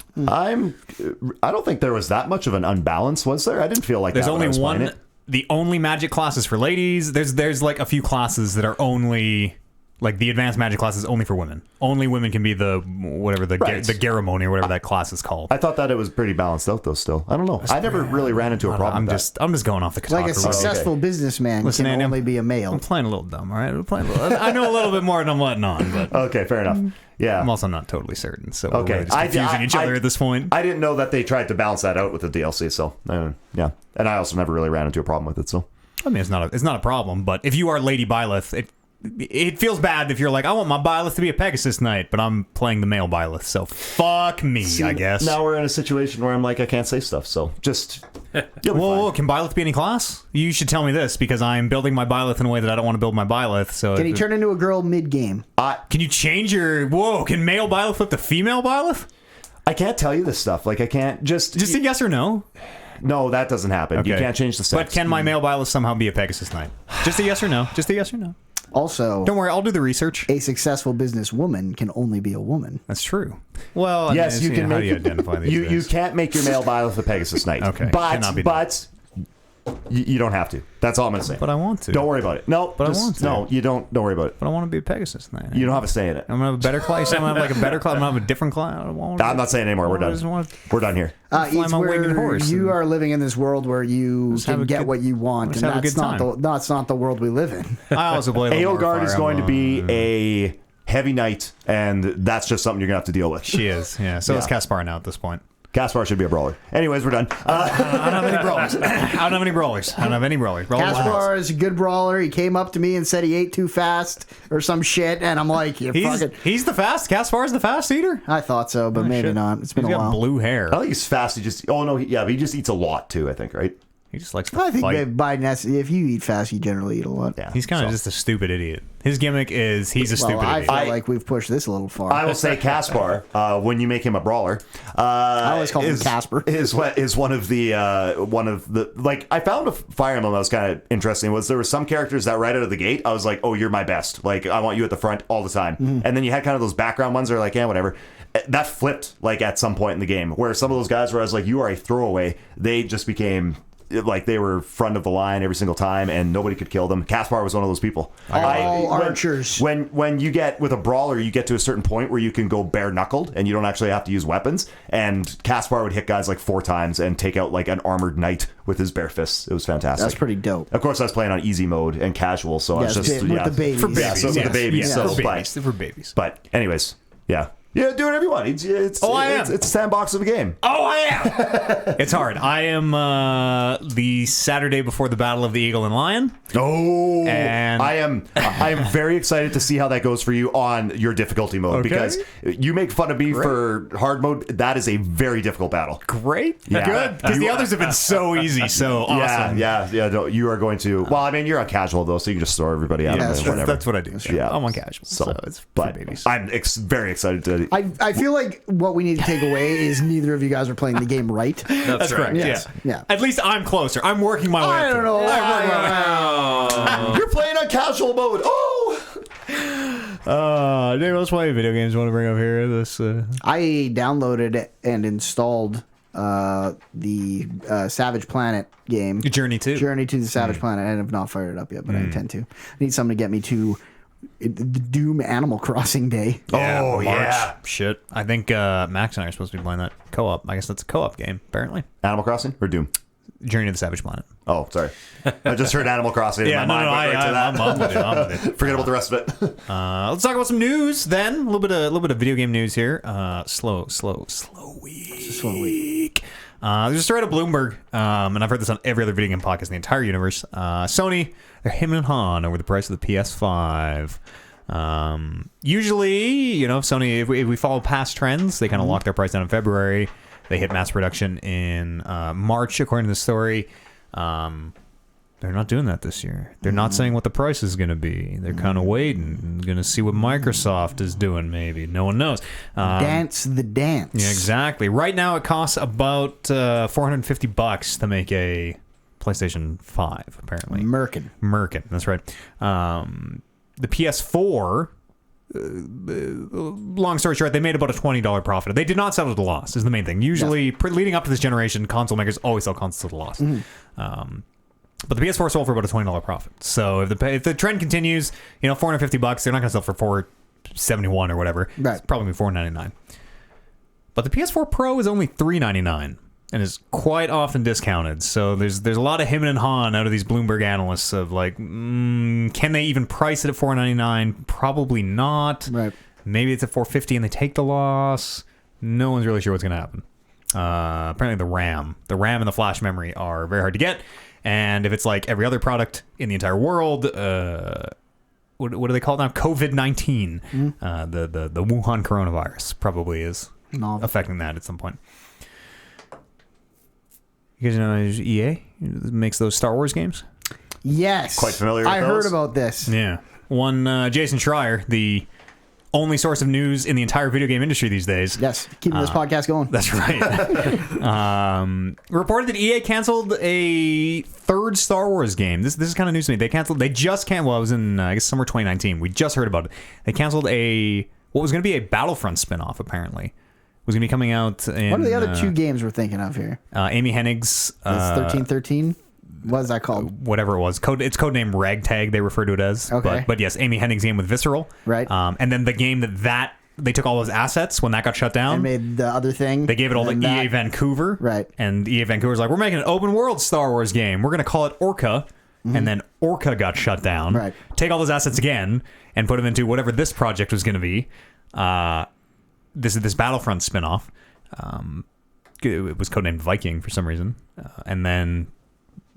I don't think there was that much of an unbalance, was there? I didn't feel like There's that when I only was playing one. it. The only magic class is for ladies. There's like a few classes that are only like the advanced magic class is only for women. Only women can be the whatever the Right. the Garamoni or whatever that class is called. I thought that it was pretty balanced out though. Still, I don't know. I never really ran into a problem. I'm with just going off the Like a Kotaku. successful businessman Listen, can Andy, only be a I'm male. playing a little dumb, all right? I'm playing a little, I know a little bit more than I'm letting on, but that. Okay, fair enough. Yeah. I'm also not totally certain. So we're Okay. really just confusing each other at this point. I didn't know that they tried to balance that out with the DLC. So yeah, and I also never really ran into a problem with it. So I mean, it's not a problem, but if you are Lady Byleth, it feels bad if you're like, I want my Byleth to be a Pegasus Knight, but I'm playing the male Byleth, so fuck me, I guess. now we're in a situation where I'm like, I can't say stuff. So just you'll be Whoa, fine. can Byleth be any class? You should tell me this because I'm building my Byleth in a way that I don't want to build my Byleth. So Can he turn into a girl mid-game? Can you change your? Whoa, can male Byleth flip to female Byleth? I can't tell you this stuff. Like I can't just Just a yes or no. no, that doesn't happen. You Okay. can't change the sex. But can my male Byleth somehow be a Pegasus Knight? Just a yes or no. Just a yes or no. Also, Don't worry, I'll do the research. a successful businesswoman can only be a woman. That's true. Well, Yes, you can how make do you identify these you days? can't make your male Byleth a Pegasus Knight. Okay, cannot be done. but you don't have to. That's all I'm gonna say. But I want to. Don't worry about it. No, But I want to. No, you don't. Don't worry about it. But I want to be a Pegasus Knight. You don't have a say in it. I'm gonna have a better class. I'm gonna have like a better class. I'm gonna have a different class. I'm not saying anymore. We're done. We're done here. Fly It's my winged where horse you and- are living in this world where you have can a get good- what you want, just and have a that's good not time. that's not the world we live in. I also play. a little more Aelgard is Fire going to be Emblem. a heavy knight, and that's just something you're gonna have to deal with. She is. Yeah. So Yeah. is Caspar now at this point. Caspar should be a brawler. Anyways, we're done. I don't have any brawlers. I don't have any brawlers. I don't have any brawlers. Caspar is a good brawler. He came up to me and said he ate too fast or some shit, and I'm like, you fucking. He's the fast. Caspar's the fast eater. I thought so, but maybe Shit. not. It's been He's a got while. blue hair. I think he's fast. He just. Oh no. But he just eats a lot too. I think. Right. He just likes to I think fight. by if you eat fast, you generally eat a lot. Yeah. He's kind of just a stupid idiot. His gimmick is he's a Well, stupid I idiot. feel like we've pushed this a little far. I will say Caspar when you make him a brawler. I always call him Casper. Is one of the like I found a Fire Emblem that was kind of interesting. Was there were some characters that right out of the gate I was like, oh, you're my best. Like I want you at the front all the time. Mm-hmm. And then you had kind of those background ones that are like, yeah, whatever. That flipped like at some point in the game where some of those guys where I was like, you are a throwaway. They just became. Like they were front of the line every single time, and nobody could kill them. Caspar was one of those people. All archers. When you get with a brawler, you get to a certain point where you can go bare knuckled, and you don't actually have to use weapons. And Caspar would hit guys like 4 times and take out like an armored knight with his bare fists. It was fantastic. That's pretty dope. Of course, I was playing on easy mode and casual, so I was Yes, just with the babies. For babies. Yeah, so with the babies. Yes, So, for babies. For babies. but anyways, yeah. Yeah, do whatever you want. It's a sandbox of a game. Oh, I am. It's hard. I am the Saturday before the Battle of the Eagle and Lion. Oh, And- I am very excited to see how that goes for you on your difficulty mode Okay. because you make fun of me for hard mode. That is a very difficult battle. Great. Yeah. Good. Because the others have been so easy, so awesome. Yeah. No, you are going to. Well, I mean, you're on casual though, so you can just throw everybody out. Yeah, and whatever. that's what I do. Yeah. I'm on casual, so it's for but babies. I'm very excited to. I feel like what we need to take away is neither of you guys are playing the game right. That's right. correct. Yes. Yeah. Yeah. At least I'm closer. I'm working my way. I up to don't it. know. I'm working my way. You're playing on casual mode. Oh. Dave, let's play video games. You want to bring up here? This. I downloaded and installed the Savage Planet game. Journey 2. Journey to the Savage Planet. I have not fired it up yet, but I intend to. I need something to get me to the Doom Animal Crossing Day. Oh, March. yeah. Shit. I think Max and I are supposed to be playing that co-op. I guess that's a co-op game, apparently. Animal Crossing or Doom? Journey to the Savage Planet. Oh, sorry. I just heard Animal Crossing. Yeah, and my mind went right to that. I'm with it. I'm with it. Forget about the rest of it. Let's talk about some news then. A little bit of video game news here. Slow week. Slow week. There's a story out of Bloomberg, and I've heard this on every other video game podcast in the entire universe. Sony, they're hemming and hawing over the price of the PS5. Usually, Sony, if we follow past trends, they kind of lock their price down in February. They hit mass production in March, according to the story. They're not doing that this year. They're not saying what the price is going to be. They're kind of waiting, going to see what Microsoft is doing. Maybe no one knows. Dance the dance. Yeah, exactly. Right now, it costs about $450 to make a PlayStation 5. Apparently, Merkin. That's right. The PS4 long story short, they made about a $20 profit. They did not sell it at a loss, is the main thing. Usually, leading up to this generation, console makers always sell consoles at a loss. But the PS4 sold for about a $20 profit. So if the trend continues, $450, they're not going to sell for $471 or whatever. Right. It's probably $499. But the PS4 Pro is only $399 and is quite often discounted. So there's a lot of him and han out of these Bloomberg analysts of like, can they even price it at $499? Probably not. Right. Maybe it's at $450 and they take the loss. No one's really sure what's going to happen. Apparently the RAM and the flash memory are very hard to get. And if it's like every other product in the entire world, what do they call it now? COVID-19. The Wuhan coronavirus probably is affecting that at some point. You guys know EA makes those Star Wars games? Yes. Quite familiar with I those? heard about this. Yeah. One Jason Schreier, the only source of news in the entire video game industry these days. Yes. Keeping this podcast going. That's right. Reported that EA canceled a third Star Wars game. This is kind of news to me. They just canceled, well, it was in, I guess, summer 2019. We just heard about it. They canceled what was going to be a Battlefront spinoff, apparently. It was going to be coming out in... What are the other two games we're thinking of here? Amy Hennig's... 1313? What is that called? Whatever it was. It's codenamed Ragtag, they refer to it as. Okay. But yes, Amy Hennig's game with Visceral. Right. And then the game that they took all those assets when that got shut down. And made the other thing. They gave it all to EA Vancouver. Right. And EA Vancouver's like, we're making an open world Star Wars game. We're going to call it Orca. And then Orca got shut down. Right. Take all those assets again and put them into whatever this project was going to be. This Battlefront spinoff. It was codenamed Viking for some reason. And then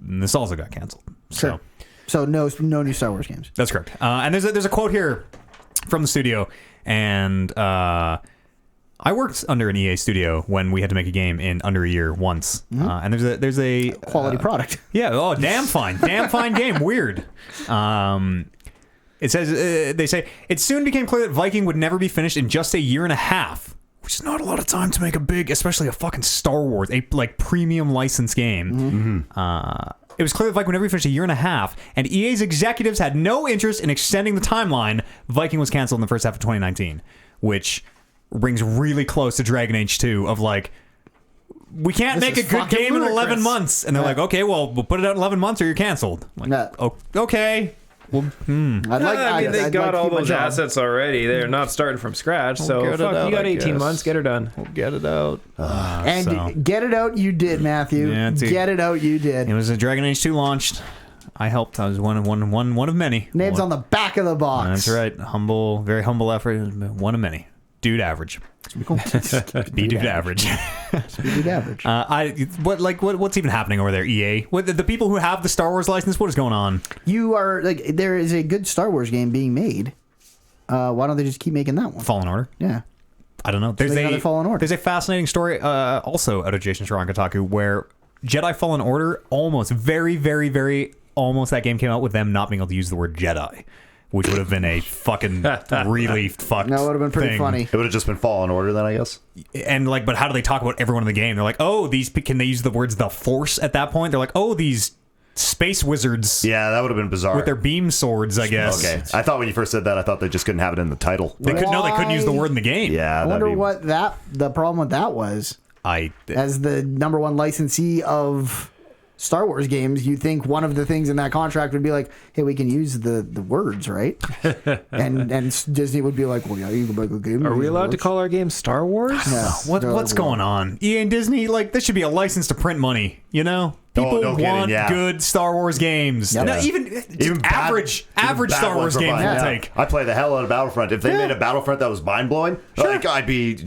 this also got canceled. Sure. So no new Star Wars games. That's correct. And there's a quote here from the studio, and I worked under an EA studio when we had to make a game in under a year once. And there's a Quality product. Yeah. Oh, damn fine game. Weird. It says they say it soon became clear that Viking would never be finished in just a year and a half. Which is not a lot of time to make especially a fucking Star Wars, a premium license game. It was clear that Viking would never be finished a year and a half, and EA's executives had no interest in extending the timeline. Viking was canceled in the first half of 2019, which rings really close to Dragon Age 2 of like, we can't This make a is good fucking game in 11 ludicrous. months. And they're like, okay, well, we'll put it out in 11 months or you're canceled. Like, Yeah. oh, okay. Well, They got all keep my those job. assets already. They're not starting from scratch. So get it fuck, out, you got I 18 guess. months. Get her done. we'll get it out. And So- get it out you did, Matthew. Yeah, dude. Get it out you did. It was a Dragon Age 2 launched. I helped. I was one of many. Names on the back of the box. That's right. Humble, very humble effort. One of many. Dude average. Be dude average. Dude average. What's even happening over there, EA? The people who have the Star Wars license, what is going on? You are like, there is a good Star Wars game being made. Why don't they just keep making that one? Fallen Order? Yeah. I don't know. There's another Fallen Order. There's a fascinating story also out of Jason Schreier on Kotaku where Jedi Fallen Order almost, very, very, very almost that game came out with them not being able to use the word Jedi, which would have been a fucking really fucked That would have been pretty thing. funny. It would have just been Fallen Order then, I guess. And but how do they talk about everyone in the game? They're like, oh, can they use the words the Force at that point? They're like, oh, these space wizards Yeah, that would have been bizarre. with their beam swords, I guess. Okay. I thought when you first said that, I thought they just couldn't have it in the title. They couldn't use the word in the game. Yeah, I wonder what the problem with that was. As the number one licensee of Star Wars games, you think one of the things in that contract would be like, hey, we can use the words, right? and Disney would be like, well, yeah, you can make a game. Are we allowed to call our game Star Wars? Yeah. What's going on? EA and Disney, this should be a license to print money, you know? People no kidding, want yeah. good Star Wars games. Yep. No, Yeah. even average Star Wars games fun. will take. I play the hell out of Battlefront. If they made a Battlefront that was mind blowing, I'd be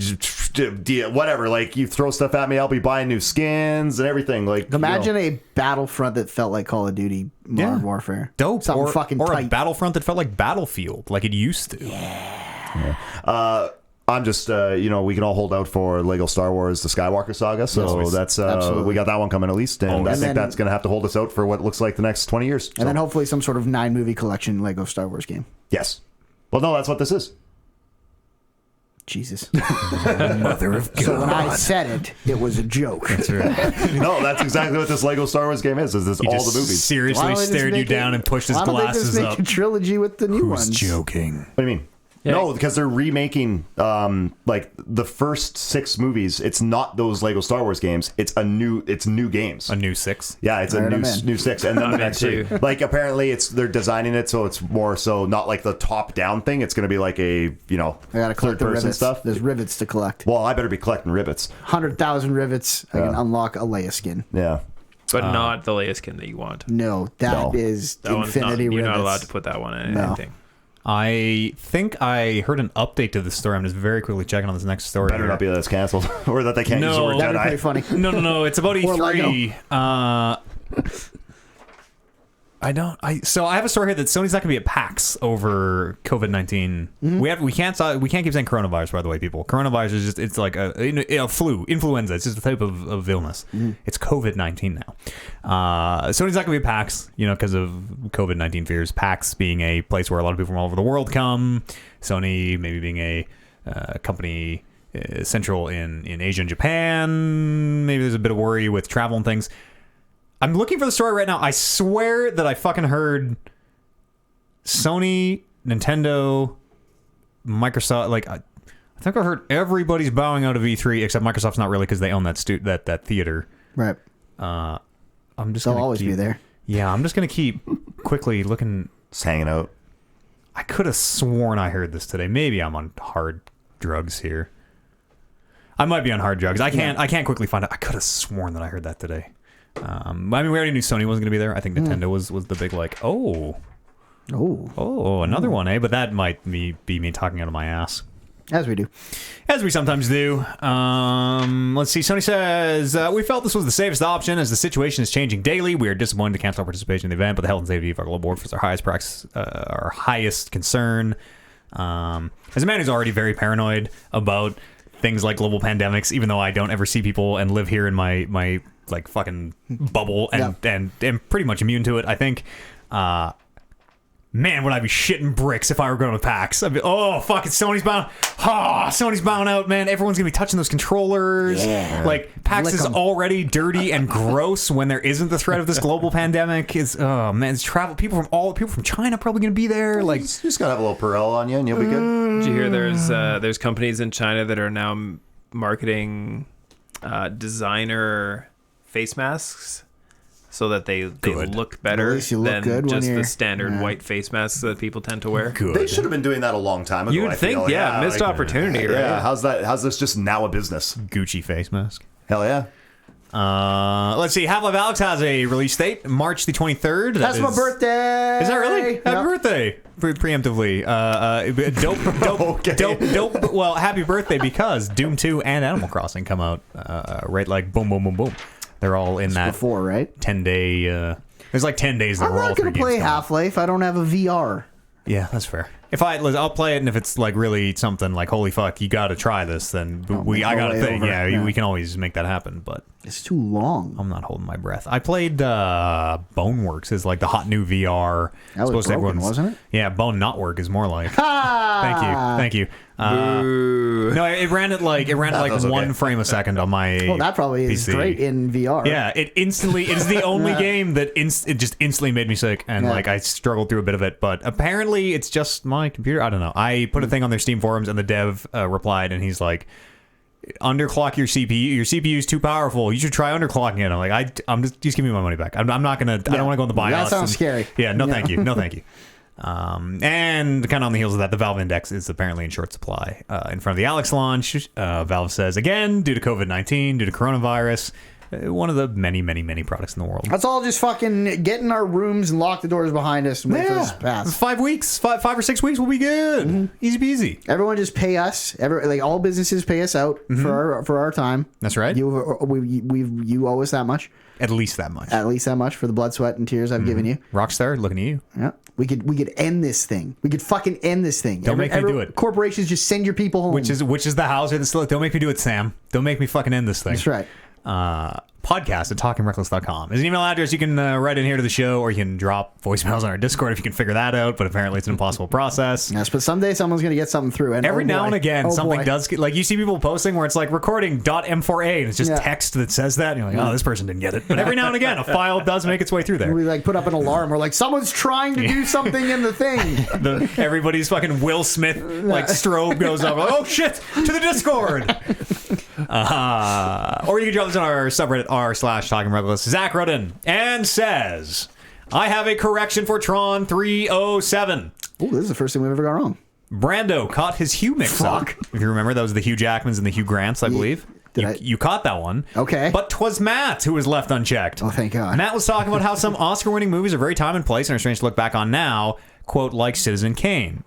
whatever. Like, you throw stuff at me, I'll be buying new skins and everything. Like, Imagine a Battlefront that felt like Call of Duty Modern Warfare. Dope. Something or fucking a tight. Battlefront that felt like Battlefield, like it used to. I'm just, we can all hold out for Lego Star Wars: The Skywalker Saga. So that's we got that one coming at least, and I think that's going to have to hold us out for what looks like the next 20 years. And then hopefully some sort of 9-movie collection Lego Star Wars game. Yes. Well, no, that's what this is. Jesus. Mother of God. So when I said it, it was a joke. That's right. No, that's exactly what this Lego Star Wars game is. Is this He all just the movies? Why seriously don't they just stared you make down and pushed his why don't they glasses just make up. a trilogy with the new Who's ones? joking? What do you mean? Yeah. No, because they're remaking like the first 6 movies. It's not those Lego Star Wars games. It's new games. A new 6. Yeah, it's a Alright, I'm new 6, and then the I'm in next 3. too. Like apparently, they're designing it so it's more so not like the top down thing. It's going to be like a I gotta collect the person rivets. stuff. There's rivets to collect. Well, I better be collecting rivets. 100,000 rivets. I can unlock a Leia skin. Yeah. But not the Leia skin that you want. No, that is That one's infinity not, you're rivets. not allowed to put that one in No. anything. I think I heard an update to this story. I'm just very quickly checking on this next story. Better here. not be that it's canceled or that they can't use the No. word That'd be Jedi. pretty funny. No. It's about Or E3. So I have a story here that Sony's not going to be at PAX over COVID-19. Mm-hmm. We can't keep saying coronavirus, by the way, people. Coronavirus is just, it's like a influenza. It's just a type of illness. Mm-hmm. It's COVID-19 now. Sony's not going to be at PAX, because of COVID-19 fears. PAX being a place where a lot of people from all over the world come. Sony maybe being a company central in Asia and Japan. Maybe there's a bit of worry with travel and things. I'm looking for the story right now. I swear that I fucking heard Sony, Nintendo, Microsoft. Like, I think I heard everybody's bowing out of E3 except Microsoft's not really because they own that that theater. Right. I'm just They'll gonna always keep, be there. Yeah, I'm just gonna keep quickly looking. Just hanging out. I could have sworn I heard this today. Maybe I'm on hard drugs here. I might be on hard drugs. I can't quickly find out. I could have sworn that I heard that today. I mean, we already knew Sony wasn't going to be there. I think Nintendo was the big another one, eh? But that might be me talking out of my ass. As we do. As we sometimes do. Let's see. Sony says, we felt this was the safest option as the situation is changing daily. We are disappointed to cancel our participation in the event, but the health and safety of our global workforce is our highest concern. As a man who's already very paranoid about things like global pandemics, even though I don't ever see people and live here in my like fucking bubble and pretty much immune to it, I think man, would I be shitting bricks if I were going to PAX. I'd be, fuck it, Sony's bound. Sony's bound out, man. Everyone's going to be touching those controllers. Yeah. Like, PAX Lick is 'em. already dirty and gross when there isn't the threat of this global pandemic. It's travel. People from China probably going to be there. Like, You just got to have a little Perel on you and you'll be good. Did you hear there's companies in China that are now marketing designer face masks so that they look better At least you look than good when just the you're- standard white face masks that people tend to wear. good. They should have been doing that a long time ago. You would I think, feel. missed opportunity, right? Yeah, how's this just now a business? Gucci face mask. Hell yeah. Let's see. Half-Life Alyx has a release date, March the 23rd. That's my birthday. Is that really? Yep. Happy birthday. Preemptively. Dope. Well, happy birthday because Doom 2 and Animal Crossing come out right like boom, boom, boom, boom. They're all in that Before, right? 10-day. There's like 10 days that I'm we're all not going to play Half-Life. I don't have a VR. Yeah, that's fair. I'll play it, and if it's like really something like holy fuck, you got to try this, then I got a way thing. over. Yeah, Yeah. we can always make that happen, but It's too long. I'm not holding my breath. I played Boneworks is like the hot new VR. That was broken, wasn't it? Yeah, Bone Not Work is more like. Ah! Thank you. No, it ran at like was okay. 1 frame a second on my. Well, that probably is PC. great in VR. Yeah, it is the only game that it just instantly made me sick, and Yeah. like I struggled through a bit of it. But apparently, it's just my computer. I don't know. I put a thing on their Steam forums, and the dev replied, and he's like, "Underclock your CPU. Your CPU is too powerful. You should try underclocking it." I'm like, I'm just give me my money back. I'm not gonna. I don't want to go in the BIOS. That sounds scary. Yeah, no, thank you. No, thank you. And kind of on the heels of that, the Valve Index is apparently in short supply. In front of the Alyx launch, Valve says, again, due to COVID-19, due to coronavirus, one of the many, many, many products in the world. Let's all just fucking get in our rooms and lock the doors behind us and wait for this to pass. 5 weeks, 5 or 6 weeks will be good. Easy peasy. Everyone just pay us. All businesses pay us out for our time. That's right. You owe us that much. At least that much. At least that much for the blood, sweat, and tears I've given you. Rockstar, looking at you. Yeah. We could end this thing. We could fucking end this thing. Don't make me do it. Corporations just send your people home. Which is the house or the still. Don't make me do it, Sam. Don't make me fucking end this thing. That's right. podcast@talkingreckless.com is an email address. You can write in here to the show, or you can drop voicemails on our Discord if you can figure that out, but apparently it's an impossible process. Yes, but someday someone's going to get something through. And Every now boy. and again, something boy. does get, like, you see people posting where it's like recording.m4a, and it's just Yeah. text that says that, and you're like, oh, this person didn't get it. But every now and again, a file does make its way through there. We like put up an alarm. We're like, someone's trying to do something in the thing. Everybody's fucking Will Smith like strobe goes up. Like, oh shit! To the Discord. Or you can drop this on our subreddit r/TalkingReckless. Zach wrote in and says, "I have a correction for Tron 307. Oh, this is the first thing we've ever got wrong. Brando caught his Hugh mix-up. If you remember, that was the Hugh Jackmans and the Hugh Grants, I believe." You caught that one. Okay. But 'twas Matt who was left unchecked. Oh, thank God. Matt was talking about how some Oscar-winning movies are very time and place and are strange to look back on now, quote, like Citizen Kane.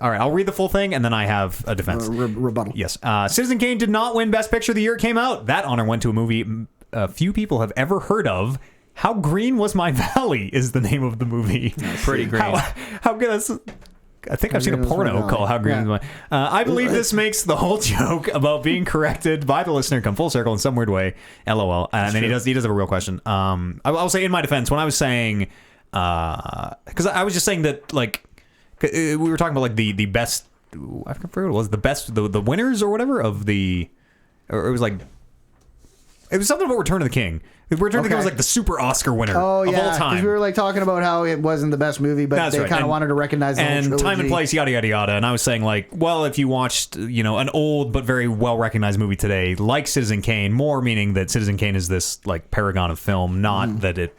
All right, I'll read the full thing, and then I have a defense. Rebuttal. Yes. Citizen Kane did not win Best Picture the year it came out. That honor went to a movie a few people have ever heard of. How Green Was My Valley is the name of the movie. Pretty green. How good that's... I think I've seen a Green Was My porno Valley. called How Green Yeah. Was My... I believe this makes the whole joke about being corrected by the listener come full circle in some weird way. LOL. And then he does have a real question. I'll say in my defense, when I was saying... Because I was just saying that, like... We were talking about, like, the best... I forget what it was. The best... The winners or whatever of the... Or it was, like... It was something about Return of the King. Return of the King was like the super Oscar winner Oh, of all yeah. time. Because we were like talking about how it wasn't the best movie, but That's they right. kind of And- wanted to recognize the whole and trilogy. time and place, yada yada yada. And I was saying, like, well, if you watched, an old but very well recognized movie today, like Citizen Kane, more meaning that Citizen Kane is this like paragon of film, not that it.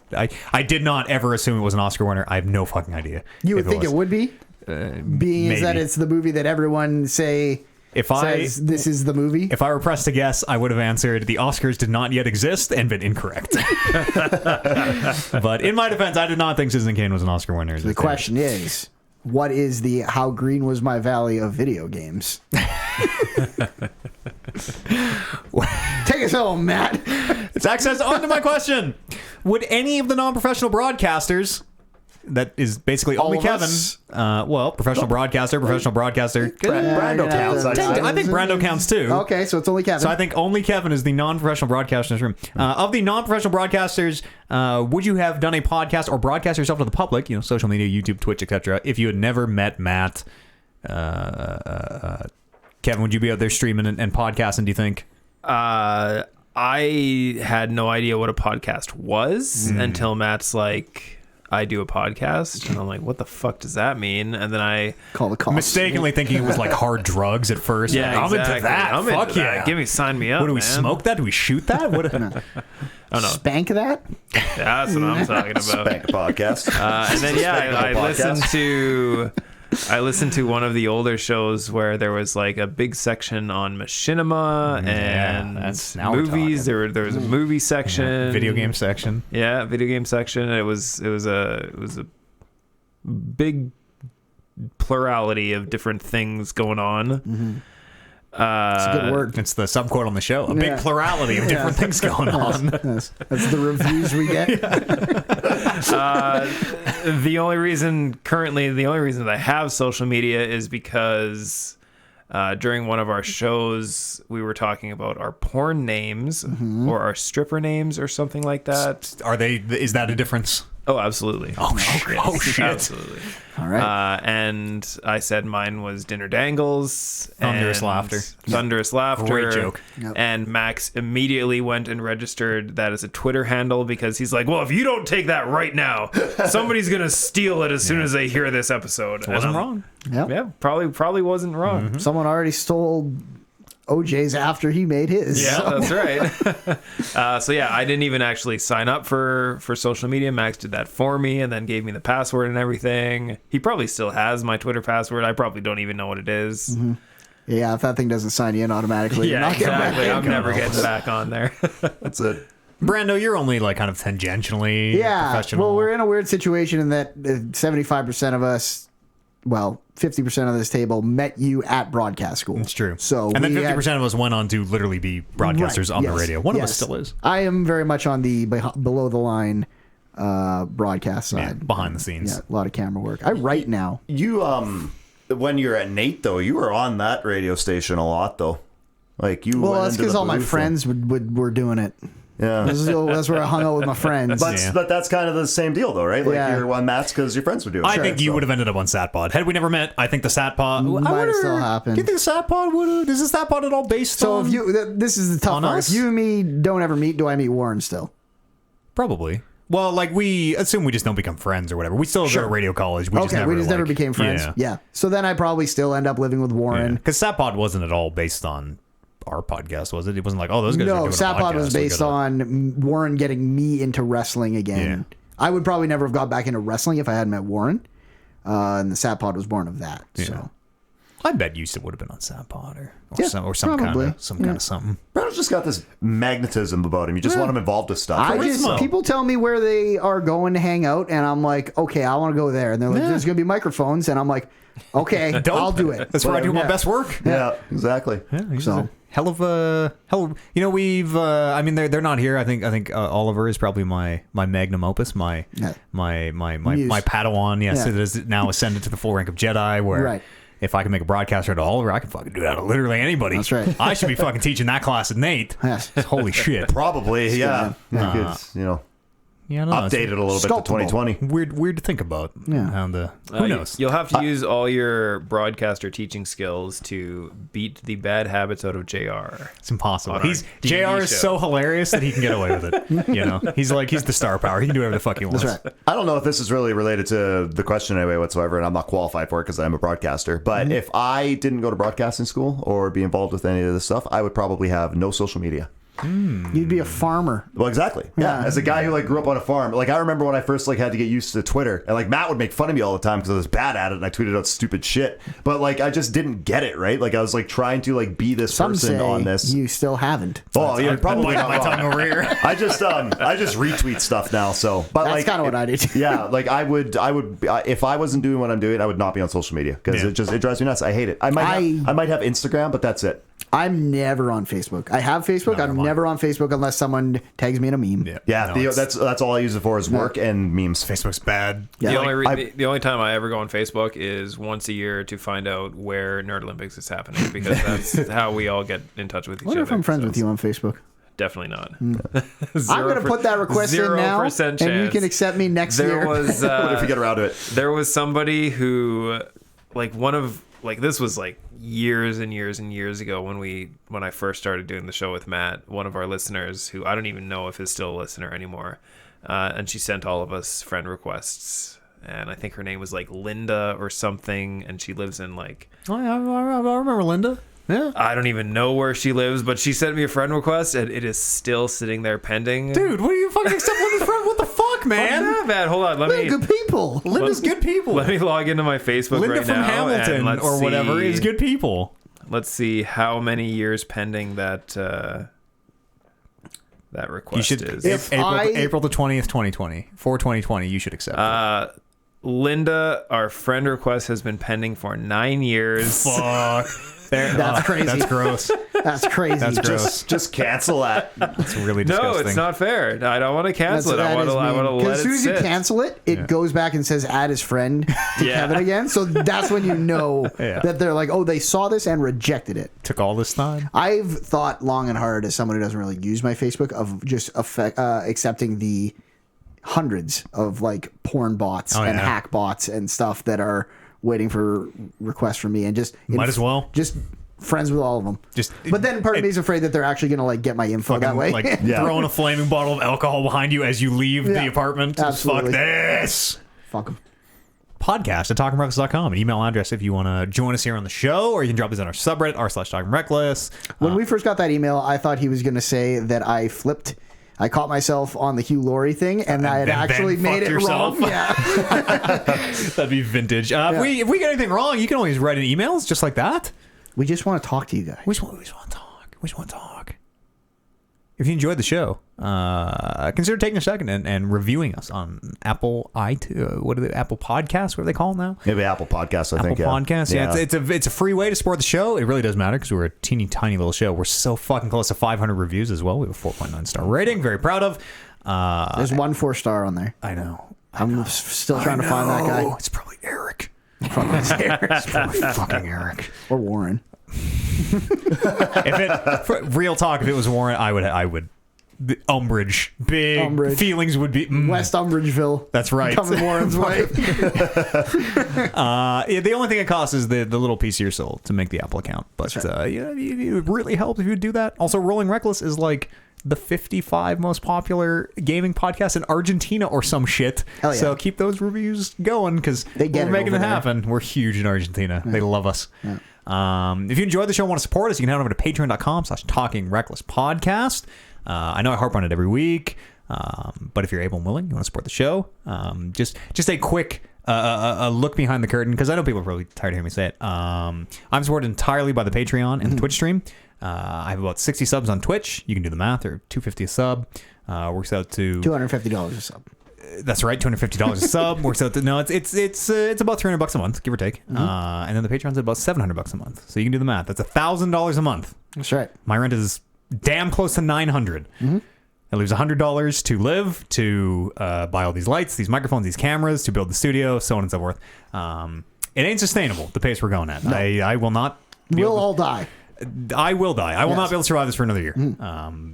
I did not ever assume it was an Oscar winner. I have no fucking idea. You would if think it was. would be, being is that maybe. it's the movie that everyone says this is the movie. If I were pressed to guess, I would have answered the Oscars did not yet exist and been incorrect. But in my defense, I did not think Citizen Kane was an Oscar winner. The question is, what is the How Green Was My Valley of video games? Take us home, Matt. It's access on to my question. Would any of the non-professional broadcasters, that is basically All only of Kevin, us? professional broadcaster. Brando counts. I think Brando counts too. Okay, so it's only Kevin. So I think only Kevin is the non-professional broadcaster in this room. Of the non-professional broadcasters, would you have done a podcast or broadcast yourself to the public, social media, YouTube, Twitch, etc., if you had never met Matt? Kevin, would you be out there streaming and podcasting, do you think? I had no idea what a podcast was until Matt's like, I do a podcast, and I'm like, what the fuck does that mean? And then I Call the cops. Mistakenly thinking it was like hard drugs at first. yeah, Like, I'm exactly. into that. I'm Fuck into yeah. that. Give me, sign me up. What do we man. smoke that? Do we shoot that? What? I don't know. Spank that? That's what I'm talking about. Spank podcast. And then I Podcast. listened to one of the older shows where there was like a big section on machinima and that's- now we're movies. talking. There was a movie section, Video game section. Yeah, video game section. It was a big plurality of different things going on. It's a good word. It's the subquote on the show. A big Yeah. plurality of different things going on. That's the reviews we get. The only reason that I have social media is because during one of our shows we were talking about our porn names or our stripper names or something like that. Is that a difference? Oh, absolutely. Oh, shit. Oh, shit. Absolutely. All right. And I said mine was Dinner Dangles. Thunderous and Laughter. Thunderous Laughter. Great joke. Yep. And Max immediately went and registered that as a Twitter handle because he's like, well, if you don't take that right now, somebody's going to steal it as soon as they hear this episode. Wasn't wrong. Yep. Yeah, probably wasn't wrong. Someone already stole OJ's after he made his. Yeah, so. that's right. So yeah, I didn't even actually sign up for social media. Max did that for me and then gave me the password and everything. He probably still has my Twitter password. I probably don't even know what it is. Yeah, if that thing doesn't sign you in automatically, you're Yeah, not getting back exactly. in. I'm never getting back on there. That's it. Brando, you're only like kind of tangentially Yeah. professional. Well, we're in a weird situation in that 75% of us, 50% of this table met you at broadcast school. It's true. So and then we 50% had- of us went on to literally be broadcasters Right, on the yes, radio. One of us yes. still is. I am very much on the below the line broadcast Yeah, side. behind the scenes. Yeah, a lot of camera work. I write now. You when you're at Nate though, you were on that radio station a lot though. Like you. Well, went that's into because the all my booth friends were doing it. Yeah. That's where I hung out with my friends. But that's kind of the same deal, though, right? Like you're on Matt's because your friends were doing it. I think you would have ended up on Satpod. Had we never met, I think the Satpod Might have still happened. Do you think the Satpod would have? Is the Satpod at all based So on? if you, this is the tough On part. us? If you and me don't ever meet, do I meet Warren still? Probably. Well, like we assume we just don't become friends or whatever. We still go to radio college. We just never became friends. Yeah. So then I probably still end up living with Warren. Because Satpod wasn't at all based on our podcast, was it? It wasn't like, oh, those guys are No, doing a Satpod podcast. was based on Warren getting me into wrestling again. I would probably never have got back into wrestling if I hadn't met Warren. And the Satpod was born of that. So I bet you would have been on Satpod or Yeah, some probably. kind of something. Brenno's just got this magnetism about him. You just want him involved with stuff. People tell me where they are going to hang out, and I'm like, okay, I want to go there. And they're like, there's going to be microphones, and I'm like, okay, I'll do it. That's where I do my best work. Yeah, exactly. So hell of you know, we've I mean they're not here. I think Oliver is probably my magnum opus, my Padawan, yes, it is now ascended to the full rank of Jedi, where if I can make a broadcaster to Oliver, I can fucking do that to literally anybody. That's right. I should be fucking teaching that class at Nate. Yes. Holy shit. Probably, yeah. Yeah, I don't know. Updated a little bit to 2020. Weird to think about. Yeah. Who knows? You'll have to use all your broadcaster teaching skills to beat the bad habits out of JR. It's impossible. On our JR is show. so hilarious that he can get away with it. You know, he's the star power. He can do whatever the fuck he wants. that's right. I don't know if this is really related to the question anyway whatsoever, and I'm not qualified for it because I'm a broadcaster. But if I didn't go to broadcasting school or be involved with any of this stuff, I would probably have no social media. You'd be a farmer. Well, exactly. Yeah. As a guy who grew up on a farm, I remember when I first had to get used to Twitter, and Matt would make fun of me all the time because I was bad at it and I tweeted out stupid shit. But I just didn't get it, right? I was trying to be this Some person say on this. you still haven't. Oh, yeah, probably not my wrong. tongue over here. I just retweet stuff now. So, but That's kind of what I do too. Yeah, I would if I wasn't doing what I'm doing, I would not be on social media because it drives me nuts. I hate it. I might have Instagram, but that's it. I'm never on Facebook. I have Facebook. I'm never on Facebook unless someone tags me in a meme. That's all I use it for is work and memes. Facebook's bad. Yeah. The only time I ever go on Facebook is once a year to find out where Nerd Olympics is happening because that's how we all get in touch with each I wonder other. if I'm friends with you on Facebook. Definitely not. I'm going to put that request in now, 0% and you can accept me next year. There was What if you get around to it? there was somebody who this was years and years and years ago when I first started doing the show with Matt, one of our listeners who I don't even know if is still a listener anymore, and she sent all of us friend requests, and I think her name was Linda or something, and she lives in I remember Linda. Yeah. I don't even know where she lives, but she sent me a friend request and it is still sitting there pending. Dude, what do you fucking accept Linda's friend? What the fuck, man? What's that, man? Hold on, They're good people. Linda's good people. Let me log into my Facebook Linda right from now. Hamilton and let's or whatever see- is good people. Let's see how many years pending that request is. April the 20th, 2020. For 2020, you should accept it. Linda, our friend request has been pending for 9 years. Fuck. That's crazy. That's gross. That's crazy. That's gross. Just cancel that. That's really No, disgusting. it's not fair. I don't want to cancel it. I want to let Because as soon it as you sit. cancel it, it goes back and says add his friend to Yeah. Kevin again. So that's when you know that they're like, oh, they saw this and rejected it. Took all this time. I've thought long and hard as someone who doesn't really use my Facebook of just accepting the hundreds of porn bots and hack bots and stuff that are waiting for requests from me and just Might as well. just friends with all of them. But then part of me is afraid that they're actually going to get my info that way. Throwing a flaming bottle of alcohol behind you as you leave the apartment. Absolutely. Fuck this. Fuck them. Podcast at talkingreckless.com, an email address if you want to join us here on the show, or you can drop this on our subreddit r/talkingreckless. When we first got that email, I thought he was going to say that I caught myself on the Hugh Laurie thing, and I had then actually made fucked it yourself. wrong. Yeah. That'd be vintage. If we get anything wrong, you can always write in emails just like that. We just want to talk to you guys. We just want to talk. We just want to talk. If you enjoyed the show, consider taking a second and reviewing us on Apple Apple Podcasts, what do they call them now? Maybe Apple Podcasts, I think. Apple Podcasts, yeah. It's a free way to support the show. It really does matter because we're a teeny tiny little show. We're so fucking close to 500 reviews as well. We have a 4.9 star rating. Very proud of. There's 1 4-star on there. I know. I'm still trying to find that guy. It's probably Eric. It's Probably fucking Eric. or Warren. Real talk, if it was Warren, I would the umbrage. Big Umbrage. feelings would be West Umbrageville. That's right. Coming Warren's way. The only thing it costs is the little piece of your soul to make the Apple account. But it would really help if you would do that. Also, Rolling Reckless is like the 55 most popular gaming podcast in Argentina or some shit. Hell yeah. So keep those reviews going because we're making it happen. We're huge in Argentina. Yeah. They love us. Yeah. If you enjoyed the show and want to support us, you can head over to patreon.com/talkingrecklesspodcast. I know I harp on it every week, but if you're able and willing, you want to support the show, just a quick a look behind the curtain, because I know people are probably tired of hearing me say it. I'm supported entirely by the Patreon and the Twitch stream. I have about 60 subs on Twitch. You can do the math, or $250 a sub. Works out to $250 a sub. That's right, $250 a sub. Works out to it's about $300 a month, give or take. And then the Patreon's at about $700 a month. So you can do the math. That's $1,000 a month. That's right. My rent is damn close to $900. It leaves $100 to live, to buy all these lights, these microphones, these cameras, to build the studio, so on and so forth. It ain't sustainable, the pace we're going at. No. I will not. We'll all die. I will die. I will not be able to survive this for another year,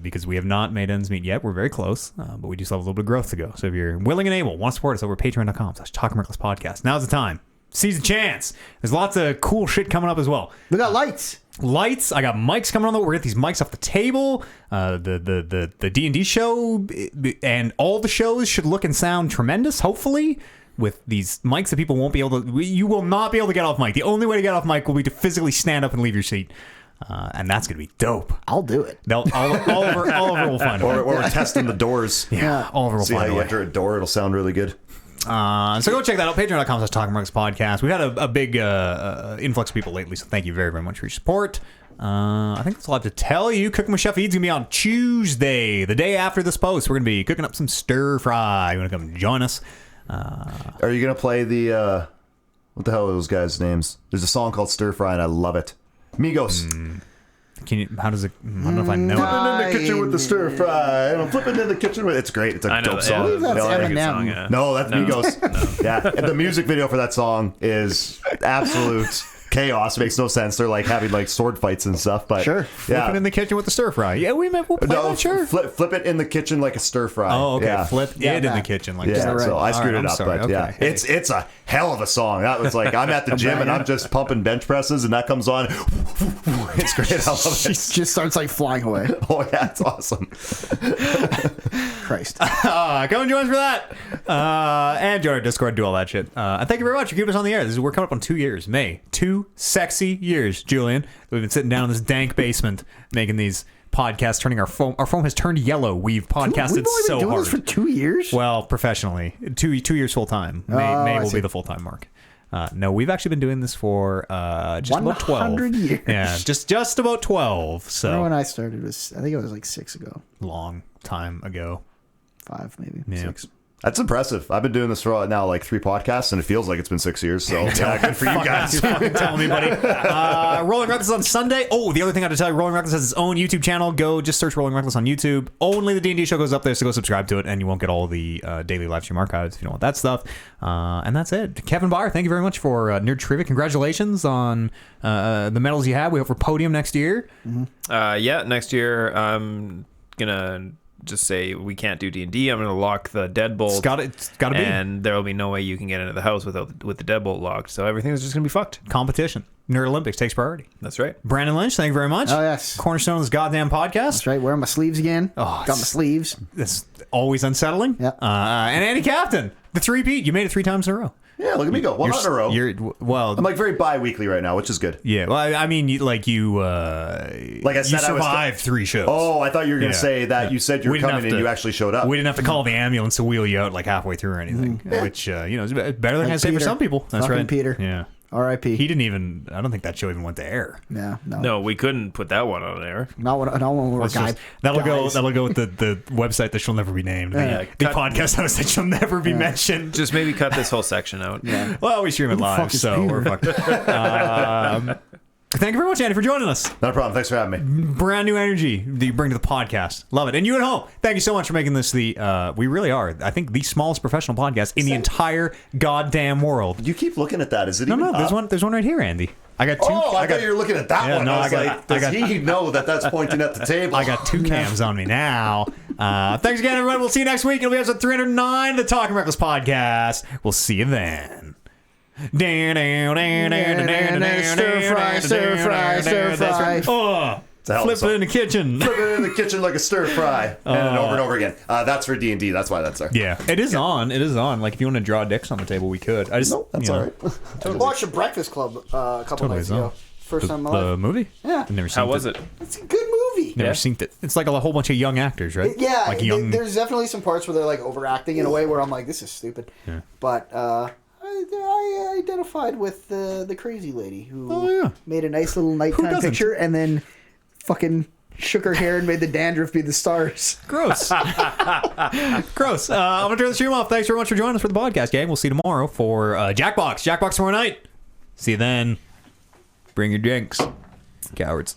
because we have not made ends meet yet. We're very close, but we do still have a little bit of growth to go. So if you're willing and able, want to support us over at patreon.com/talkingrecklesspodcast. Now's the time. Seize the chance. There's lots of cool shit coming up as well. We got lights. I got mics coming on the way. We're gonna get these mics off the table. The D&D show and all the shows should look and sound tremendous, hopefully, with these mics that people won't be able to. You will not be able to get off mic. The only way to get off mic will be to physically stand up and leave your seat. And that's gonna be dope. I'll do it. Oliver will find a way. Or we're testing the doors. Yeah, Oliver will See find how a you way. enter a door, it'll sound really good. So go check that out. Patreon.com/talkingrecklesspodcast. We've had a big influx of people lately, so thank you very, very much for your support. I think that's all I have to tell you. Cooking with Chef Ead's gonna be on Tuesday, the day after this post. We're gonna be cooking up some stir fry. You wanna come join us? Are you gonna play the what the hell are those guys' names? There's a song called Stir Fry and I love it. Migos. Can you? How does it? I don't know if I know. Flipping in the kitchen with the stir fry, and I'm flipping in the kitchen with. It's great. It's a dope song. I believe that's Yeah, Eminem. No, that's Migos. Yeah, and the music video for that song is absolute chaos. It makes no sense. They're like having like sword fights and stuff. But sure, flipping in the kitchen with the stir fry. Yeah, we'll play that. Sure, flip it in the kitchen like a stir fry. Oh, okay. Yeah. Flip it in the kitchen like yeah. that. So I screwed All right, it up, sorry. but Okay. yeah, Hey. it's a hell of a song. That was like I'm at the gym and I'm just pumping bench presses and that comes on. It's great. I love it. Just starts like flying away. Oh yeah, it's awesome. Christ. Come and join us for that. And join our Discord, do all that shit. And thank you very much for keeping us on the air. We're coming up on 2 years. May. 2 sexy years, Julian. We've been sitting down in this dank basement making these podcasts, turning our phone has turned yellow. We've podcasted We've only so been doing hard. this for 2 years? Well, professionally. 2 years full time. May will be the full time mark. No, we've actually been doing this for just about 12. 100 years. Yeah, just about 12. So Remember when I started? I think it was like 6 ago. long time ago. 5 maybe. Yeah. 6. That's impressive. I've been doing this for now like 3 podcasts, and it feels like it's been 6 years. So yeah, good for you guys. You're fucking telling me, buddy. Rolling Reckless on Sunday. Oh, the other thing I have to tell you, Rolling Reckless has its own YouTube channel. Go just search Rolling Reckless on YouTube. Only the D&D show goes up there, so go subscribe to it, and you won't get all the daily live stream archives if you don't want that stuff. And that's it. Kevin Byer, thank you very much for Nerd Trivia. Congratulations on the medals you have. We hope for podium next year. Yeah, next year I'm gonna just say we can't do D&D. I'm gonna lock the deadbolt. It's gotta be. And there will be no way you can get into the house with the deadbolt locked. So everything's just gonna be fucked. Competition. Nerd Olympics takes priority. That's right. Brandon Lynch, thank you very much. Oh, yes. Cornerstone of this goddamn podcast. That's right. Wearing my sleeves again. Oh, Got my sleeves. It's always unsettling. Yeah. And Andy Captain, the 3-peat. You made it 3 times in a row. Yeah, look at me go. Well, not in a row. Well, I'm like very bi-weekly right now, which is good. yeah. Well, I mean, like Like I said, you survived 3 shows. Oh, I thought you were going to Yeah. say that you said you were We didn't coming have and to- you actually showed up. We didn't have to call the ambulance to wheel you out like halfway through or anything, which is better than I say for Peter. some people. That's Fucking right, Peter. Yeah, R.I.P. he didn't even. I don't think that show even went to air. Yeah, no. No, we couldn't put that one on air. Not when we're Let's guys. just- that'll go with the website that shall never be named. Yeah, the cut- podcast host that shall never be mentioned. Just maybe cut this whole section out. Yeah. Well, we stream it the live, fuck is so Peter? we're fucked. Thank you very much, Andy, for joining us. Not a problem. Thanks for having me. Brand new energy that you bring to the podcast. Love it. And you at home, thank you so much for making this we really are, I think, the smallest professional podcast in the entire goddamn world. You keep looking at that. Is it No, even there's up? one right here, Andy. I got two. Oh, I thought you were looking at that Yeah, one. no, I was I got- like, does he know that that's pointing at the table? I got two cams on me now. Thanks again, everyone. We'll see you next week. It'll be episode 309 of the Talking Reckless podcast. We'll see you then. Stir fry. Oh, It's a hell of a flip it song. in the kitchen. Flip it in the kitchen like a stir fry, and over again. That's for D&D. That's why that's there. Yeah, it is on. It is on. Like, if you want to draw dicks on the table, we could. I just, No, that's you know, all right. I watched The Breakfast Club a couple Totally nights is on. ago. First time in my The life. movie? Yeah. I've never seen How was it? It's a good movie. Never Yeah. seen it. It's like a whole bunch of young actors, right? Yeah, like young. there's definitely some parts where they're like overacting in a way where I'm like, this is stupid. Yeah. But I identified with the crazy lady who Oh, yeah. made a nice little nighttime doesn't? picture and then fucking shook her hair and made the dandruff be the stars. Gross. Gross. I'm going to turn the stream off. Thanks very much for joining us for the podcast, gang. We'll see you tomorrow for Jackbox. Jackbox tomorrow night. See you then. Bring your drinks. Cowards.